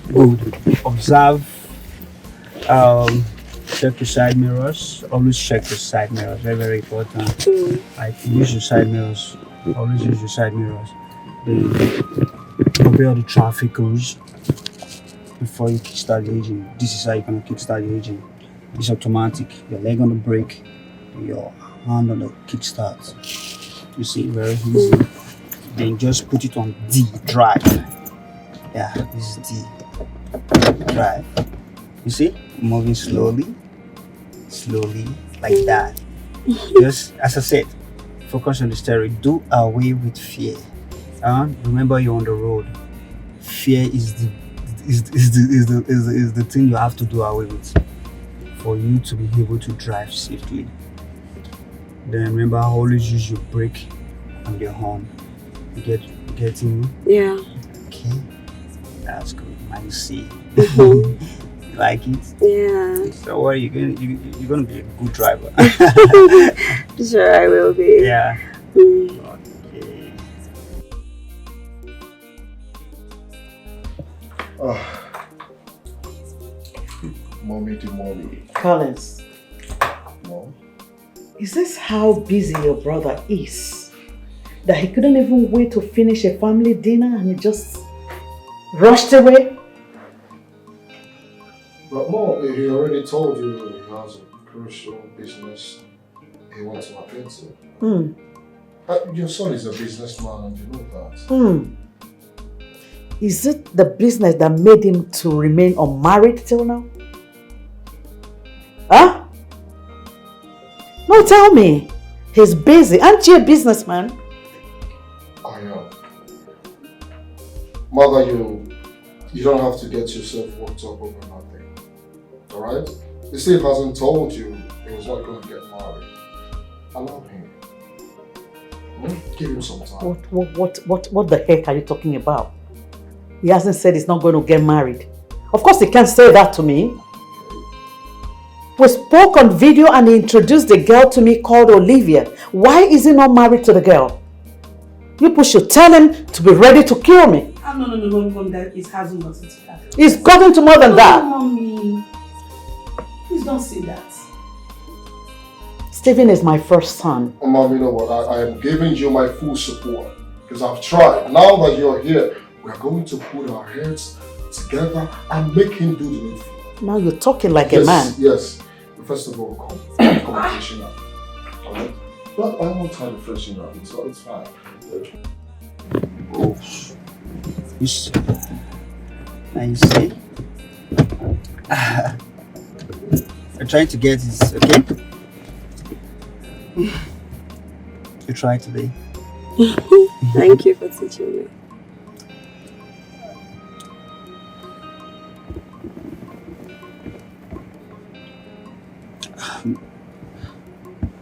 Good. Observe. Check your side mirrors. Always check your side mirrors. Very, very important. Like, use your side mirrors. Always use your side mirrors. Then obey all the traffic rules before you kickstart the engine. This is how you're gonna kickstart the engine. It's automatic. Your leg on the brake, your hand on the kickstart. You see, very easy. Then just put it on D, drive. Yeah, this is D, drive. You see, moving slowly, like that. Just as I said, focus on the steering. Do away with fear. Remember, you're on the road. Fear is the thing you have to do away with for you to be able to drive safely. Then remember, always use your brake and your horn. Getting me? Yeah. Okay, that's good. I see. You like it? Yeah. So what are you gonna? You're gonna be a good driver. Sure, I will be. Yeah. Okay. Oh. Mommy to mommy. Collins, Mom. is this how busy your brother is? That he couldn't even wait to finish a family dinner and he just rushed away? But Mom, he already told you he has a crucial business he wants to attend to. Your son is a businessman and you know that. Is it the business that made him to remain unmarried till now? Huh? No, tell me. He's busy. Aren't you a businessman? I am. Mother, you don't have to get yourself worked up over nothing. Alright? You see, he hasn't told you he was not going to get married. Allow him. Give him some time. What the heck are you talking about? He hasn't said he's not going to get married. Of course he can't say that to me. We spoke on video and he introduced the girl to me called Olivia. Why is he not married to the girl? You people should tell him to be ready to kill me. No, that it hasn't gotten to that. He's gotten to more than that. Mommy. Please don't say that. Stephen is my first son. Mom, you know what? I am giving you my full support. Because I've tried. Now that you're here, we're going to put our heads together and make him do the needful. Now you're talking like a man. Yes. First of all, come freshen up. Alright? But I won't try to freshen up, so it's fine. Oh. You see? Now you see? I'm trying to get this, okay? You try today. Thank you for teaching me.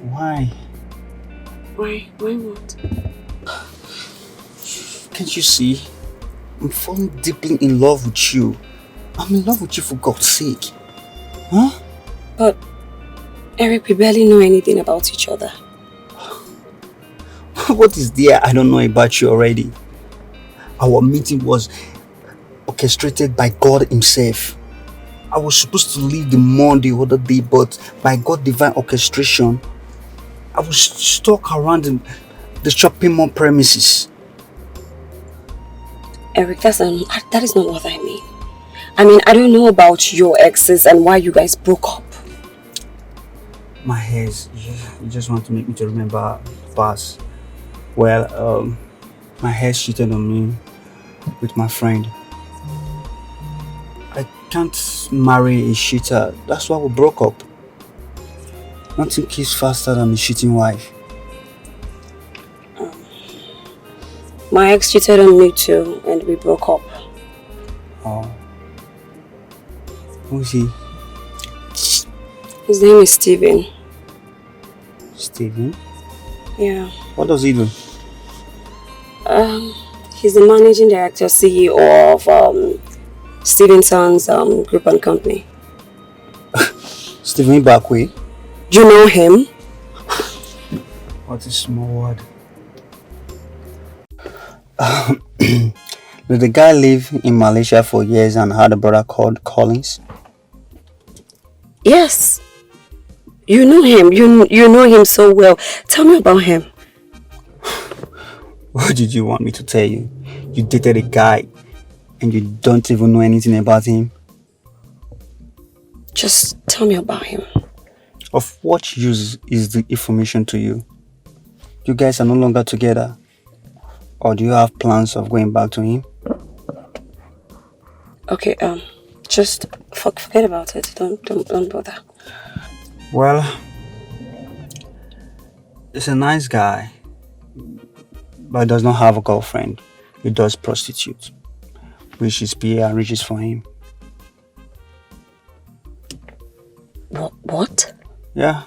Why? Why? Why what? Can't you see? I'm falling deeply in love with you. I'm in love with you for God's sake. Huh? But, Eric, we barely know anything about each other. What is there I don't know about you already? Our meeting was orchestrated by God himself. I was supposed to leave the Monday other day, but by God's divine orchestration, I was stuck around the shopping mall premises. Eric, that is not what I mean. I mean, I don't know about your exes and why you guys broke up. My hairs, you just want to make me to remember the past. Well, my ex cheated on me with my friend. I can't marry a cheater. That's why we broke up. Nothing kills faster than a cheating wife. My ex cheated on me too, and we broke up. Oh. Who is he? His name is Steven. Steven? Yeah. What does he do? He's the managing director, CEO of Stevenson's Group and Company. Steven Bakwe? Do you know him? What a small word. Did the guy live in Malaysia for years and had a brother called Collins? Yes. You know him. You know him so well. Tell me about him. What did you want me to tell you? You dated a guy and you don't even know anything about him? Just tell me about him. Of what use is the information to you? You guys are no longer together. Or do you have plans of going back to him? Okay, just forget about it. Don't bother. Well, he's a nice guy, but does not have a girlfriend. He does prostitute, which is PA arranges for him. What? Yeah.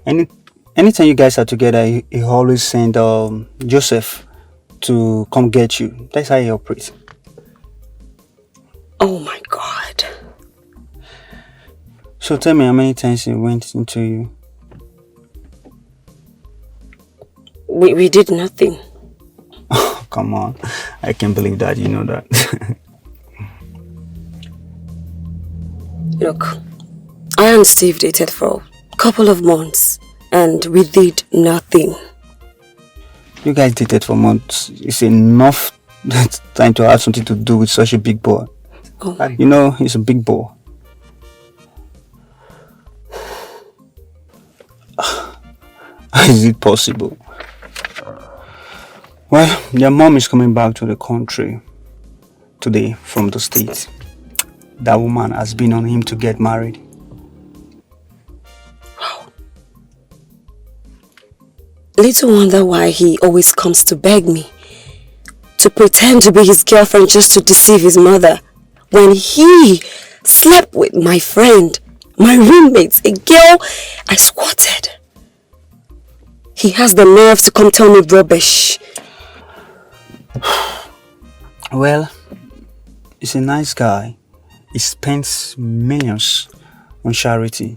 Anytime you guys are together, he always send Joseph to come get you. That's how he operates. Oh my God. So tell me how many times he went into you. We did nothing. Oh, come on. I can't believe that you know that. Look, I and Steve dated for a couple of months and we did nothing. You guys dated for months. It's enough time to have something to do with such a big boy. Oh. You know, he's a big boy. Is it possible? Well, their mom is coming back to the country today from the States. That woman has been on him to get married. Wow. Little wonder why he always comes to beg me to pretend to be his girlfriend just to deceive his mother when he slept with my friend, my roommate, a girl I squatted. He has the nerve to come tell me rubbish. Well, he's a nice guy. He spends millions on charity.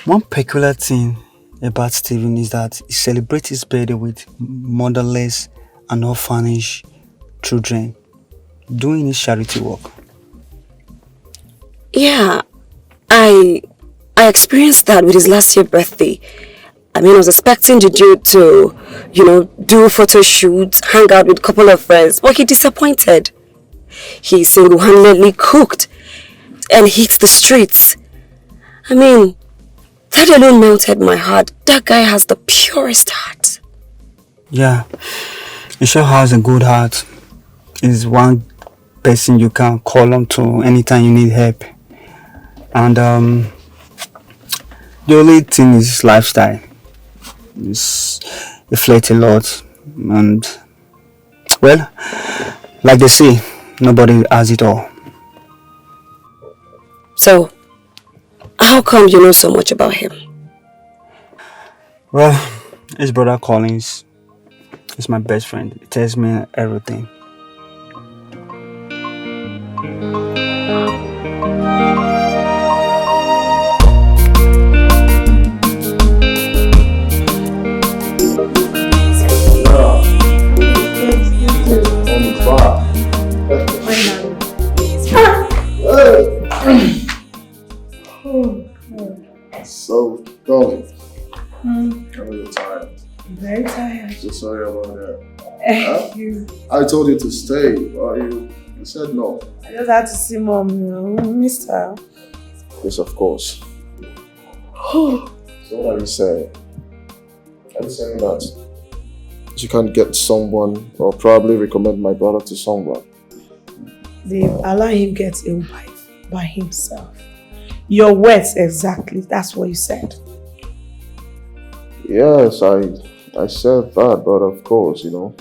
One peculiar thing about Steven is that he celebrates his birthday with motherless and orphanage children doing his charity work. Yeah, I experienced that with his last year birthday. I mean, I was expecting the dude to, do photo shoots, hang out with a couple of friends, but he disappointed. He single-handedly cooked and hit the streets. I mean, that alone melted my heart. That guy has the purest heart. Yeah, he sure has a good heart. He's one person you can call on to anytime you need help. And the only thing is his lifestyle. He flirts a lot, and well, like they say, nobody has it all. So, how come you know so much about him? Well, his brother Collins is my best friend. He tells me everything. So, darling, I know you're tired. I'm very tired. So sorry about that. You. I told you to stay, but you said no. I just had to see mom, you know, missed her. Yes, of course. So what are you saying? Are you saying that you can't get someone or probably recommend my brother to someone? They allow him get a wife by himself. Your words exactly, that's what you said. Yes, I said that, but of course, you know.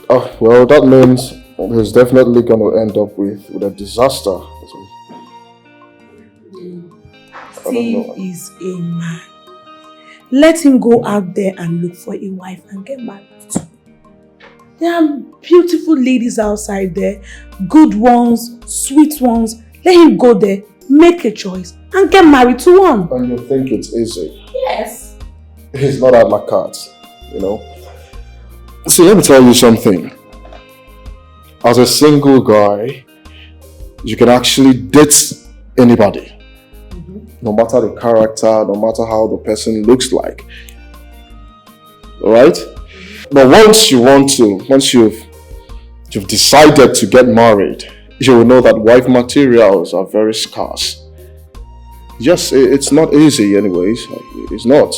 Oh, well, that means he's definitely going to end up with a disaster. Steve is a man. Let him go out there and look for a wife and get married too. There are beautiful ladies outside there, good ones, sweet ones. Let him go there, make a choice, and get married to one. And you think it's easy? Yes. He's not at my cards, you know. See, let me tell you something. As a single guy, you can actually date anybody. No matter the character, no matter how the person looks like. Alright? But once you've decided to get married, you will know that wife materials are very scarce. Yes, it's not easy anyways. It's not.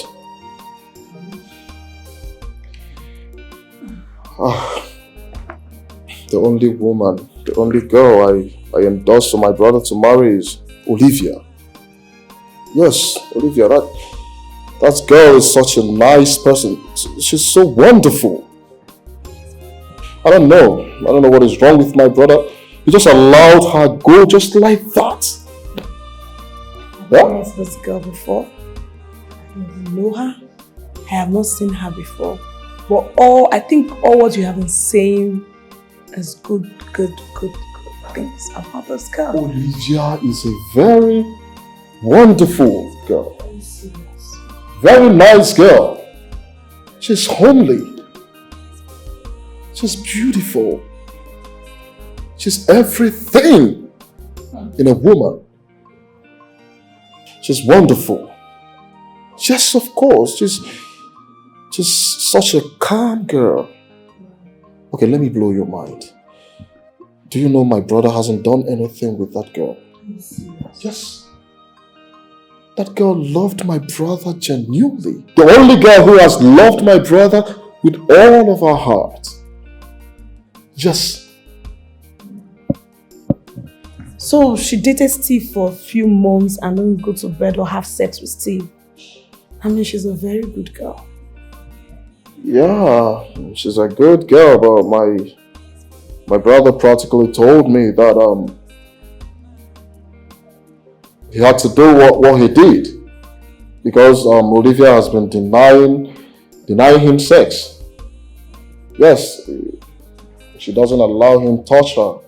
The only woman, the only girl I endorsed for my brother to marry is Olivia. Yes, Olivia, that girl is such a nice person. She's so wonderful. I don't know what is wrong with my brother. He just allowed her go just like that. Yeah? I've not seen this girl before. I don't know her. I have not seen her before. But I think all what you have been saying is good things about this girl. Olivia is a very wonderful girl. Very nice girl. She's homely. She's beautiful. She's everything in a woman. She's wonderful. Yes, of course. She's such a calm girl. Okay, let me blow your mind. Do you know my brother hasn't done anything with that girl? Yes. That girl loved my brother genuinely. The only girl who has loved my brother with all of her heart. Yes. So she dated Steve for a few months and then go to bed or have sex with Steve. I mean, she's a very good girl. Yeah, she's a good girl, but my brother practically told me that he had to do what he did because Olivia has been denying him sex. Yes, she doesn't allow him touch her,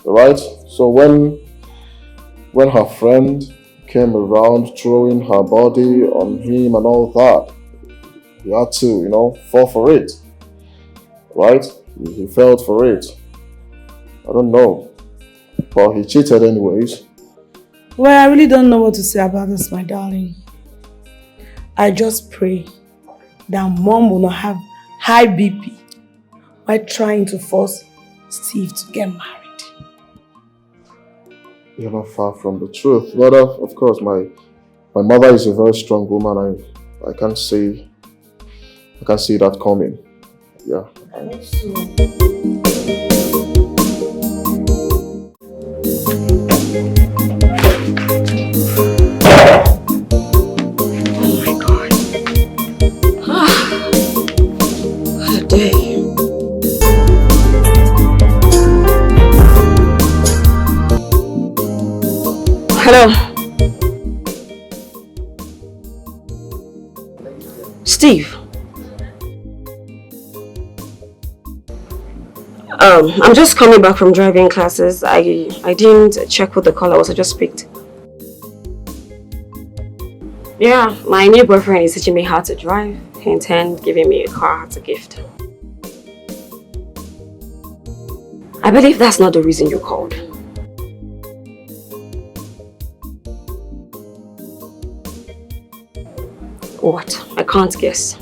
right? So when her friend came around throwing her body on him and all that, he had to, fall for it, right? He fell for it. I don't know, but he cheated anyways. Well, I really don't know what to say about this, my darling. I just pray that mom will not have high BP by trying to force Steve to get married. You're not far from the truth. But of course, my mother is a very strong woman. I can't see that coming. Yeah. I hope so. Hello. Steve. I'm just coming back from driving classes. I didn't check what the caller was. I just picked. Yeah, my new boyfriend is teaching me how to drive. He intends giving me a car as a gift. I believe that's not the reason you called. What? I can't guess.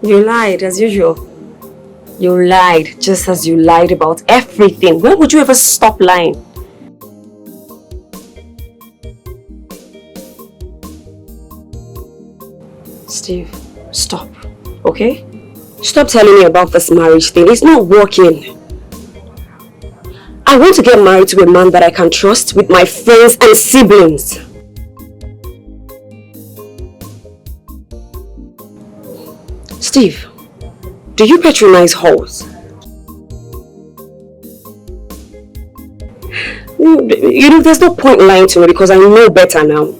You lied as usual. You lied just as you lied about everything. When would you ever stop lying? Steve, stop, okay? Stop telling me about this marriage thing. It's not working. I want to get married to a man that I can trust with my friends and siblings. Steve, do you patronize whores? You know, there's no point lying to me because I know better now.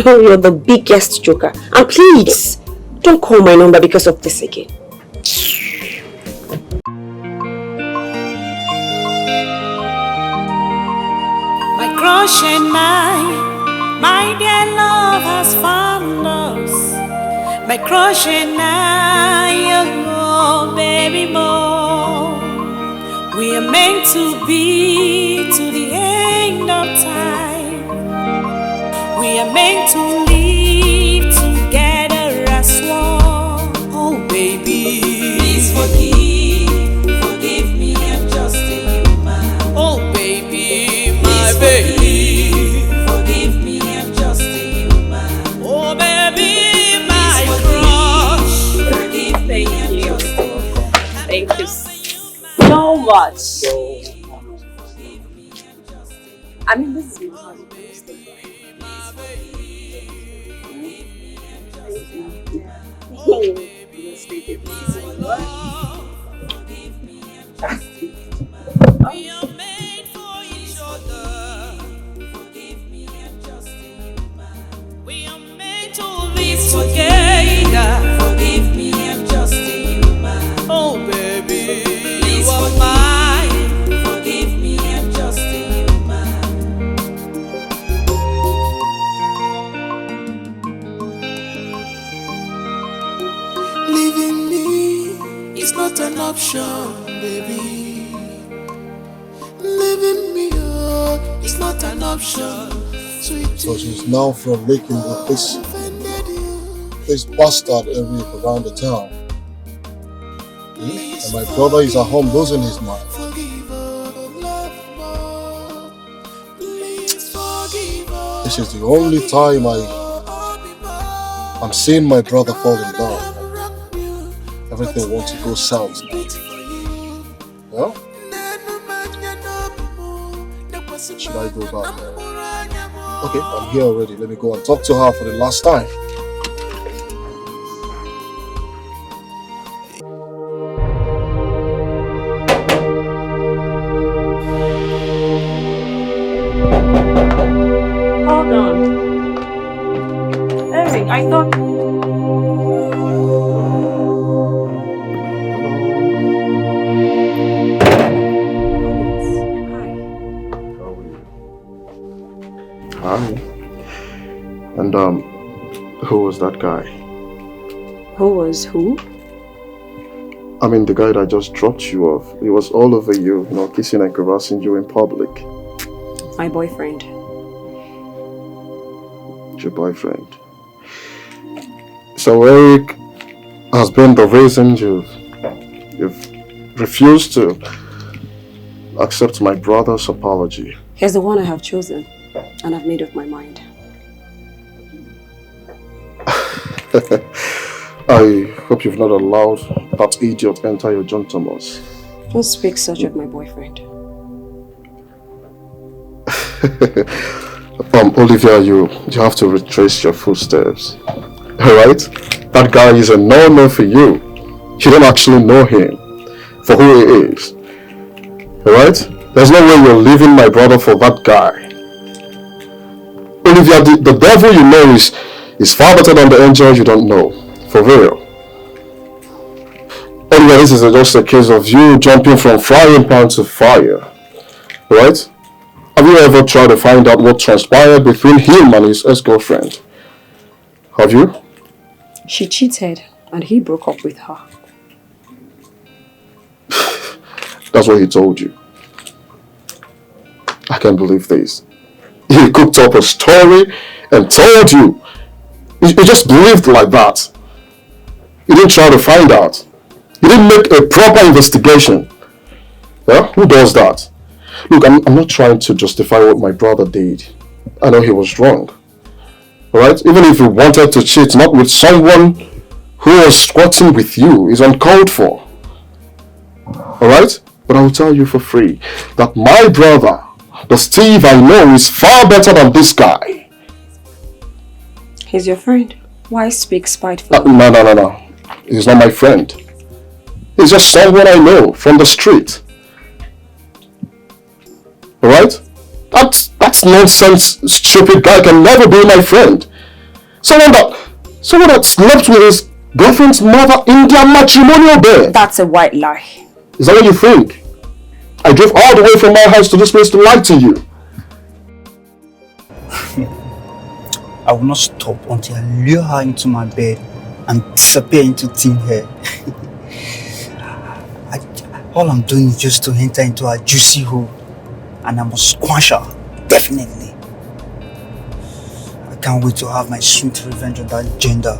Oh, you're the biggest joker. And please, don't call my number because of this again. My crush and my dear love has found us. My crush and I, oh baby boy, we are meant to be to the end of time. We are meant to live together as one. Oh baby, please forgive me, I'm just a human. Oh baby, my baby, forgive me, I'm just a human. Oh baby, my crush, forgive me, I'm just a human. Thank you so much. I mean, this is my husband. Together, forgive me, I'm just a human. Oh baby, please you are mine. Forgive me, I'm just a human. Leaving me is not an option, baby. Leaving me is not an option, sweetie. So she's now from making this bastard every around the town. And my brother is at home losing his mind. This is the only time I'm seeing my brother fall in love. Everything wants to go south now. Yeah? Should I go back there? Okay, I'm here already. Let me go and talk to her for the last time. Hold on. Eric, I thought... Hi. And who was that guy? Who was who? I mean, the guy that just dropped you off. He was all over you, kissing and caressing you in public. My boyfriend. Your boyfriend. So Eric has been the reason you've refused to accept my brother's apology. He's the one I have chosen, and I've made up my mind. I hope you've not allowed that idiot enter your John Thomas. Don't speak such of my boyfriend. Olivia, you have to retrace your footsteps. Alright? That guy is a no-no for you. You don't actually know him for who he is. Alright? There's no way you're leaving my brother for that guy. Olivia, the devil you know is far better than the angel you don't know. For real. Anyway, this is just a case of you jumping from frying pan to fire, right? Have you ever tried to find out what transpired between him and his ex-girlfriend? Have you? She cheated and he broke up with her. That's what he told you. I can't believe this. He cooked up a story and told you. You just believed like that. You didn't try to find out. You didn't make a proper investigation. Yeah? Who does that? Look, I'm not trying to justify what my brother did. I know he was wrong. Alright? Even if he wanted to cheat, not with someone who was squatting with you, is uncalled for. Alright? But I will tell you for free that my brother, the Steve I know, is far better than this guy. He's your friend. Why speak spitefully? No. He's not my friend. He's just someone I know from the street. Alright? That's nonsense, stupid guy can never be my friend. Someone that slept with his girlfriend's mother in their matrimonial bed. That's a white lie. Is that what you think? I drove all the way from my house to this place to lie to you. I will not stop until I lure her into my bed and disappear into thin air. All I'm doing is just to enter into a juicy hole, and I must squash her, definitely. I can't wait to have my sweet revenge on that gender.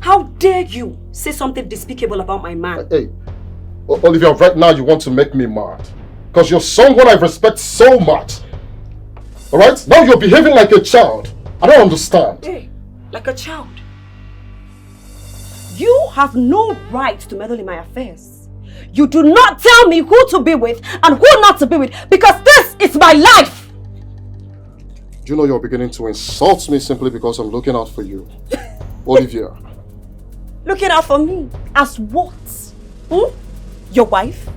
How dare you say something despicable about my man? Hey, Olivia, right now you want to make me mad. Because you're someone I respect so much. Alright? Now you're behaving like a child. I don't understand. Hey, like a child. You have no right to meddle in my affairs. You do not tell me who to be with and who not to be with, because this is my life. Do you know you're beginning to insult me simply because I'm looking out for you? Olivia. Looking out for me? As what? Your wife?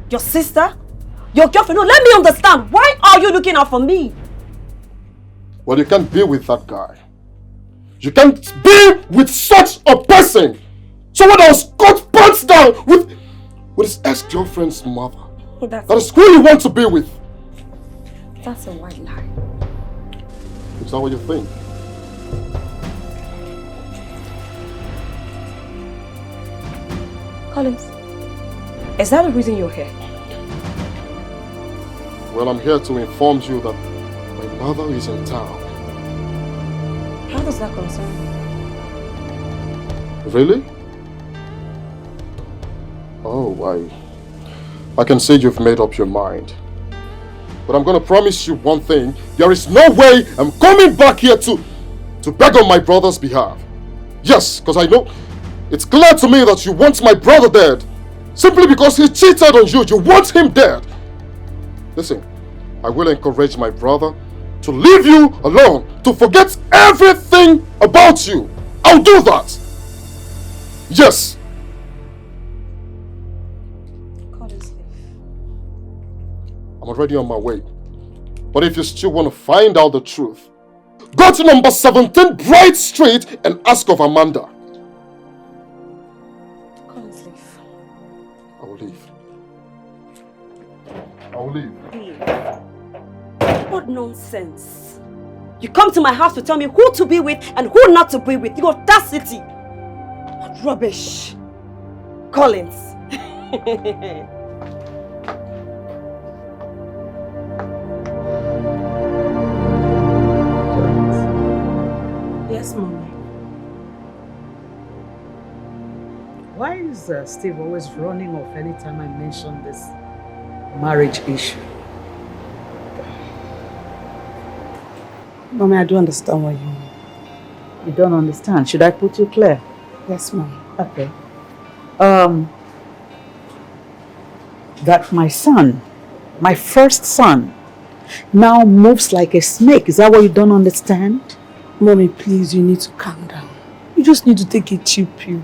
Your sister? Your girlfriend? No, let me understand. Why are you looking out for me? Well, you can't be with that guy. You can't be with such a person. Someone that was caught pants down with his ex-girlfriend's mother. That is who you want to be with. That's a white lie. Is that what you think? Collins, is that the reason you're here? Well, I'm here to inform you that my mother is in town. How does that concern you? Really? Oh, I can see you've made up your mind. But I'm gonna promise you one thing. There is no way I'm coming back here to beg on my brother's behalf. Yes, because I know it's clear to me that you want my brother dead. Simply because he cheated on you, you want him dead. Listen, I will encourage my brother to leave you alone, to forget everything about you. I'll do that. Yes. I'm already on my way. But if you still want to find out the truth, go to number 17 Bright Street and ask of Amanda. I will leave. I will leave. What nonsense. You come to my house to tell me who to be with and who not to be with. The audacity. What rubbish. Collins. Yes, Mommy. Why is Steve always running off anytime I mention this marriage issue? Mommy, I don't understand what you mean. You don't understand. Should I put you clear? Yes, Mommy. Okay. That my son, my first son, now moves like a snake. Is that what you don't understand? Mommy, please, you need to calm down. You just need to take a chill pill.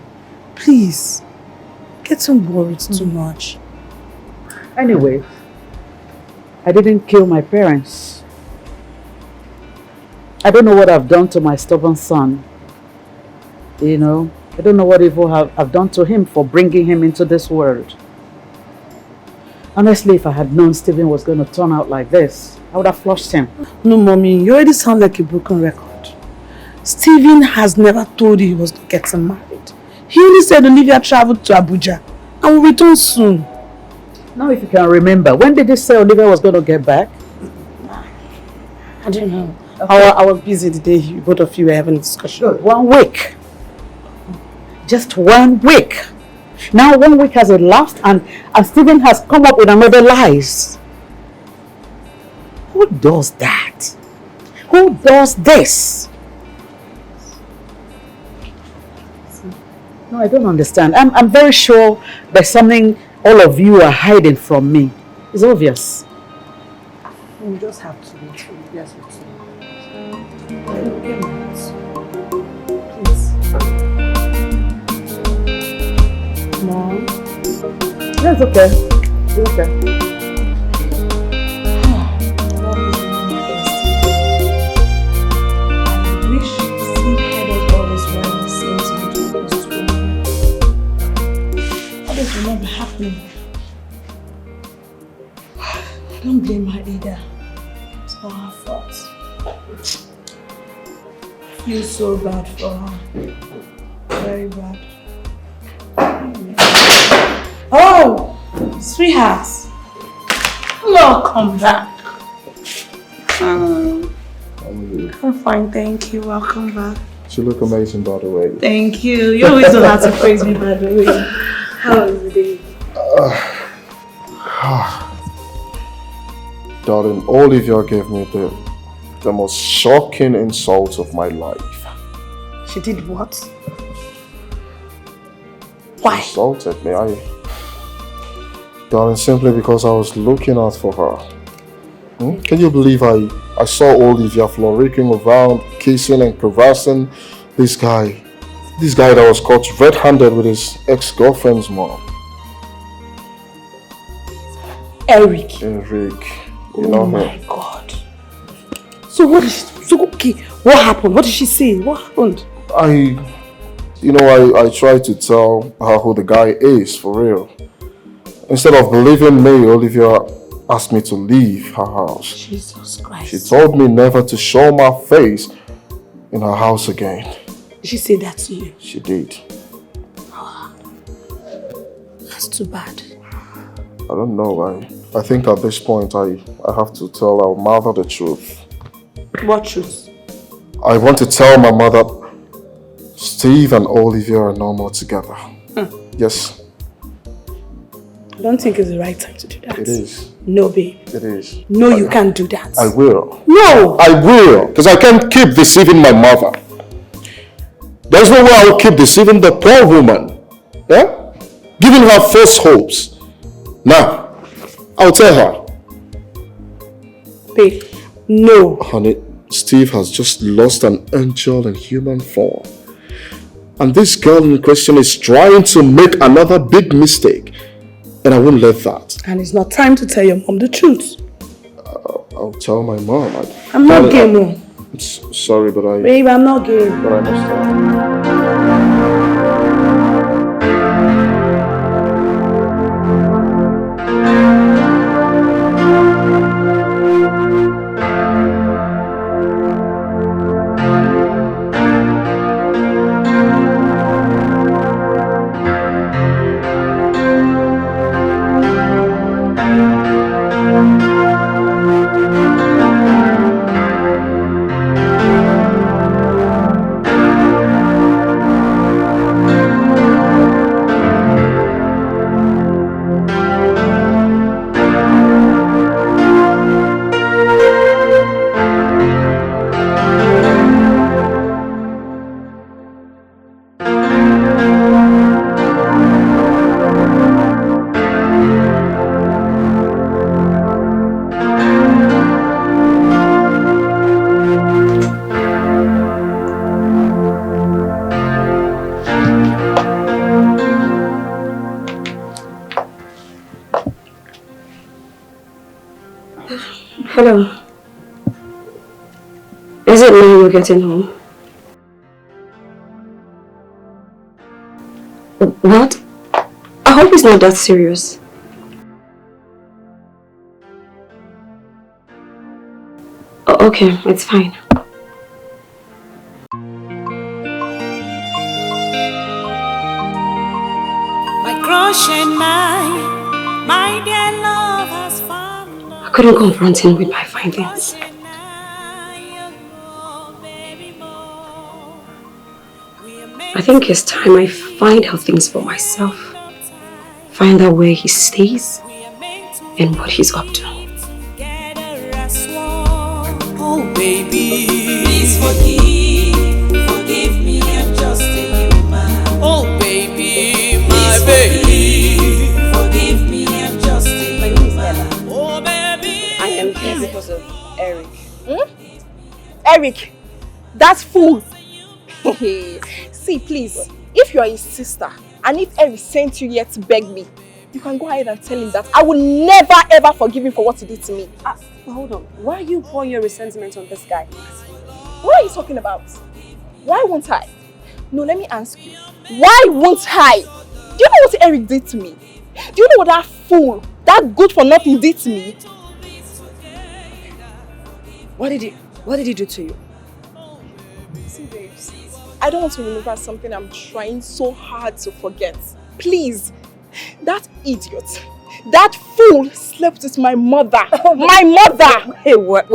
Please. Getting worried too much. Anyway, I didn't kill my parents. I don't know what I've done to my stubborn son. You know, I don't know what evil I've done to him for bringing him into this world. Honestly, if I had known Stephen was going to turn out like this, I would have flushed him. No, mommy, you already sound like a broken record. Stephen has never told you he was not getting married. He only said Olivia traveled to Abuja and will return soon. Now, if you can remember, when did they say Olivia was going to get back? I don't know. Okay. I was busy the day both of you were having a discussion. Good. 1 week. Just 1 week. Now 1 week has elapsed and Stephen has come up with another lies. Who does that? Who does this? No, I don't understand. I'm very sure there's something all of you are hiding from me. It's obvious. You just have to be true. Yes, it's true. Please. Mom. That's okay. It's okay. Will not be happening. I don't blame her either. It's all her fault. I feel so bad for her. Very bad. Oh, sweetheart. Welcome back. I'm fine, thank you. Welcome back. You look amazing, by the way. Thank you. You always don't have to praise me, by the way. How was the day? Darling, Olivia gave me the most shocking insult of my life. She did what? Why? Insulted me. Darling, simply because I was looking out for her. Can you believe I saw Olivia flourishing around, kissing and caressing this guy that was caught red-handed with his ex-girlfriend's mom. Eric. You know oh my her. God. So what happened? What did she say? What happened? I tried to tell her who the guy is, for real. Instead of believing me, Olivia asked me to leave her house. Jesus Christ. She told me never to show my face in her house again. Did she say that to you? She did. That's too bad. I don't know. I think at this point I have to tell our mother the truth. What truth? I want to tell my mother Steve and Olivia are no more together. Yes. I don't think it's the right time to do that. It is. No, babe. It is. No, you can't do that. I will. No! I will. Because I can't keep deceiving my mother. There's no way I will keep deceiving the poor woman. Yeah? Giving her false hopes. Now, I'll tell her. Babe, no. Honey, Steve has just lost an angel in human form. And this girl in question is trying to make another big mistake. And I won't let that. And it's not time to tell your mom the truth. I'll tell my mom. I'm not gay, Mom. Sorry, but Babe, I'm not gay. But I must tell. Is it now you're getting home? What? I hope it's not that serious. Okay, it's fine. My crush and my dear love has found. I couldn't confront him with my findings. I think it's time I find out things for myself. Find out where he stays and what he's up to. Oh baby, please forgive me, I'm just a human. Oh baby, my baby, forgive me, I'm just a human. Oh baby, I am here because of Eric. Eric, that fool. See, please, if you are his sister and if Eric sent you here to beg me, you can go ahead and tell him that I will never ever forgive him for what he did to me. Hold on. Why are you pouring your resentment on this guy? What are you talking about? Why won't I? No, let me ask you. Why won't I? Do you know what Eric did to me? Do you know what that fool, that good for nothing did to me? What did he do to you? See, babes, I don't want to remember something I'm trying so hard to forget. Please, that idiot, that fool slept with my mother. My mother! Hey, what?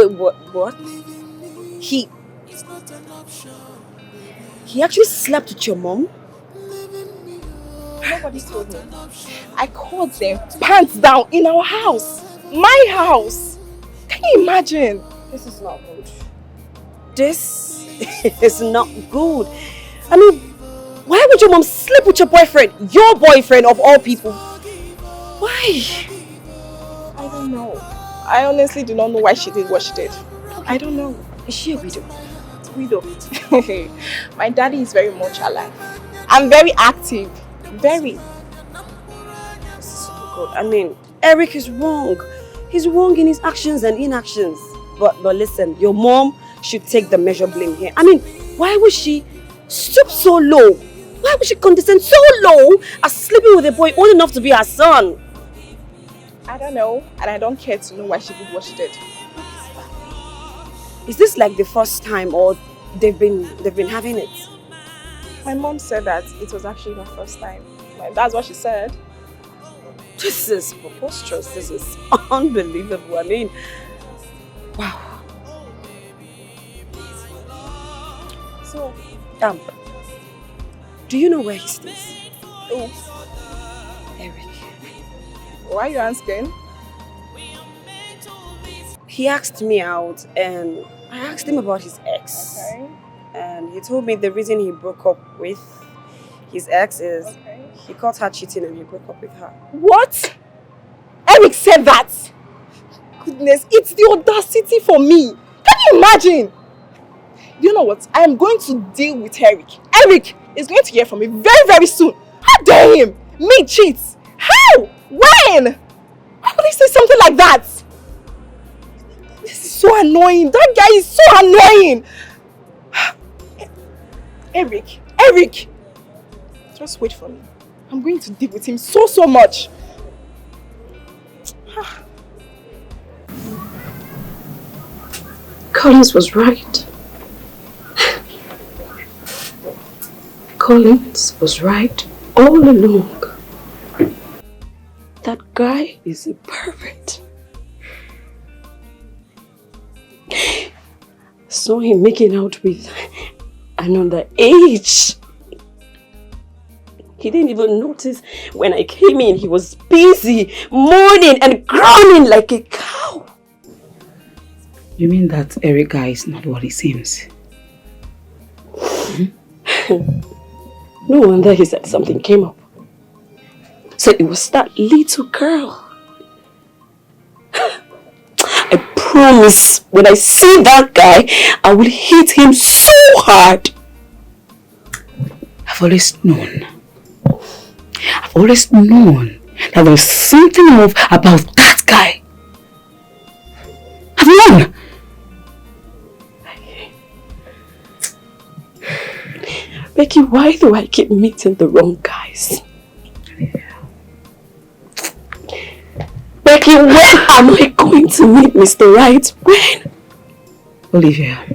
He actually slept with your mom? Nobody told me. I called them pants down in our house. My house. Can you imagine? This is not good. This is not good. I mean, why would your mom sleep with your boyfriend? Your boyfriend of all people. Why? I don't know. I honestly do not know why she did what she did. I don't know. Is she a widow? Widow. My daddy is very much alive. I'm very active. Very. This is so good. I mean, Eric is wrong. He's wrong in his actions and inactions. But listen, your mom should take the measure blame here. I mean, why would she stoop so low? Why would she condescend so low as sleeping with a boy old enough to be her son? I don't know, and I don't care to know why she did what she did. Is this like the first time, or they've been having it? My mom said that it was actually the first time. That's what she said. This is preposterous. This is unbelievable. I mean, wow. So, do you know where he stays? Oh, Eric. Why are you asking? He asked me out and I asked him about his ex. Okay. And he told me the reason he broke up with his ex is he caught her cheating and he broke up with her. What? Eric said that? Goodness, it's the audacity for me. Can you imagine? You know what? I am going to deal with Eric. Eric is going to hear from me very, very soon. How dare him? Me cheat? How? When? Why would he say something like that? This is so annoying. That guy is so annoying. Eric. Just wait for me. I'm going to deal with him so much. Collins was right. Collins was right all along. That guy is a pervert. Saw him making out with an underage. He didn't even notice when I came in. He was busy, moaning and groaning like a cow. You mean that Eric guy is not what he seems? No wonder he said something came up. So it was that little girl. I promise, when I see that guy, I will hit him so hard. I've always known that there was something off about that guy. I've known. Becky, why do I keep meeting the wrong guys? Becky, when am I going to meet Mr. Right? When? Olivia,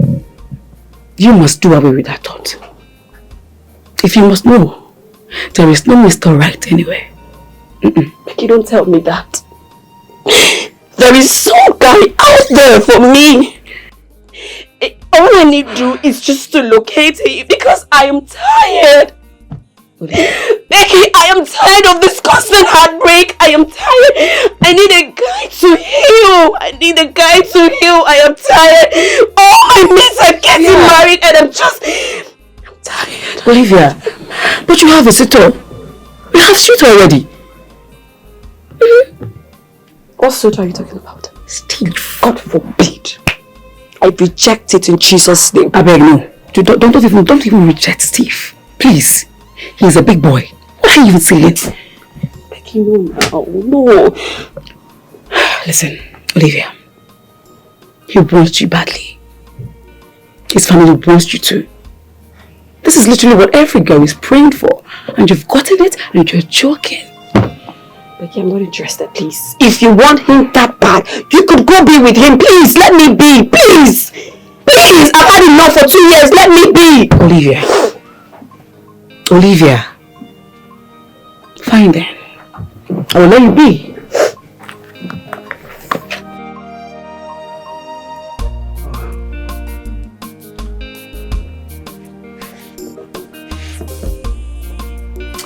you must do away with that thought. If you must know, there is no Mr. Right anywhere. Becky, don't tell me that. There is some guy out there for me. All I need to do is just to locate him because I am tired. Becky, I am tired of this constant heartbreak. I am tired. I need a guy to heal. I am tired. All my mates are getting married and I'm tired. Olivia, but you have a sitter. You have shit already. What suit are you talking about? Steve. God forbid. I reject it in Jesus' name. I beg, no. Don't even reject Steve. Please. He's a big boy. What are you even saying? Becky, no. Listen, Olivia. He wants you badly. His family wants you too. This is literally what every girl is praying for. And you've gotten it and you're joking. Becky, I'm not interested, please. If you want him that bad, you could go be with him. Please, let me be. Please. Please, I've had enough for 2 years. Let me be. Olivia. Fine then. I will let you be.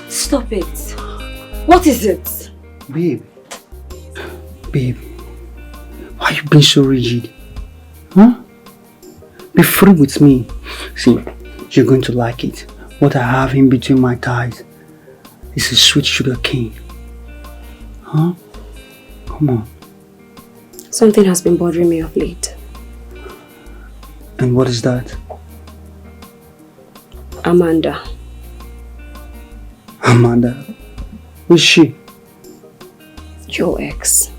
Stop it. What is it? Babe, why are you being so rigid? Huh? Be free with me. See, you're going to like it. What I have in between my thighs is a sweet sugar cane. Huh? Come on. Something has been bothering me of late. And what is that? Amanda. Amanda? Who's she? Your ex.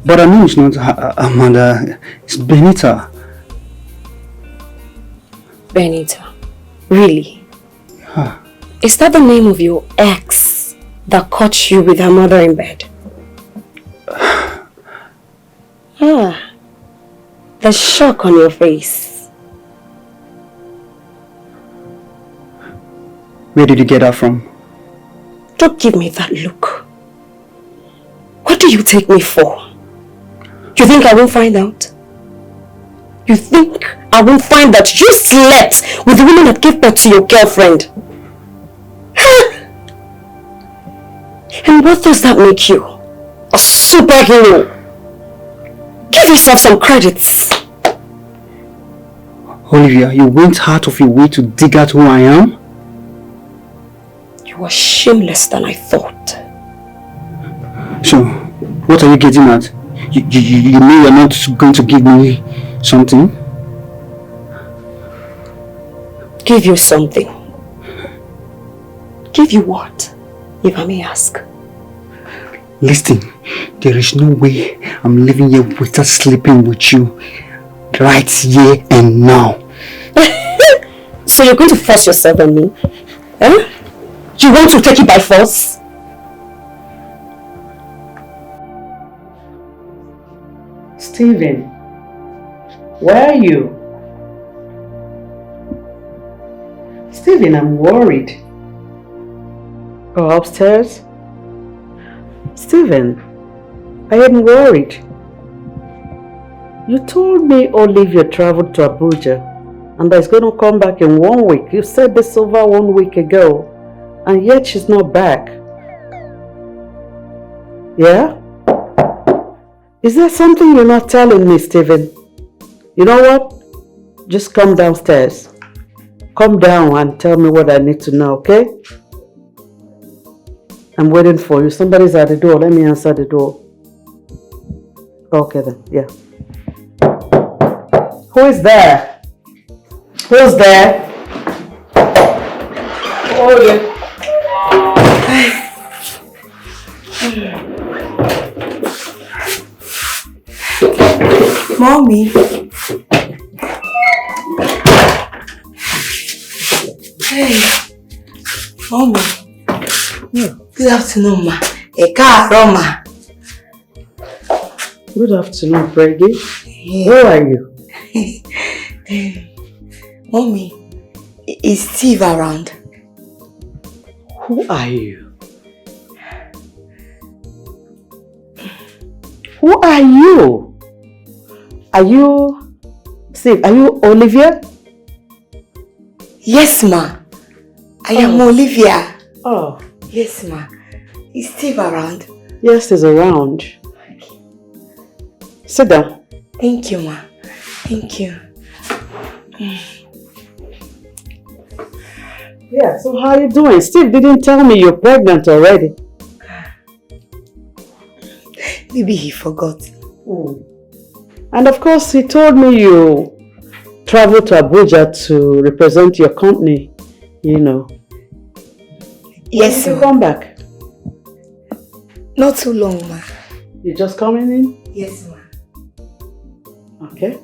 But her name is not Amanda, it's Benita. Benita? Really? Huh. Is that the name of your ex that caught you with her mother in bed? The shock on your face. Where did you get that from? Don't give me that look. What do you take me for? You think I won't find out? You think I won't find that you slept with the woman that gave birth to your girlfriend? And what does that make you? A superhero? Give yourself some credits. Olivia, you went out of your way to dig out who I am? You are shameless than I thought. So, what are you getting at? You know you're not going to give me something? Give you something? Give you what, if I may ask? Listen, there is no way I'm living here without sleeping with you. Right here and now. So you're going to force yourself on me? Huh? You want to take it by force? Stephen, where are you? Stephen, I'm worried. Go upstairs. Stephen, I am worried. You told me Olivia traveled to Abuja and that is going to come back in 1 week. You said this over 1 week ago and yet she's not back. Yeah? Is there something you're not telling me, Stephen? You know what? Just come downstairs. Come down and tell me what I need to know, okay? I'm waiting for you. Somebody's at the door. Let me answer the door. Okay then, yeah. Who is there? Who's there? Oh, yeah. Mommy. Mommy. Yeah. Good afternoon, ma. Káàárọ̀, ma. Good afternoon, Freddy. Yeah. Who are you? Mommy, is Steve around? Who are you? Who are you? Are you Steve? Are you Olivia? Yes, ma. I am Olivia. Oh. Yes, ma. Is Steve around? Yes, he's around. Okay. Sit down. Thank you, ma. Thank you. Yeah, so how are you doing? Steve didn't tell me you're pregnant already. Maybe he forgot. And of course, he told me you traveled to Abuja to represent your company, you know. Yes, When did you come back? Not too long, ma. You're just coming in? Yes, ma. Okay.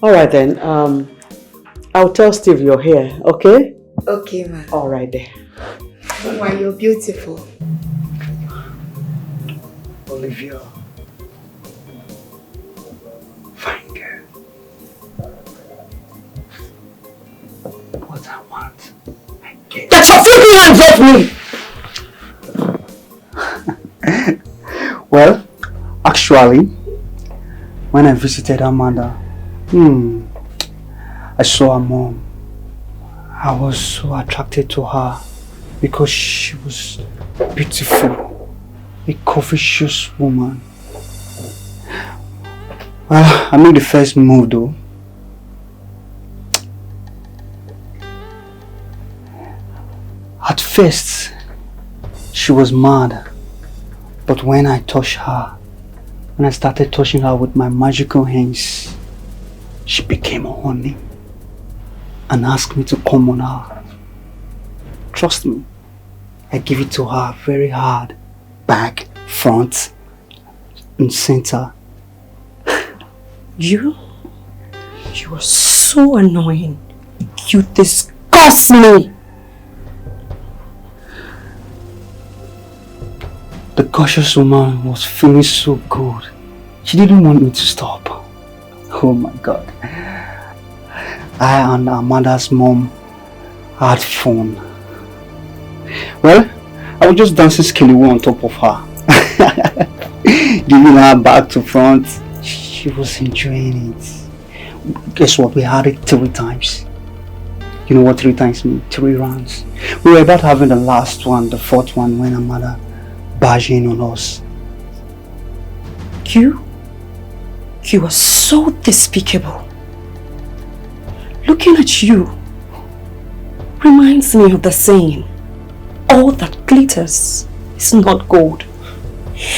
Alright then, I'll tell Steve you're here, okay? Okay, ma. Alright then. Mama, you're beautiful. Olivia. Fine girl. What I want, I get. Get your freaking hands off me! Well, actually, when I visited Amanda, I saw her mom. I was so attracted to her because she was beautiful, a courageous woman. Well, I made the first move though. At first, she was mad, but when I touched her, when I started touching her with my magical hands, she became horny and asked me to come on her. Trust me, I give it to her very hard, back, front, and center. You are so annoying. You disgust me. The cautious woman was feeling so good. She didn't want me to stop. Oh my God. I and Amanda's mom had fun. Well, I was just dancing skeleton on top of her. Giving her back to front. She was enjoying it. Guess what? We had it 3 times. You know what 3 times mean? 3 rounds. We were about having the last one, the 4th one, when Amanda barged in on us. You are so despicable. Looking at you reminds me of the saying, all that glitters is not gold.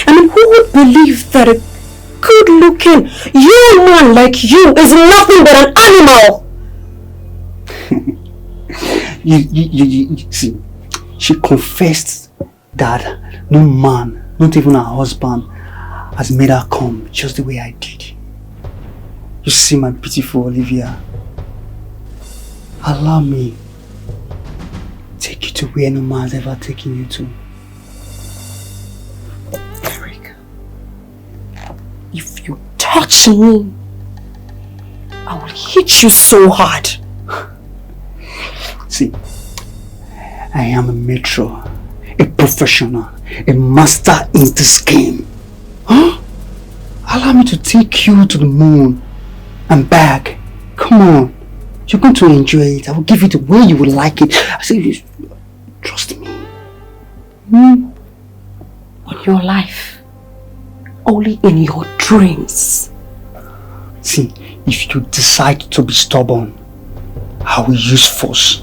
I mean, who would believe that a good-looking young man like you is nothing but an animal? you see, she confessed that no man, not even her husband, has made her come just the way I did. You see, my beautiful Olivia, allow me take you to where no man has ever taken you to. Eric, if you touch me, I will hit you so hard. See, I am a metro, a professional, a master in this game. Huh? Allow me to take you to the moon and back. Come on. You're going to enjoy it. I will give you the way you would like it. I say, trust me. On your life. Only in your dreams. See, if you decide to be stubborn, I will use force.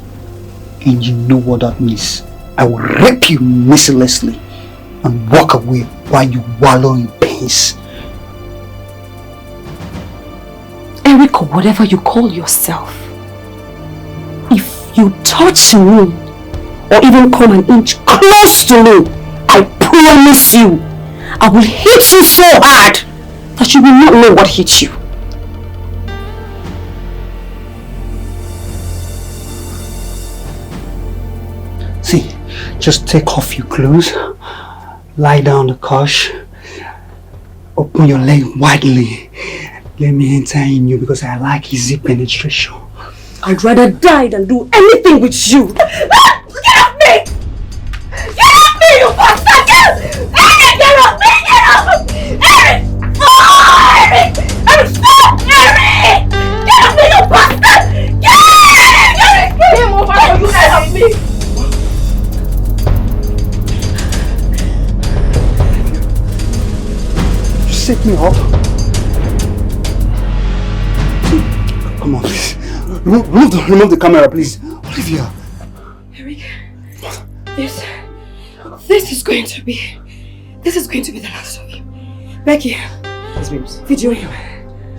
And you know what that means. I will rape you mercilessly and walk away while you wallow in pains. Eric, or whatever you call yourself, if you touch me or even come an inch close to me, I promise you, I will hit you so hard that you will not know what hit you. See, Just take off your clothes, lie down on the couch, open your leg widely. Let me enter in you because I like easy penetration. I'd rather die than do anything with you. Get off me! Get off me, you bastard! Get off me! Get off me! Eric! Oh, Eric! Eric, stop! Eric! Get off me, you bastard! Get him over so you can help me! You set me up. Come on, please. Remove the camera, please. Olivia. Eric, this is going to be the last of you. Becky, Yes, babes. video him.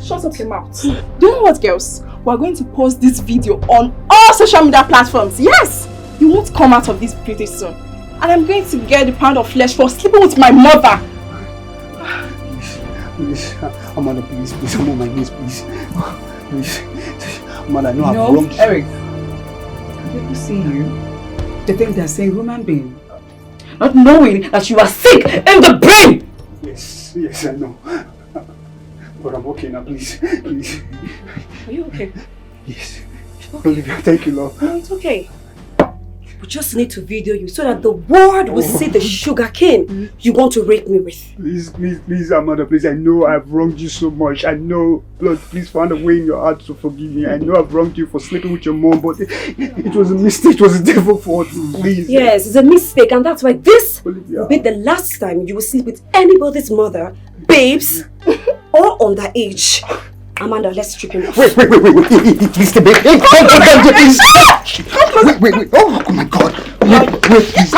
Shut up your mouth. Do you know what, girls? We're going to post this video on all social media platforms. Yes! You won't come out of this pretty soon. And I'm going to get the pound of flesh for sleeping with my mother. Please. Amanda, please. I'm on my knees, please. Please. Amanda, I know I've wronged you. Eric. When people see you, they think they're seeing human being. Not knowing that you are sick in the brain! Yes, I know. But I'm okay now, please. Please. Are you okay? Yes. Olivia, thank you, Lord. No, it's okay. We just need to video you so that the world will see the sugar cane you want to rape me with. Please, Amanda, please. I know I've wronged you so much. I know, Lord, please find a way in your heart to forgive me. I know I've wronged you for sleeping with your mom, but it was a mistake. It was a devil fault. Please. Yes, it's a mistake, and that's why this Olivia. will be the last time you will sleep with anybody's mother, babes, or underage. Amanda, let's strip him off. Wait. Please, stay back. Please. Wait. Oh my God. Wait, please.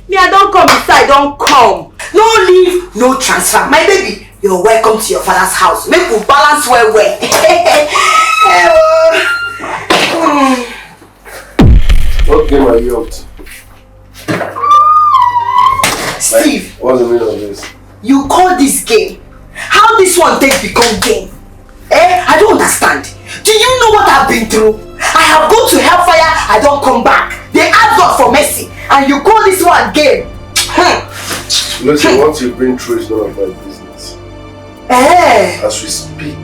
Me, I don't come inside, don't come. No leave, no transfer. My baby, you're welcome to your father's house. Make we balance well. What game are you up to? Steve, Like, what's the meaning of this? you call this game? How this one take become game? I don't understand. Do you know what I've been through? I have gone to hellfire, I don't come back. They ask God for mercy, and you call this one game? Listen, what you've been through is none of my business. As we speak,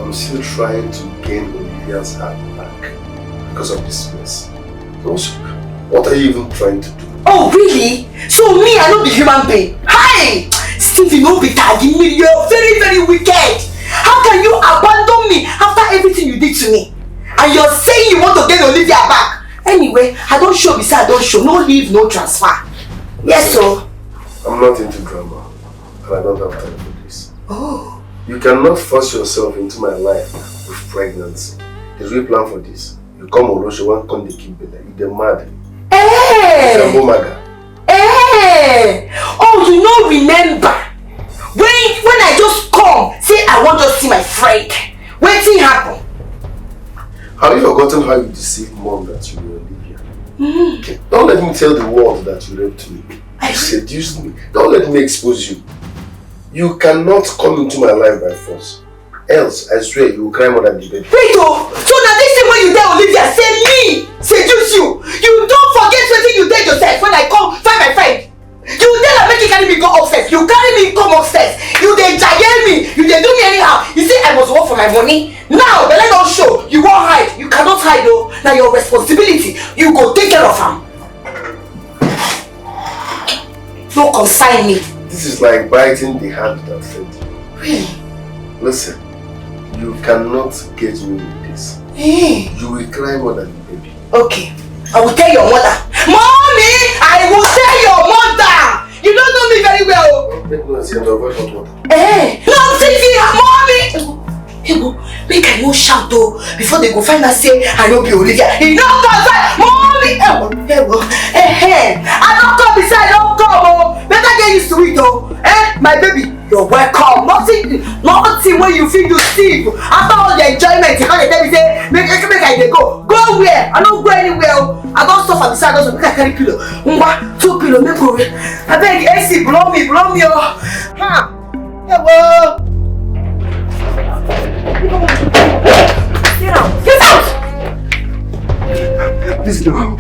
I'm still trying to gain Olivia's heart back because of this mess. Also, what are you even trying to do? Oh, really? So me, I know the human being. Hi! Steve, you know be tagging me. You're very, very wicked. How can you abandon me after everything you did to me? And you're saying you want to get Olivia back? Anyway, I don't show besides I don't show. No leave, no transfer. Yes, sir. I'm not into drama, and I don't have time for this. Oh. You cannot force yourself into my life with pregnancy. There's no plan for this. You come on Russia, one come the keep it. You're mad. Hey! Oh, you know, remember when I just come, say I want to see my friend. What thing happen? Have you forgotten how you deceived mom that you were Olivia? Okay. Don't let me tell the world that you raped me. You seduced me. Don't let me expose you. You cannot come into my life by force. Else, I swear, you will cry more than the baby. Wait, oh! So now this thing when you tell Olivia, say me seduce you. You don't forget what you did yourself when I come find my friend. You tell her make you carry me go upstairs. You carry me come upstairs. You dey giant me. You dey do me anyhow. You say I must work for my money. Now, but let don't show. You won't hide. You cannot hide though. Now your responsibility. You go take care of him. No consign me. This is like biting the hand that fed you. Really? Listen, you cannot get me with this. Hey. You will cry more than the baby. Okay. I will tell your mother. Mommy! I will tell your mother! You don't know me very well. Don't make noise here, avoid hot water. No, TV, mommy! Hey, make I no shout though before they go find out say I no be Olivia. He no come inside, mommy! I don't come inside, don't come oh. Better get used to it though. My baby, you're welcome. Nothing when you feel you Steve. After all the enjoyment, you can't tell me say make I dey go. Go where? I don't go anywhere. I don't suffer beside us. Make I carry pillow. 2 pillow, make go away. I beg AC, blow me oh. Ha! Hello. Get out! Please no.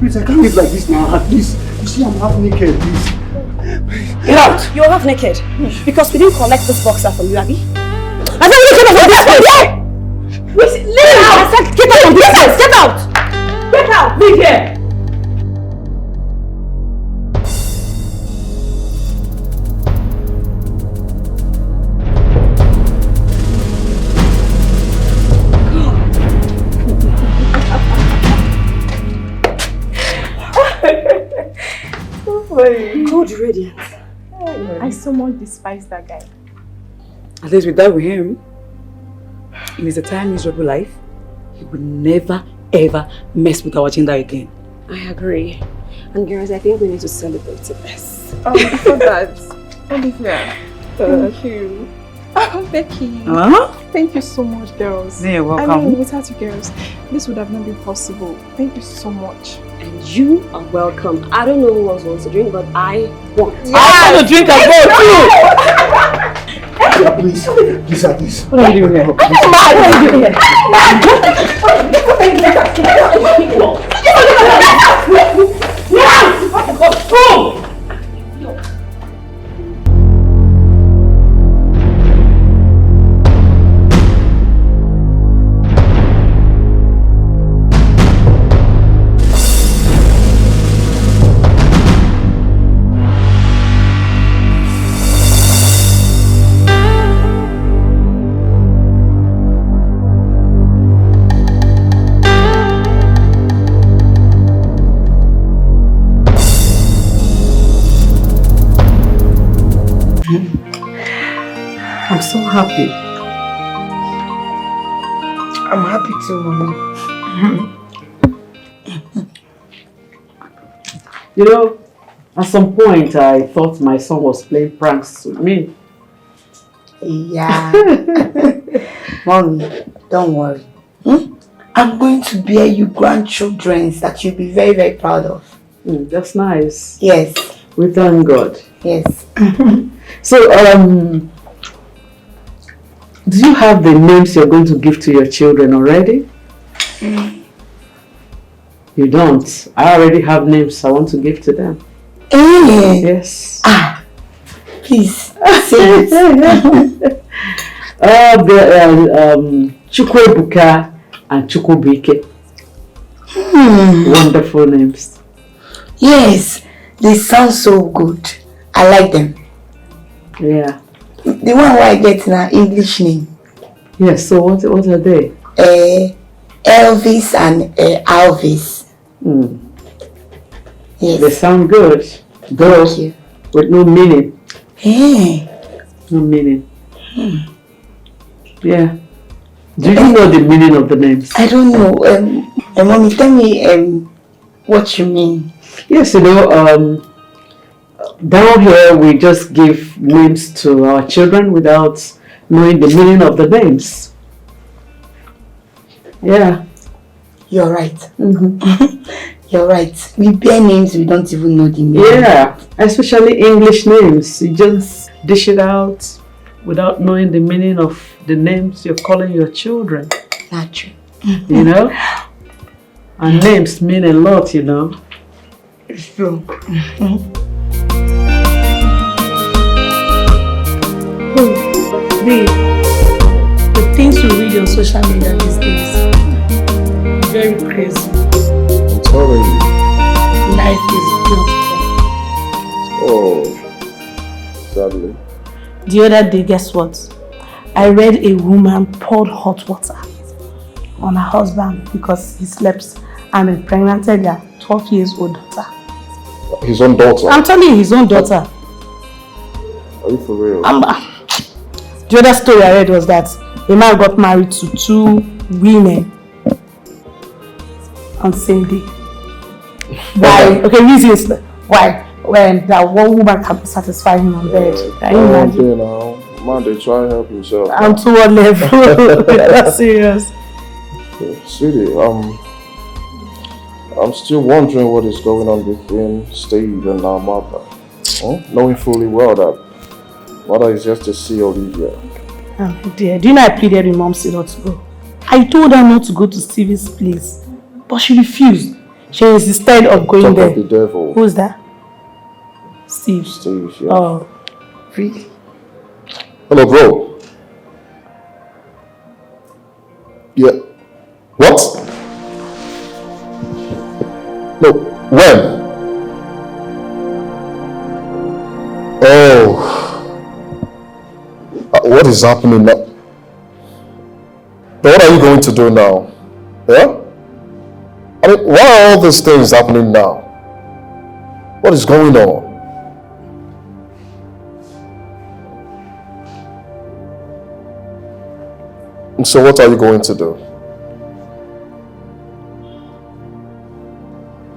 Please, I can't live like this now. At least, you see, I'm half naked, please. Get out! You're half naked. Because we didn't collect this boxer from you, Abby. I said you get out of this place! Leave out! I said get out of this place! Get out! Get out! Leave here! Good radiance. I so much despise that guy. At least with that with him, in his entire miserable life, he would never ever mess with our gender again. I agree. And girls, I think we need to celebrate this. Before that, Olivia, thank you. Becky, thank you so much, girls. You're welcome. I mean, without you girls, this would have not been possible. Thank you so much. And you are welcome. I don't know who else wants to drink, but I want. Yes. I want to drink as well too. Please, please. What are you doing here? What are you doing here? I'm so happy. I'm happy too, Mommy. You know, at some point I thought my son was playing pranks with me. Yeah. Mommy, don't worry. I'm going to bear you grandchildren that you'll be very, very proud of. That's nice. Yes. We thank God. Yes. So, do you have the names you're going to give to your children already? You don't. I already have names I want to give to them. Yes. Please, say it. Chukwebuka and Chukwubike. Wonderful names. Yes, they sound so good. I like them. Yeah. The one where I get an English name. Yes, so what are they? Elvis and Alvis. Yes. They sound good. Though with no meaning. No meaning. Yeah. Do you know the meaning of the names? I don't know. Mommy, tell me what you mean. Yes, you know, down here we just give names to our children without knowing the meaning of the names. Yeah. You're right. You're right. We bear names we don't even know the meaning. Yeah, especially English names. You just dish it out without knowing the meaning of the names you're calling your children. Not true. You know? And names mean a lot, you know. It's true. The things you read on social media these days, very crazy. I'm telling you. Life is beautiful. Oh, sadly. The other day, guess what? I read a woman poured hot water on her husband because he slept and impregnated their 12 years old daughter. His own daughter? I'm telling you, his own daughter. Are you for real? The other story I read was that a man got married to 2 women on the same day. Why? Okay, reasons why. When that one woman can satisfy him on bed. Can you imagine? Man, they try to help himself. I'm to what level? That's serious. Sweetie, I'm still wondering what is going on between Steve and our mother. Knowing fully well that mother is just to see Olivia. Oh dear, do you know I pleaded with Mom not to go? I told her not to go to Stevie's place, but she refused. She insisted of going Talk there. of the devil. Who's that? Steve. Steve, yeah. Oh, really? Hello, bro. Yeah. What? No, when? Oh. What is happening now? But what are you going to do now? Yeah? I mean, why are all these things happening now? What is going on? And so what are you going to do?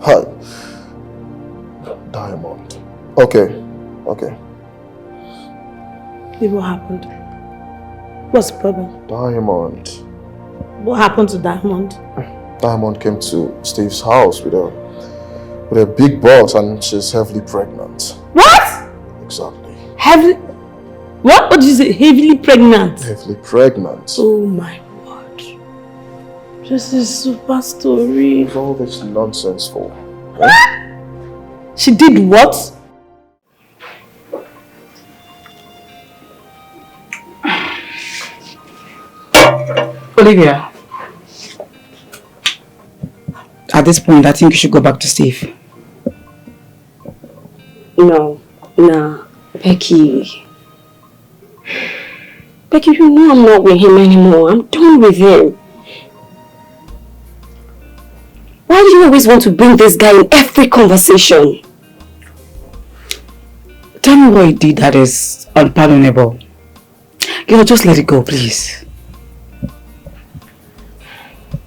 Hi. Diamond. Okay. Okay. What happened? What's the problem? Diamond. What happened to Diamond? Diamond came to Steve's house with a big box and she's heavily pregnant. What? Exactly. Heavily? What? What did you say? Heavily pregnant? Heavily pregnant. Oh my God. This is super story. What's all this nonsense for? What? She did what? Olivia, at this point, I think you should go back to Steve. No, nah, Becky. Becky, you know I'm not with him anymore. I'm done with him. Why do you always want to bring this guy in every conversation? Tell me what he did that is unpardonable. Girl, just let it go, please.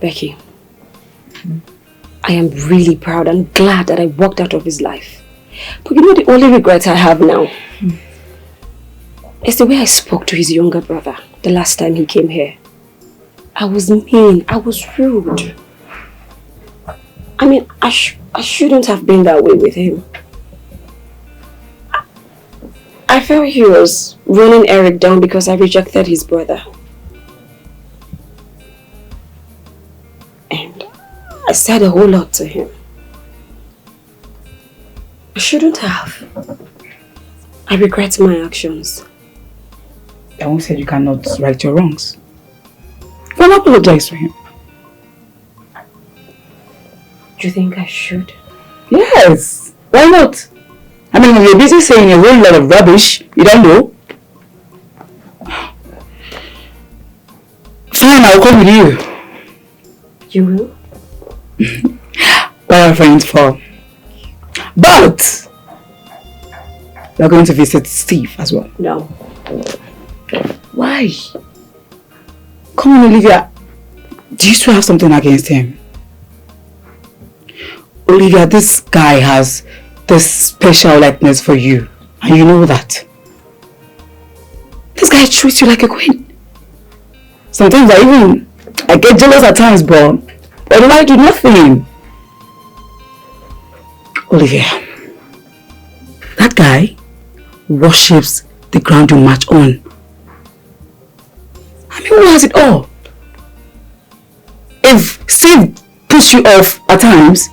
Becky, I am really proud and glad that I walked out of his life. But you know the only regret I have now is the way I spoke to his younger brother the last time he came here. I was mean, I was rude. I mean, I shouldn't have been that way with him. I felt he was running Eric down because I rejected his brother. And I said a whole lot to him. I shouldn't have. I regret my actions. I won't say you cannot right your wrongs. Go and apologize to him. Do you think I should? Yes. Why not? I mean, when you're busy saying a whole lot of rubbish, you don't know. Fine, I'll come with you. You will? What are friends for? But we're going to visit Steve as well. No. Why? Come on, Olivia. Do you still have something against him? Olivia, this guy has this special likeness for you. And you know that. This guy treats you like a queen. Sometimes I get jealous at times, but I do nothing. Olivia, that guy worships the ground you march on. I mean, who has it all? If Steve puts you off at times,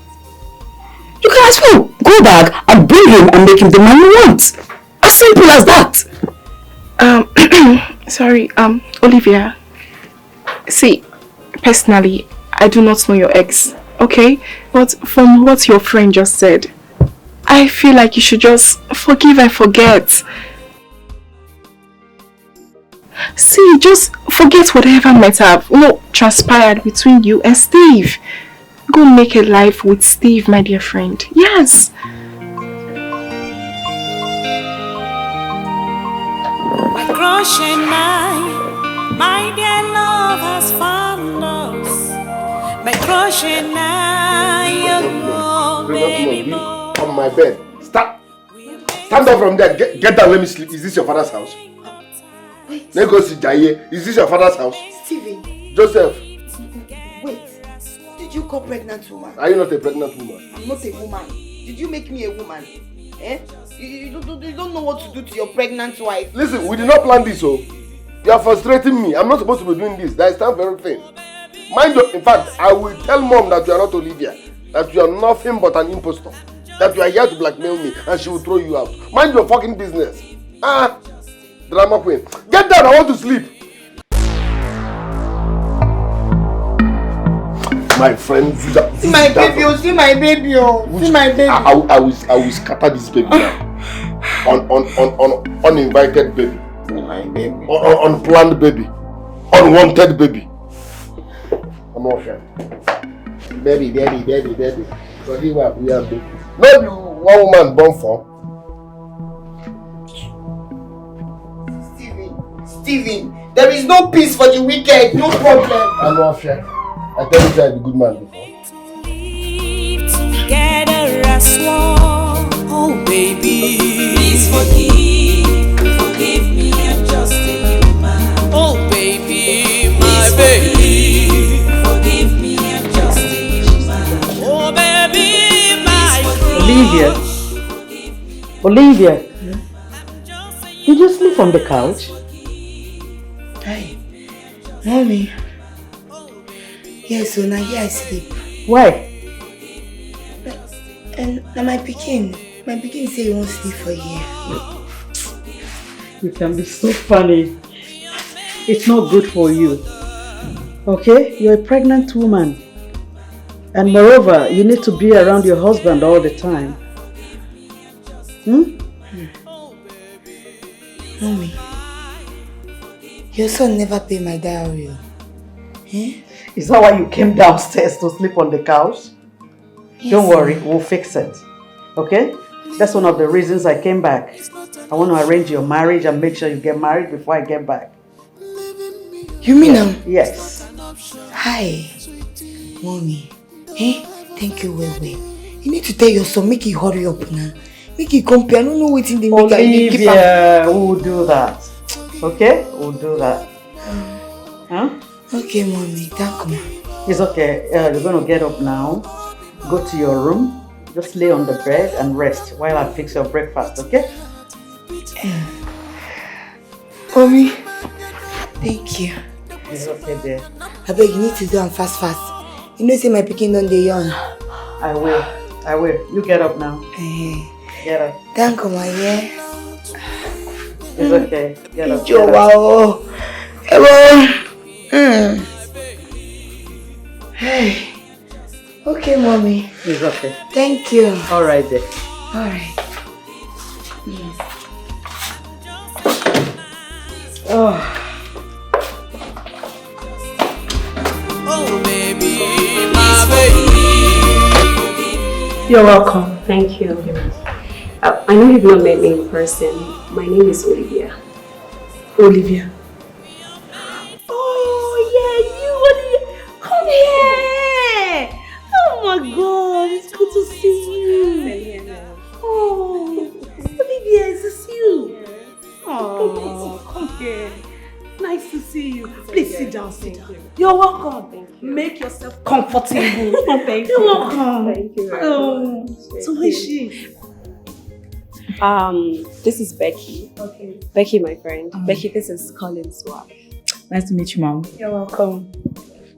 you can as well go back and bring him and make him the man you want. As simple as that. Sorry, Olivia. See, personally, I do not know your ex, okay? But from what your friend just said, I feel like you should just forgive and forget. See, just forget whatever might have, transpired between you and Steve. Go make a life with Steve, my dear friend. Yes. My crush and my dear love has found us. My crush and I, baby boy. On my bed. Stand up from there. Get down, let me sleep. Is this your father's house? Wait. Let me go see Jaye. Is this your father's house? Stephen. Joseph. Wait. Did you call pregnant woman? Are you not a pregnant woman? I'm not a woman. Did you make me a woman? Eh? You don't know what to do to your pregnant wife. Listen, we did not plan this, oh. You are frustrating me. I'm not supposed to be doing this. There is time for everything. Mind you, in fact, I will tell mom that you are not Olivia. that you are nothing but an impostor, that you are here to blackmail me and she will throw you out. Mind your fucking business. Drama queen. Get down, I want to sleep. My friend, see my baby, oh, see my baby, oh, see my baby. I will scatter this baby now. Uninvited baby. My baby. Unplanned baby. Unwanted baby. I'm not sure. Baby. So here we are, baby. Maybe one woman born for. Steven, there is no peace for the wicked, no problem. I'm not sure. I tell you I'm a good man before. Together as one, oh baby, please forgive me, I'm just a human. Oh baby, my baby, forgive me, I'm just a human. Oh baby, my Olivia, did you sleep on the couch? Hi, mommy. Yes, so now here I sleep. Why? And now my pikin say he won't sleep for here. You can be so funny. It's not good for you. Okay? You're a pregnant woman. And moreover, you need to be around your husband all the time. Mommy, your son never paid my dowry. Is that why you came downstairs to sleep on the couch? Yes, don't worry, we'll fix it. Okay? That's one of the reasons I came back. I want to arrange your marriage and make sure you get married before I get back. You mean Yes. Hi, mommy. Thank you, well. You need to tell your son, make it hurry up now. Make it compare. I don't know what's in the maker. Olivia, we'll do that. Okay? We'll do that. Huh? Okay, mommy. Thank you. It's okay. You're going to get up now. Go to your room. Just lay on the bed and rest while I fix your breakfast, okay? Mommy, thank you. It's okay, dear. I beg you need to do them fast. You know, say my pikin don't dey young. I will. You get up now. Get up. Thank you, my It's okay. Get up. Wow. Hello. Hey. Okay, mommy. It's okay. Thank you. All right, dear. All right. Oh, baby, my baby. You're welcome. Thank you. I know you've not met me in person. My name is Olivia. Olivia. Oh, yeah, you, Olivia. Come here. Oh my God, it's good to see you. Oh, Olivia, is this you? Oh, come here. Nice to see you. Please sit down. You're welcome. Thank you. Make yourself comfortable. Thank you. You're welcome. Thank you very much. So who is she? This is Becky. Okay. Becky, my friend. Becky, this is Colin's wife. nice to meet you, Mom. You're welcome.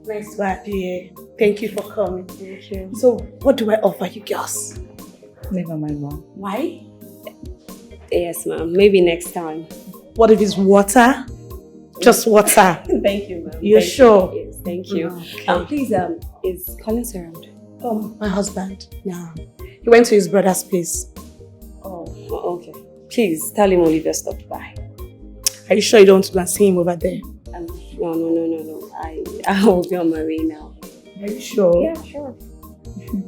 Nice to have you here. Thank you for coming. Thank you. So, what do I offer you girls? Never mind, Mom. Why? Yes, ma'am. Maybe next time. What if it's water? Just water. Thank you, ma'am. You're sure? Yes, thank you. Okay. Please, is Collins around? My husband. No. He went to his brother's place. Oh, okay. Please, tell him Olivia stopped by. Are you sure you don't want to go and see him over there? No. I will be on my way now. Are you sure? Yeah, sure.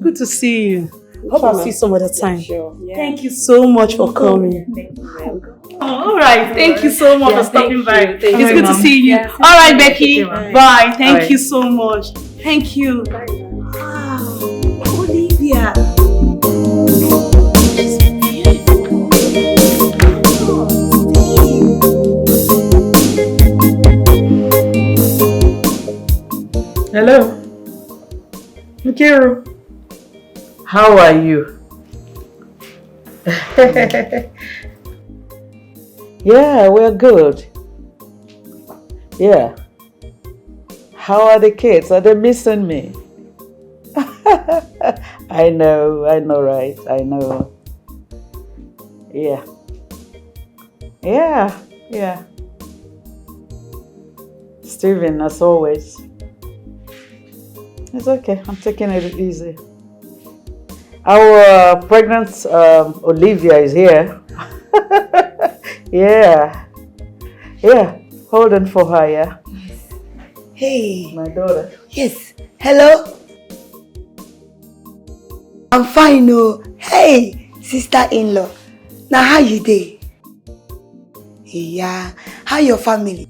Good to see you. Hope I'll see you some other time. Sure. Yeah. Thank you so much for coming. Thank you. All right. Thank you so much for stopping by. Thank It's you, good to Mom. see you. Yes, all right, thank Becky. you. Bye. Thank Bye. you so much. Thank you. Wow. Olivia. Hello. Nkiru. How are you? Yeah, we're good. Yeah. How are the kids? Are they missing me? I know, right? I know. Yeah. Steven, as always. It's okay, I'm taking it easy. Our pregnant Olivia is here. Yeah, hold on for her, yeah? Hey. My daughter. Yes. Hello? I'm fine, oh. Hey, sister-in-law. Now, how you dey? Yeah. How your family?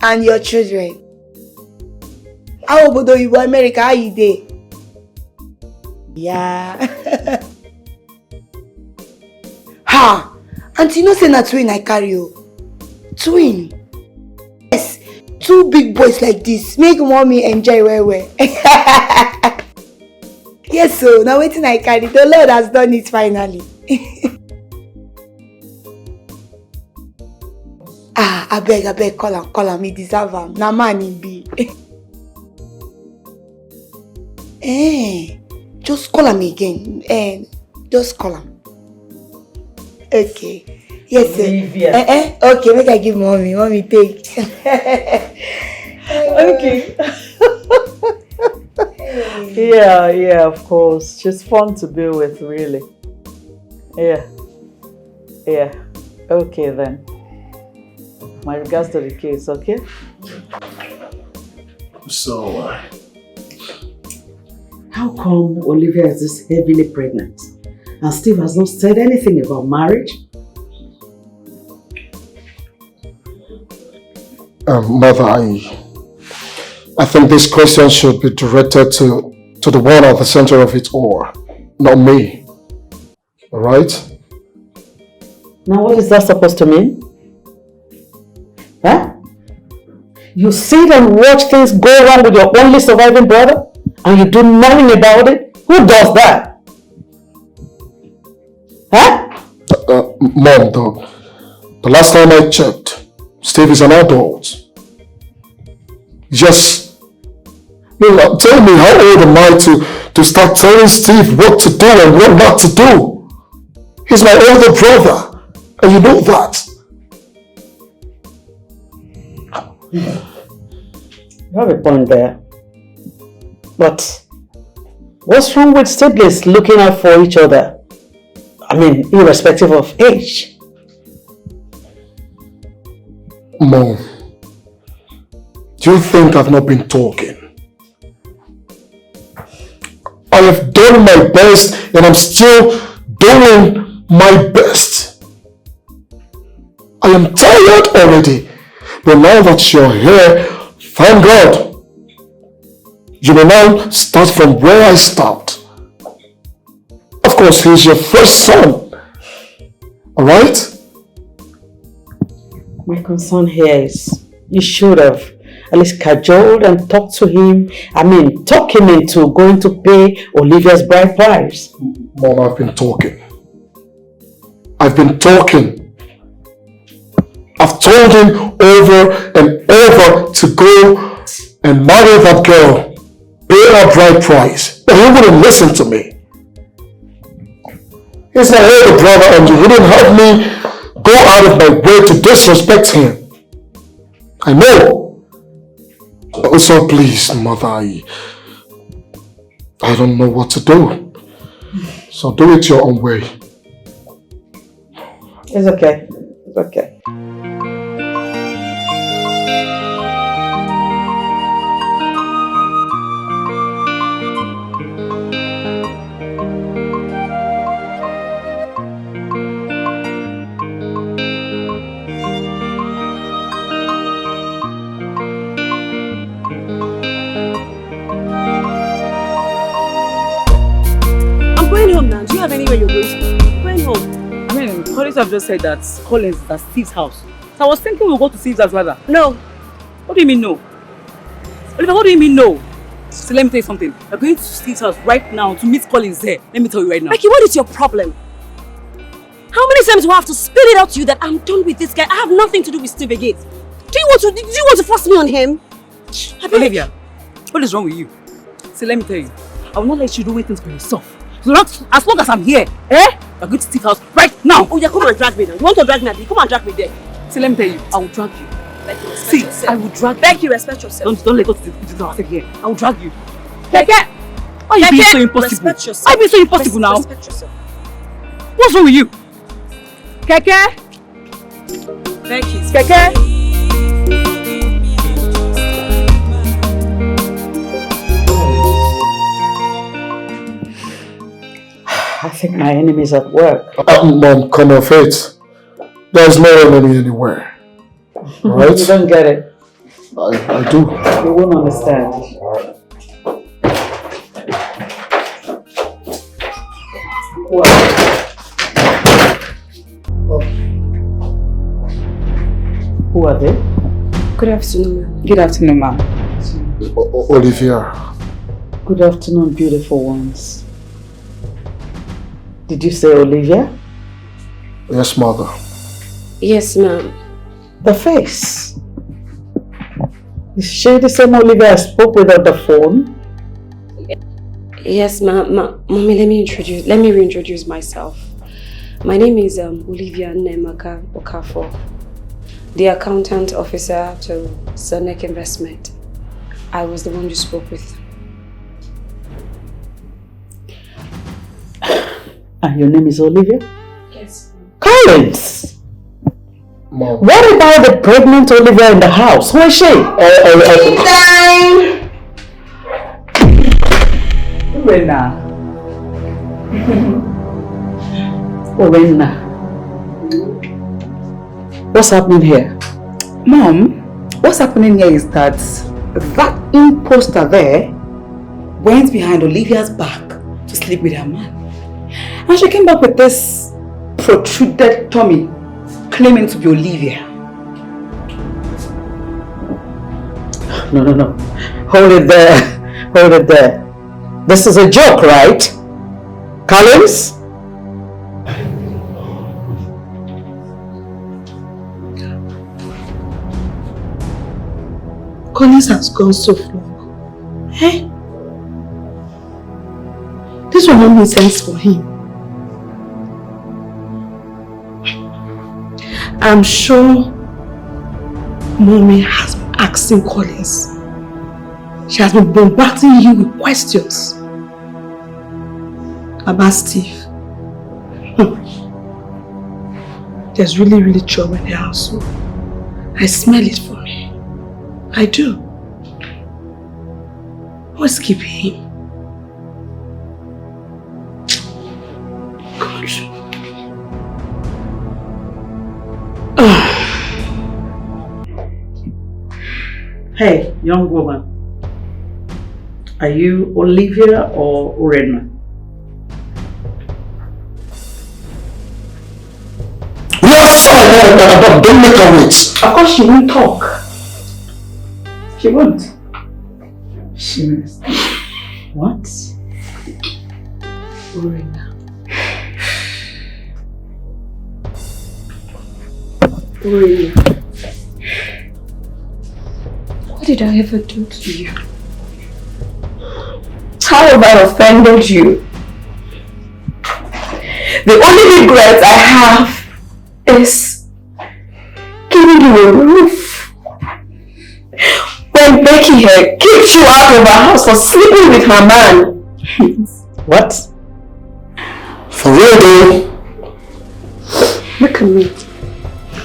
And your children? How about you America? How you dey? Yeah. Ha! Auntie, you know say na twin I carry you. Twin. Yes. 2 big boys like this. Make mommy enjoy well. Yes, so now waiting I carry. The Lord has done it finally. I beg, call him. He deserve him. Na man he be. Just call him again. Just call him. Okay. Yes, sir. Okay, make I give mommy. Mommy take. Okay. Yeah, of course. She's fun to be with, really. Yeah. Okay then. My regards to the case, okay? So, how come Olivia is this heavily pregnant and Steve has not said anything about marriage? Mother, I think this question should be directed to the one at the center of it all, not me. Alright? Now what is that supposed to mean? Huh? You sit and watch things go wrong with your only surviving brother and you do nothing about it? Who does that? Huh? Mom, the last time I checked, Steve is an adult. Just tell me, how old am I to start telling Steve what to do and what not to do? He's my older brother, and you know that. You have a point there. But what's wrong with siblings looking out for each other? I mean, irrespective of age. Mom, do you think I've not been talking? I have done my best and I'm still doing my best. I am tired already, but now that you're here, thank God. You will now start from where I stopped. Of course, he's your first son. Alright? My concern here is you should have at least cajoled and talked to him. I mean, talk him into going to pay Olivia's bride price. Mom, I've been talking. I've told him over and over to go and marry that girl. Pay her bride price. But he wouldn't listen to me. He's my older brother and you wouldn't have me go out of my way to disrespect him. I know. So please, Mother, I don't know what to do. So do it your own way. It's okay. It's okay. Have anywhere you're going to? Going home. I mean, Collins have just said that Collins is at Steve's house. So I was thinking we'll go to Steve's house rather. No. What do you mean no? Olivia, what do you mean no? So let me tell you something. We're going to Steve's house right now to meet Collins there. Let me tell you right now. Mikey, what is your problem? How many times do I have to spit it out to you that I'm done with this guy? I have nothing to do with Steve again. Do you want to force me on him? Olivia, what is wrong with you? See, let me tell you. I will not let you do things for yourself. So as long as I'm here, you're going to stick out right now. Oh yeah, come and drag me now. You want to drag me now? Come and drag me there. See, let me tell you, I will drag you. See, I will drag you. Beg you, respect yourself. Don't let us do this here. I will drag you. Keke! Why are you being so impossible? Respect yourself. Why are you being so impossible now? Respect yourself. What's wrong with you? Keke! Thank you. Keke! I think my enemy is at work. Mom, come on, Faith. There's no enemy anywhere. Right? You don't get it. I do. You won't understand. What? Who are they? Good afternoon, ma'am. Good afternoon, ma'am. Olivia. Good afternoon, beautiful ones. Did you say Olivia? Yes, mother. Yes, ma'am. The face. Is she the same Olivia I spoke with on the phone? Yes, ma'am. Mommy, let me reintroduce myself. My name is Olivia Nemaka Okafo, the accountant officer to Sonic Investment. I was the one you spoke with. And your name is Olivia? Yes. Collins! Mom. What about the pregnant Olivia in the house? Who is she? Time! Orena. Orena. What's happening here? Mom, what's happening here is that imposter there went behind Olivia's back to sleep with her man. And she came back with this protruded tummy claiming to be Olivia. No. Hold it there. Hold it there. This is a joke, right? Collins? Collins has gone so far. Eh? This will not make sense for him. I'm sure Mommy has been asking Collins. She has been bombarding you with questions about Steve. There's really trouble in the household. I smell it for me. I do. What's keeping him? Gosh. Hey, young woman. Are you Olivia or Orena? Don't make her wait. Of course she won't talk. She won't. She must. What? Orena. Orena. What did I ever do to you? How have I offended you? The only regret I have is giving you a roof. When Becky here kicked you out of her house for sleeping with her man. What? For real though? Look at me.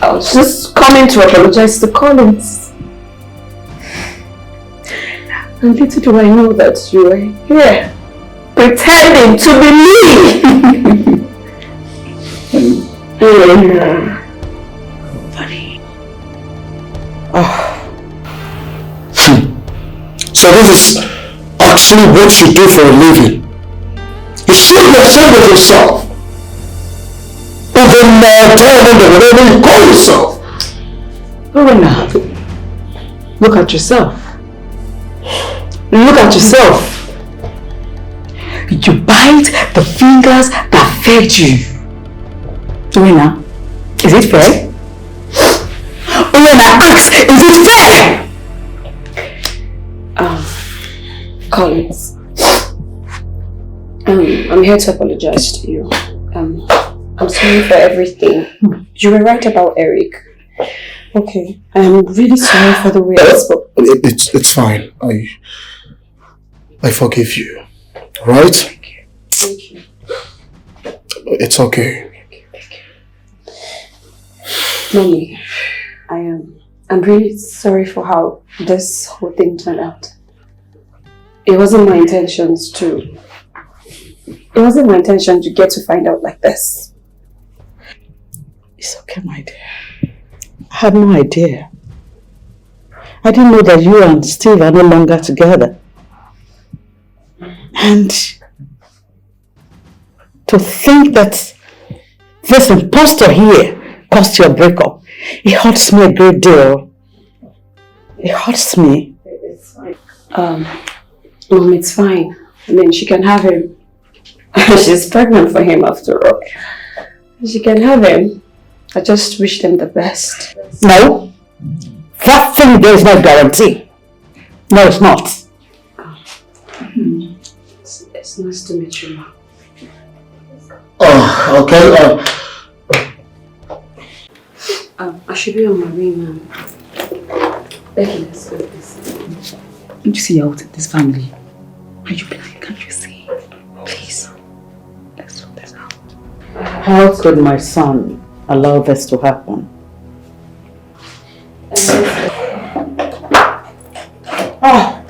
I was just coming to apologize to Collins. And little do I know that you are here, pretending to be me. Funny. So this is actually what you do for a living. You sleep yourself with yourself. Even diamond or whatever you call yourself. Orena, look at yourself. Look at yourself. You bite the fingers that fed you. Orena, is it fair? Orena asks, is it fair? Collins, I'm here to apologize to you. I'm sorry for everything. You were right about Eric. Okay. I'm really sorry for the way I spoke. It's fine. I forgive you. Right? Thank you. It's okay. Mommy, I'm really sorry for how this whole thing turned out. It wasn't my intention to get to find out like this. It's okay, my dear. I had no idea. I didn't know that you and Steve are no longer together. And to think that this impostor here caused your breakup, it hurts me a great deal. It hurts me. It's fine. Mom, it's fine. I mean, she can have him. She's pregnant for him after all. She can have him. I just wish them the best. No. That thing there is no guarantee. No, it's not. It's nice to meet you, Mom. Oh, okay. I should be on my way now. Becky, let's go, please. Don't you see out this family? Are you blind? Can't you see? Please. Let's sort this out. How could my son allow this to happen? Oh!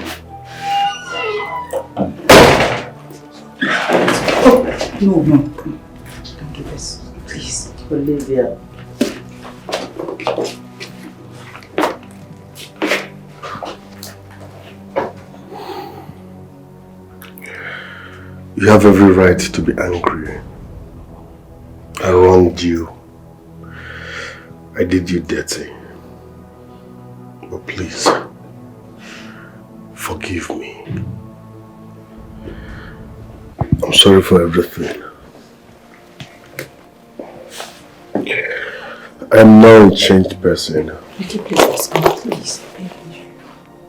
No. Don't do this. Please. Olivia. You have every right to be angry. I wronged you. I did you dirty. But please, forgive me. I'm sorry for everything. I am now a changed person. Ricky, please, please.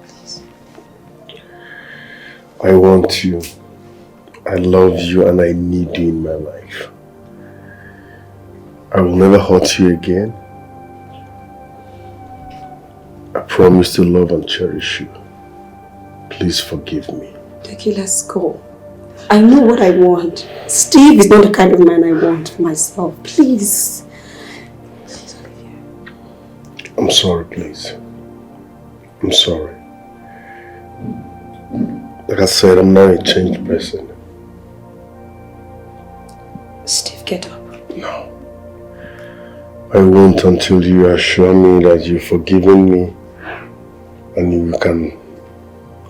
Please. I want you. I love you and I need you in my life. I will never hurt you again. I promise to love and cherish you. Please forgive me. Becky, let's go. I know what I want. Steve is not the kind of man I want for myself. Please. I'm sorry, please. I'm sorry. Like I said, I'm now a changed person. Steve, get up. No. I won't until you assure me that you've forgiven me and you can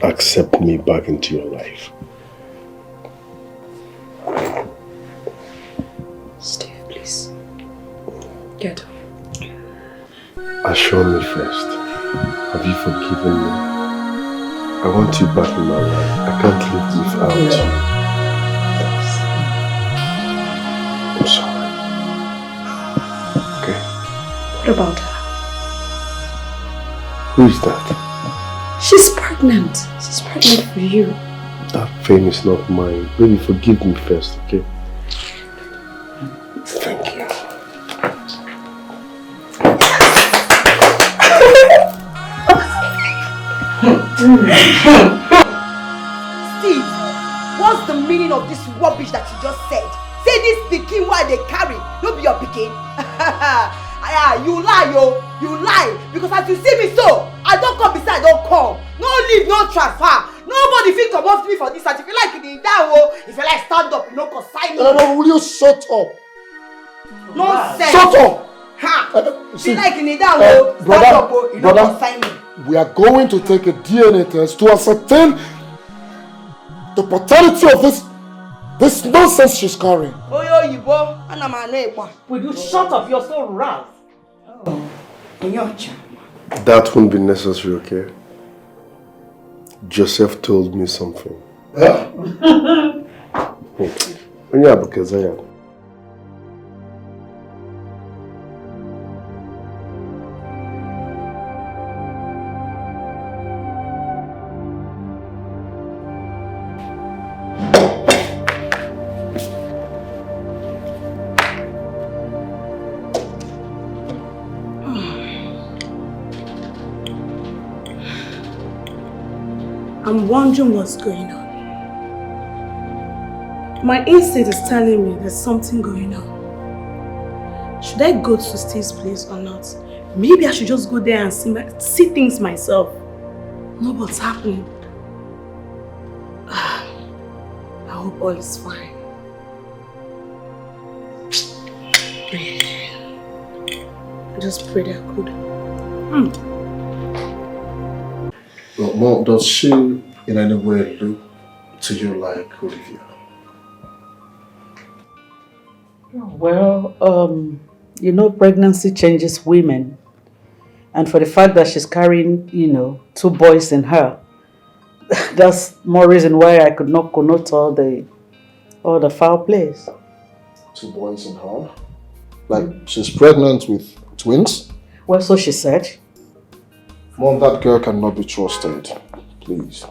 accept me back into your life. Steve, please. Get up. Assure me first. Have you forgiven me? I want you back in my life. I can't live without you. I'm sorry. Okay? What about her? Who is that? She's pregnant. She's pregnant for you. That pain is not mine. Baby, forgive me first, okay? Thank you. Steve, what's the meaning of this rubbish that you just said? Say this pikin why they carry, no be your pikin. You lie, yo. You lie. Because as you see me so, I don't come beside, I don't come. No leave, no transfer. Nobody fit come off me for this. If you like it, in down, if you like stand up, you know, consign me. No, will you shut up? Nonsense. Shut up! If you like it, down, stand up, you know, consign me. We are going to take a DNA test to ascertain the paternity of this nonsense she's carrying. Will you shut up? You're so rough. That won't be necessary, okay? Joseph told me something. Yeah? Yeah, because I am. I'm wondering what's going on. My instinct is telling me there's something going on. Should I go to Steve's place or not? Maybe I should just go there and see things myself. Know what's happening. I hope all is fine. I just pray they're good. Well, Mom, does she in any way look to you like Olivia? Well, you know, pregnancy changes women. And for the fact that she's carrying, 2 boys in her, that's more reason why I could not connote all the foul plays. 2 boys in her? Like, she's pregnant with twins? Well, so she said. Mom, that girl cannot be trusted. Please.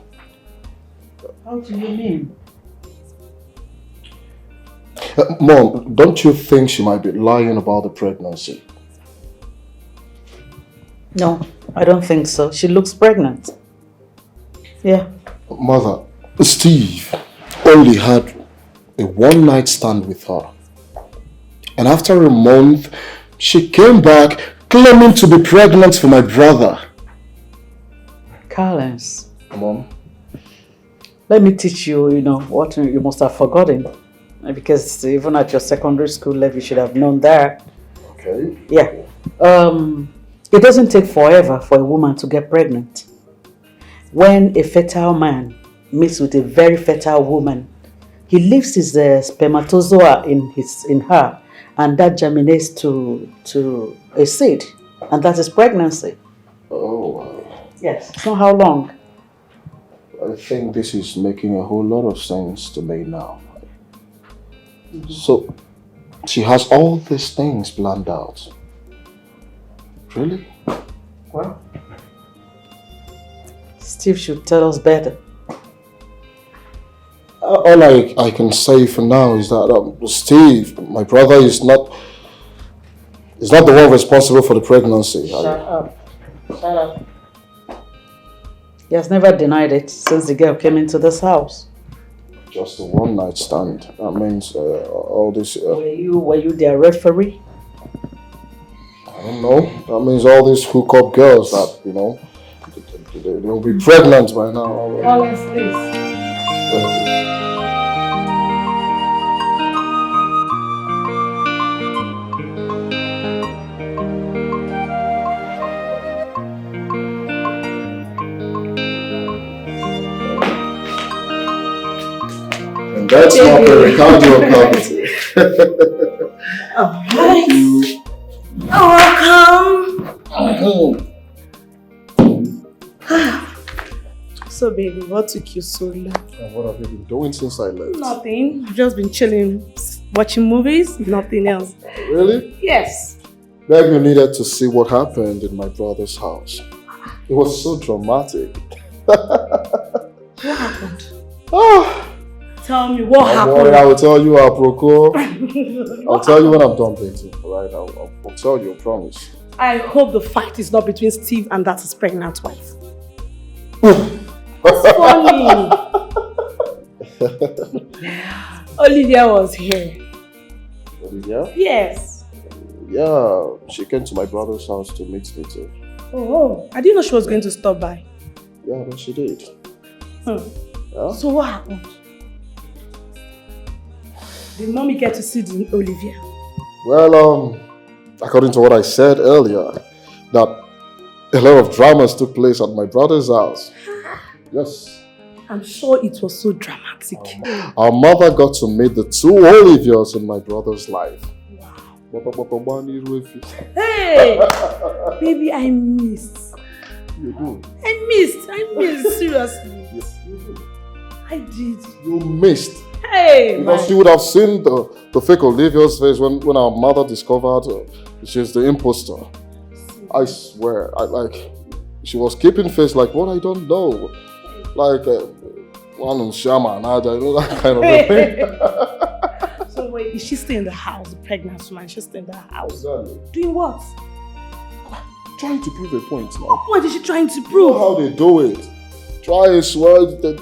How do you mean? Mom, don't you think she might be lying about the pregnancy? No, I don't think so. She looks pregnant. Yeah. Mother, Steve only had a one-night stand with her. And after a month, she came back claiming to be pregnant for my brother. Carlens. Mom? Let me teach you, what you must have forgotten. Because even at your secondary school level, you should have known that. Okay. Yeah. It doesn't take forever for a woman to get pregnant. When a fertile man meets with a very fertile woman, he leaves his spermatozoa in her, and that germinates to a seed, and that is pregnancy. Oh. Yes. So how long? I think this is making a whole lot of sense to me now. So, she has all these things planned out. Really? Well, Steve should tell us better. All I can say for now is that Steve, my brother, is not the one responsible for the pregnancy. Shut up. Shut up. He has never denied it since the girl came into this house. Just a one-night stand. That means all this... Were you their referee? I don't know. That means all these hookup girls that, they'll be pregnant by now. How is this? And that's not the cardio cavity. Alright. Welcome. So baby, what took you so long? And what have you been doing since I left? Nothing. I've just been chilling, watching movies, nothing else. Really? Yes. Maybe you needed to see what happened in my brother's house. It was so dramatic. What happened? Oh. Tell me what happened. Worry, I will tell you, Aproko. I'll tell you when I'm done dating, alright? I'll tell you, I promise. I hope the fight is not between Steve and that his pregnant wife. It's funny. Olivia was here. Olivia? Yes. Yeah, she came to my brother's house to meet me too. Oh, I didn't know she was going to stop by. Yeah, but she did. Yeah? So what happened? Did mommy get to see Olivia? Well, according to what I said earlier, that a lot of dramas took place at my brother's house. Yes. I'm sure it was so dramatic. Our mother got to meet the 2 Olivias in my brother's life. Wow. Hey! Baby, I missed. You do? I missed, seriously. Yes, you did. I did. You missed. Hey! Because you would have seen the fake Olivia's face when our mother discovered she's the imposter. I swear, she was keeping face like, what, I don't know. Like, one on Shama and Ada, that kind of a thing. So wait, is she still in the house, the pregnant woman? She's still in the house? Exactly. Doing what? Trying to prove a point now. What is she trying to You prove? know how they do it. trying,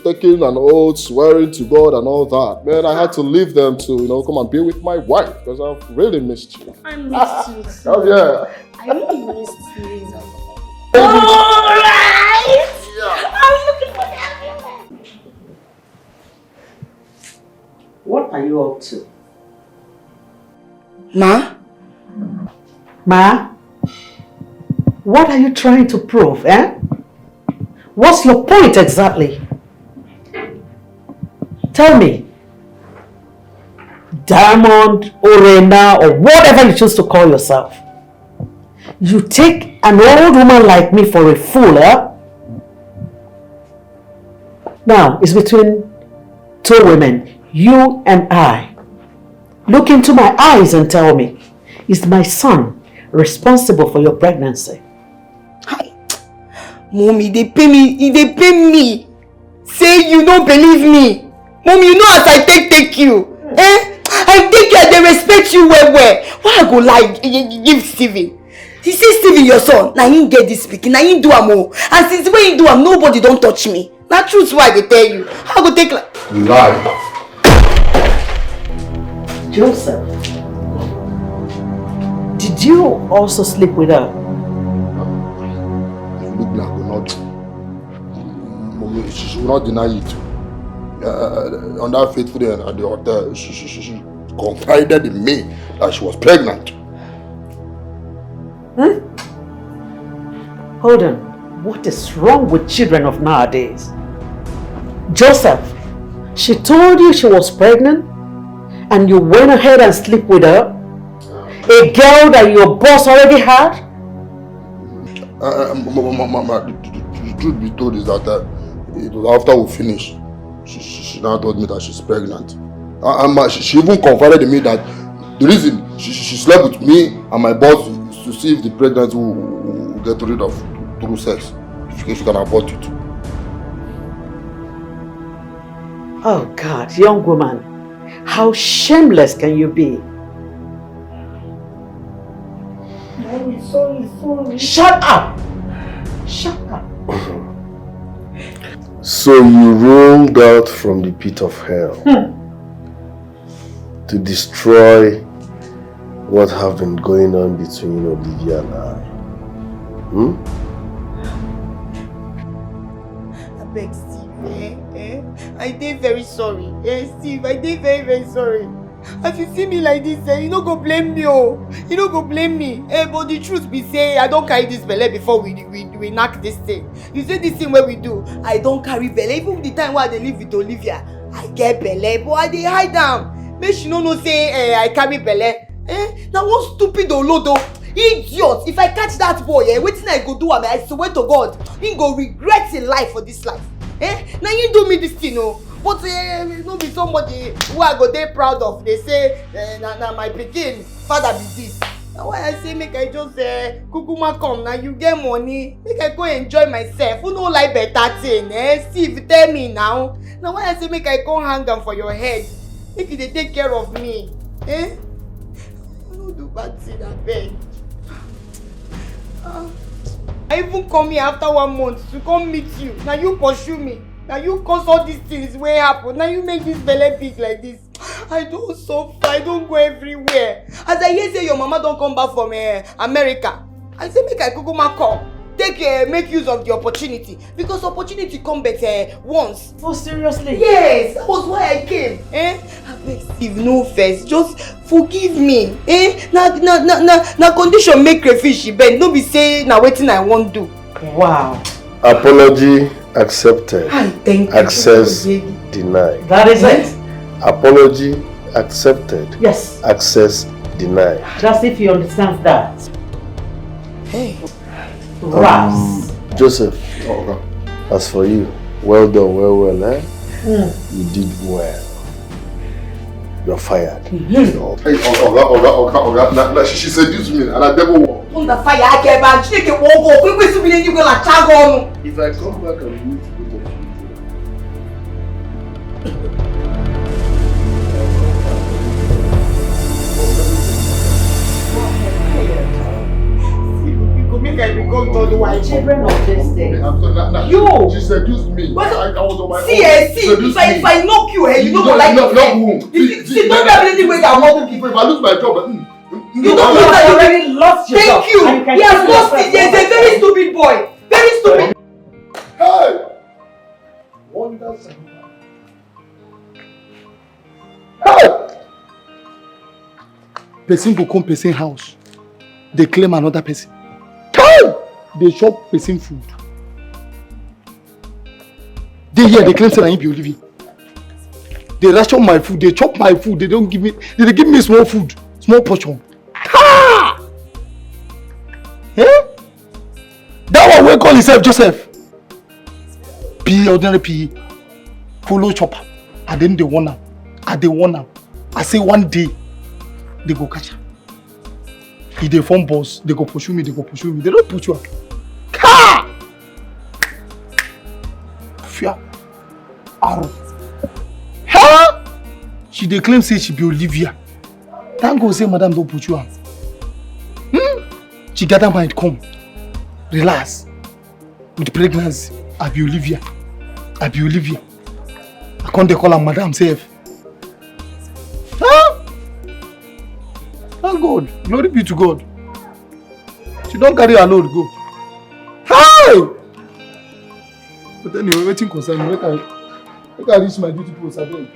taking an oath, swearing to God and all that. Man, I had to leave them to, come and be with my wife because I've really missed you. I missed you too. Oh, yeah. I really missed you. Alright! Yeah. I'm looking for that. What are you up to? Ma? Ma? What are you trying to prove, eh? What's your point exactly? Tell me. Diamond, Orena, or whatever you choose to call yourself. You take an old woman like me for a fool, eh? Now, it's between two women, you and I. Look into my eyes and tell me, is my son responsible for your pregnancy? Hi. Mommy, they pay me. Say you don't believe me. Mommy, you know as I take you. Eh? I take you and they respect you well. Why I go lie give Steven? He says Steven your son. Now he get this speaking. Now he do am all. And since when he do am, nobody don't touch me. Now truth why they tell you. How go take like Lie. Joseph, did you also sleep with her? If you look like or not, Mommy, she will not deny it. On that fateful day at the hotel, she confided in me that she was pregnant. Hold on. What is wrong with children of nowadays? Joseph, she told you she was pregnant and you went ahead and slept with her? A girl that your boss already had? The truth be told is that it was after we finished. She now told me that she's pregnant. She even confided in me that the reason she slept with me and my boss is to see if the pregnancy will get rid of through sex. If she can abort it. Oh God, young woman, how shameless can you be? Sorry. Shut up! Shut up! So you rolled out from the pit of hell to destroy what have been going on between Olivia and I. I beg Steve, I did very sorry. Steve, I did very, very sorry. As you see me like this, you no go blame me, oh. You no go blame me. But the truth be say, I don't carry this belle before we knock this thing. You say this thing where we do, I don't carry belle. Even the time where I live with Olivia, I get belle, but I dey hide down. Make she no say I carry belle. Now one stupid olodo, idiot. If I catch that boy, wetin I go do am? I swear to God, he go regret his life for this life. Now you do me this thing, oh. But no be somebody who I go dey proud of. They say na my pikin father be this. Now why I say make I just kukuma come. Now you get money, make I go enjoy myself. Who no like better thing? Steve, tell me now. Now why I say make I go hang am for your head? Make you dey take care of me. I no do bad thing, abeg. I even come here after 1 month to come meet you. Now you pursue me. Now you cause all these things wey happen. Now you make this belle big like this. I don't suffer. I don't go everywhere. As I hear say your mama don't come back from America, I say make I kukuma come. Take make use of the opportunity because opportunity come back once. Oh, seriously? Yes, that was why I came. Abeg Steve, no vex, just forgive me. Na condition make crayfish she bend. No be say na wetin I wan do. Wow. Apology accepted. Thank you. Access denied. That is it. Apology accepted. Yes. Access denied. Just if you understand that. Hey. Raps. Joseph, as for you, well done, well, You did well. You're fired. Hey, Oga, she seduced me and I never won. Under fire, I get back. She can walk. We will be you go like chagon. If I come back and meet both of You go make make I become third wife? Children of this day. You! She seduced me. I was on my own. See, if I knock you, you don't like no, who? See, don't have anything where I'm not If I lose my job, you don't know that you already lost your job. Thank you. He has lost it. He's a very stupid boy. Very stupid. Hey! Wonders. Hey! Person go come person house. They claim another person. Hey! They chop person food. They here, they claim say I be Olivia. They ration my food, they chop my food, they don't give me, they give me small food, small portion. Ha! Eh? That one we call himself Joseph. P ordinary P. Follow chopper. And then they want am. And they want am. I say one day they go catch her. If they form boss, they go pursue me, they go pursue me. They don't put you up. Ha! Fear. Arrow. Ha! She dey claim say she be Olivia. Thank God say madam don't put you out. She gather mind come. Relax. With pregnancy, I be Olivia. I be Olivia. I can't call her madam safe. Huh? Thank God. Glory be to God. She don't carry her load go. Hey! But anyway, waiting concern me. Make I reach my duty post again.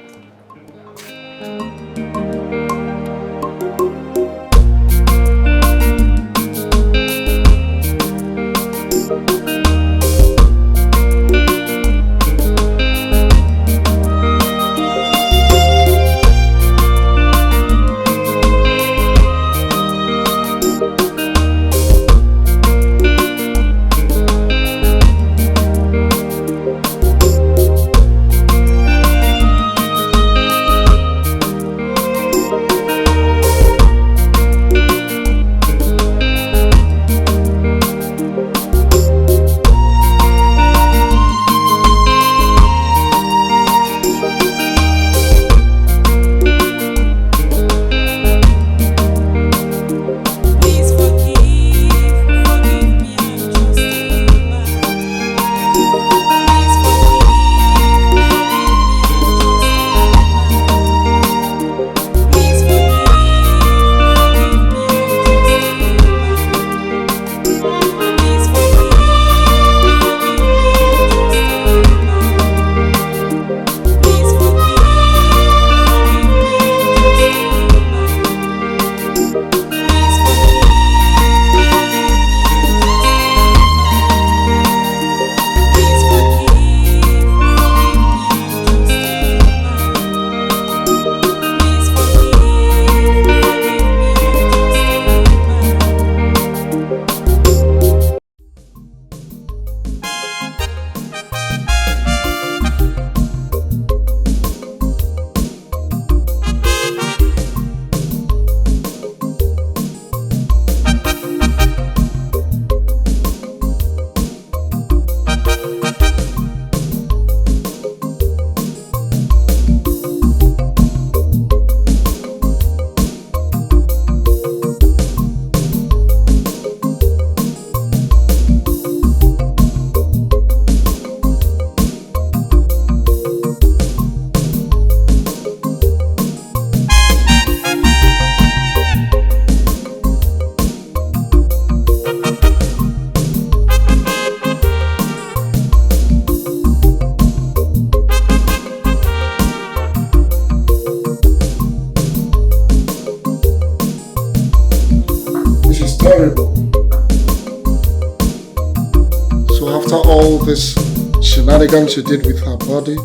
This shenanigans she did with her body,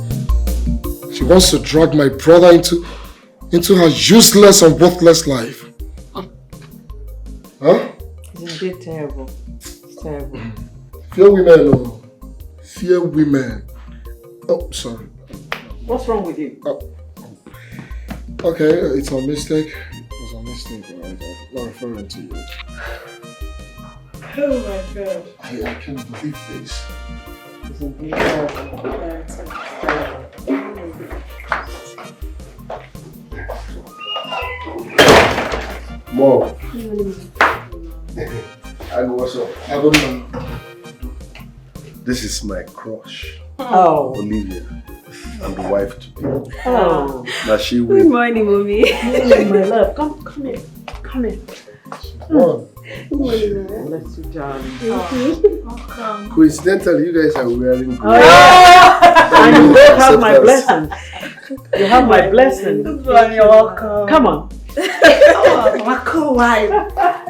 she wants to drag my brother into her useless and worthless life. Huh? It's indeed terrible. It's terrible. Fear women, oh. Fear women. Oh, sorry. What's wrong with you? Okay, it's a mistake. It was a mistake, right? I'm not referring to you. Oh my God. I can't believe this. Mom. I go What's up? I don't know. This is my crush. Oh. Olivia. And the wife to be. Oh. Now she Good will. morning, mommy. My love, come here. Come here. Good morning, mama. Bless you, darling. Welcome. Coincidentally, you guys are wearing blue. And you both have my blessing. You have my blessing. Good one, you're welcome. Come on. Welcome, wife.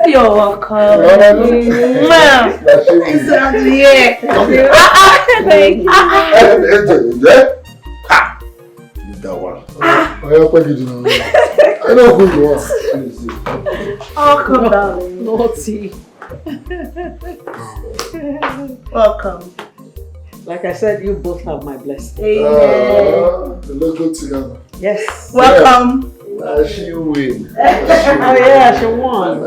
You're welcome. Ma'am. Exactly, yeah. Thank you. Leave that one. I know who you are. Welcome, darling. Naughty. Welcome. Like I said, you both have my blessing. Let's go together. Yes. Welcome. Now she win. Oh yeah, she won.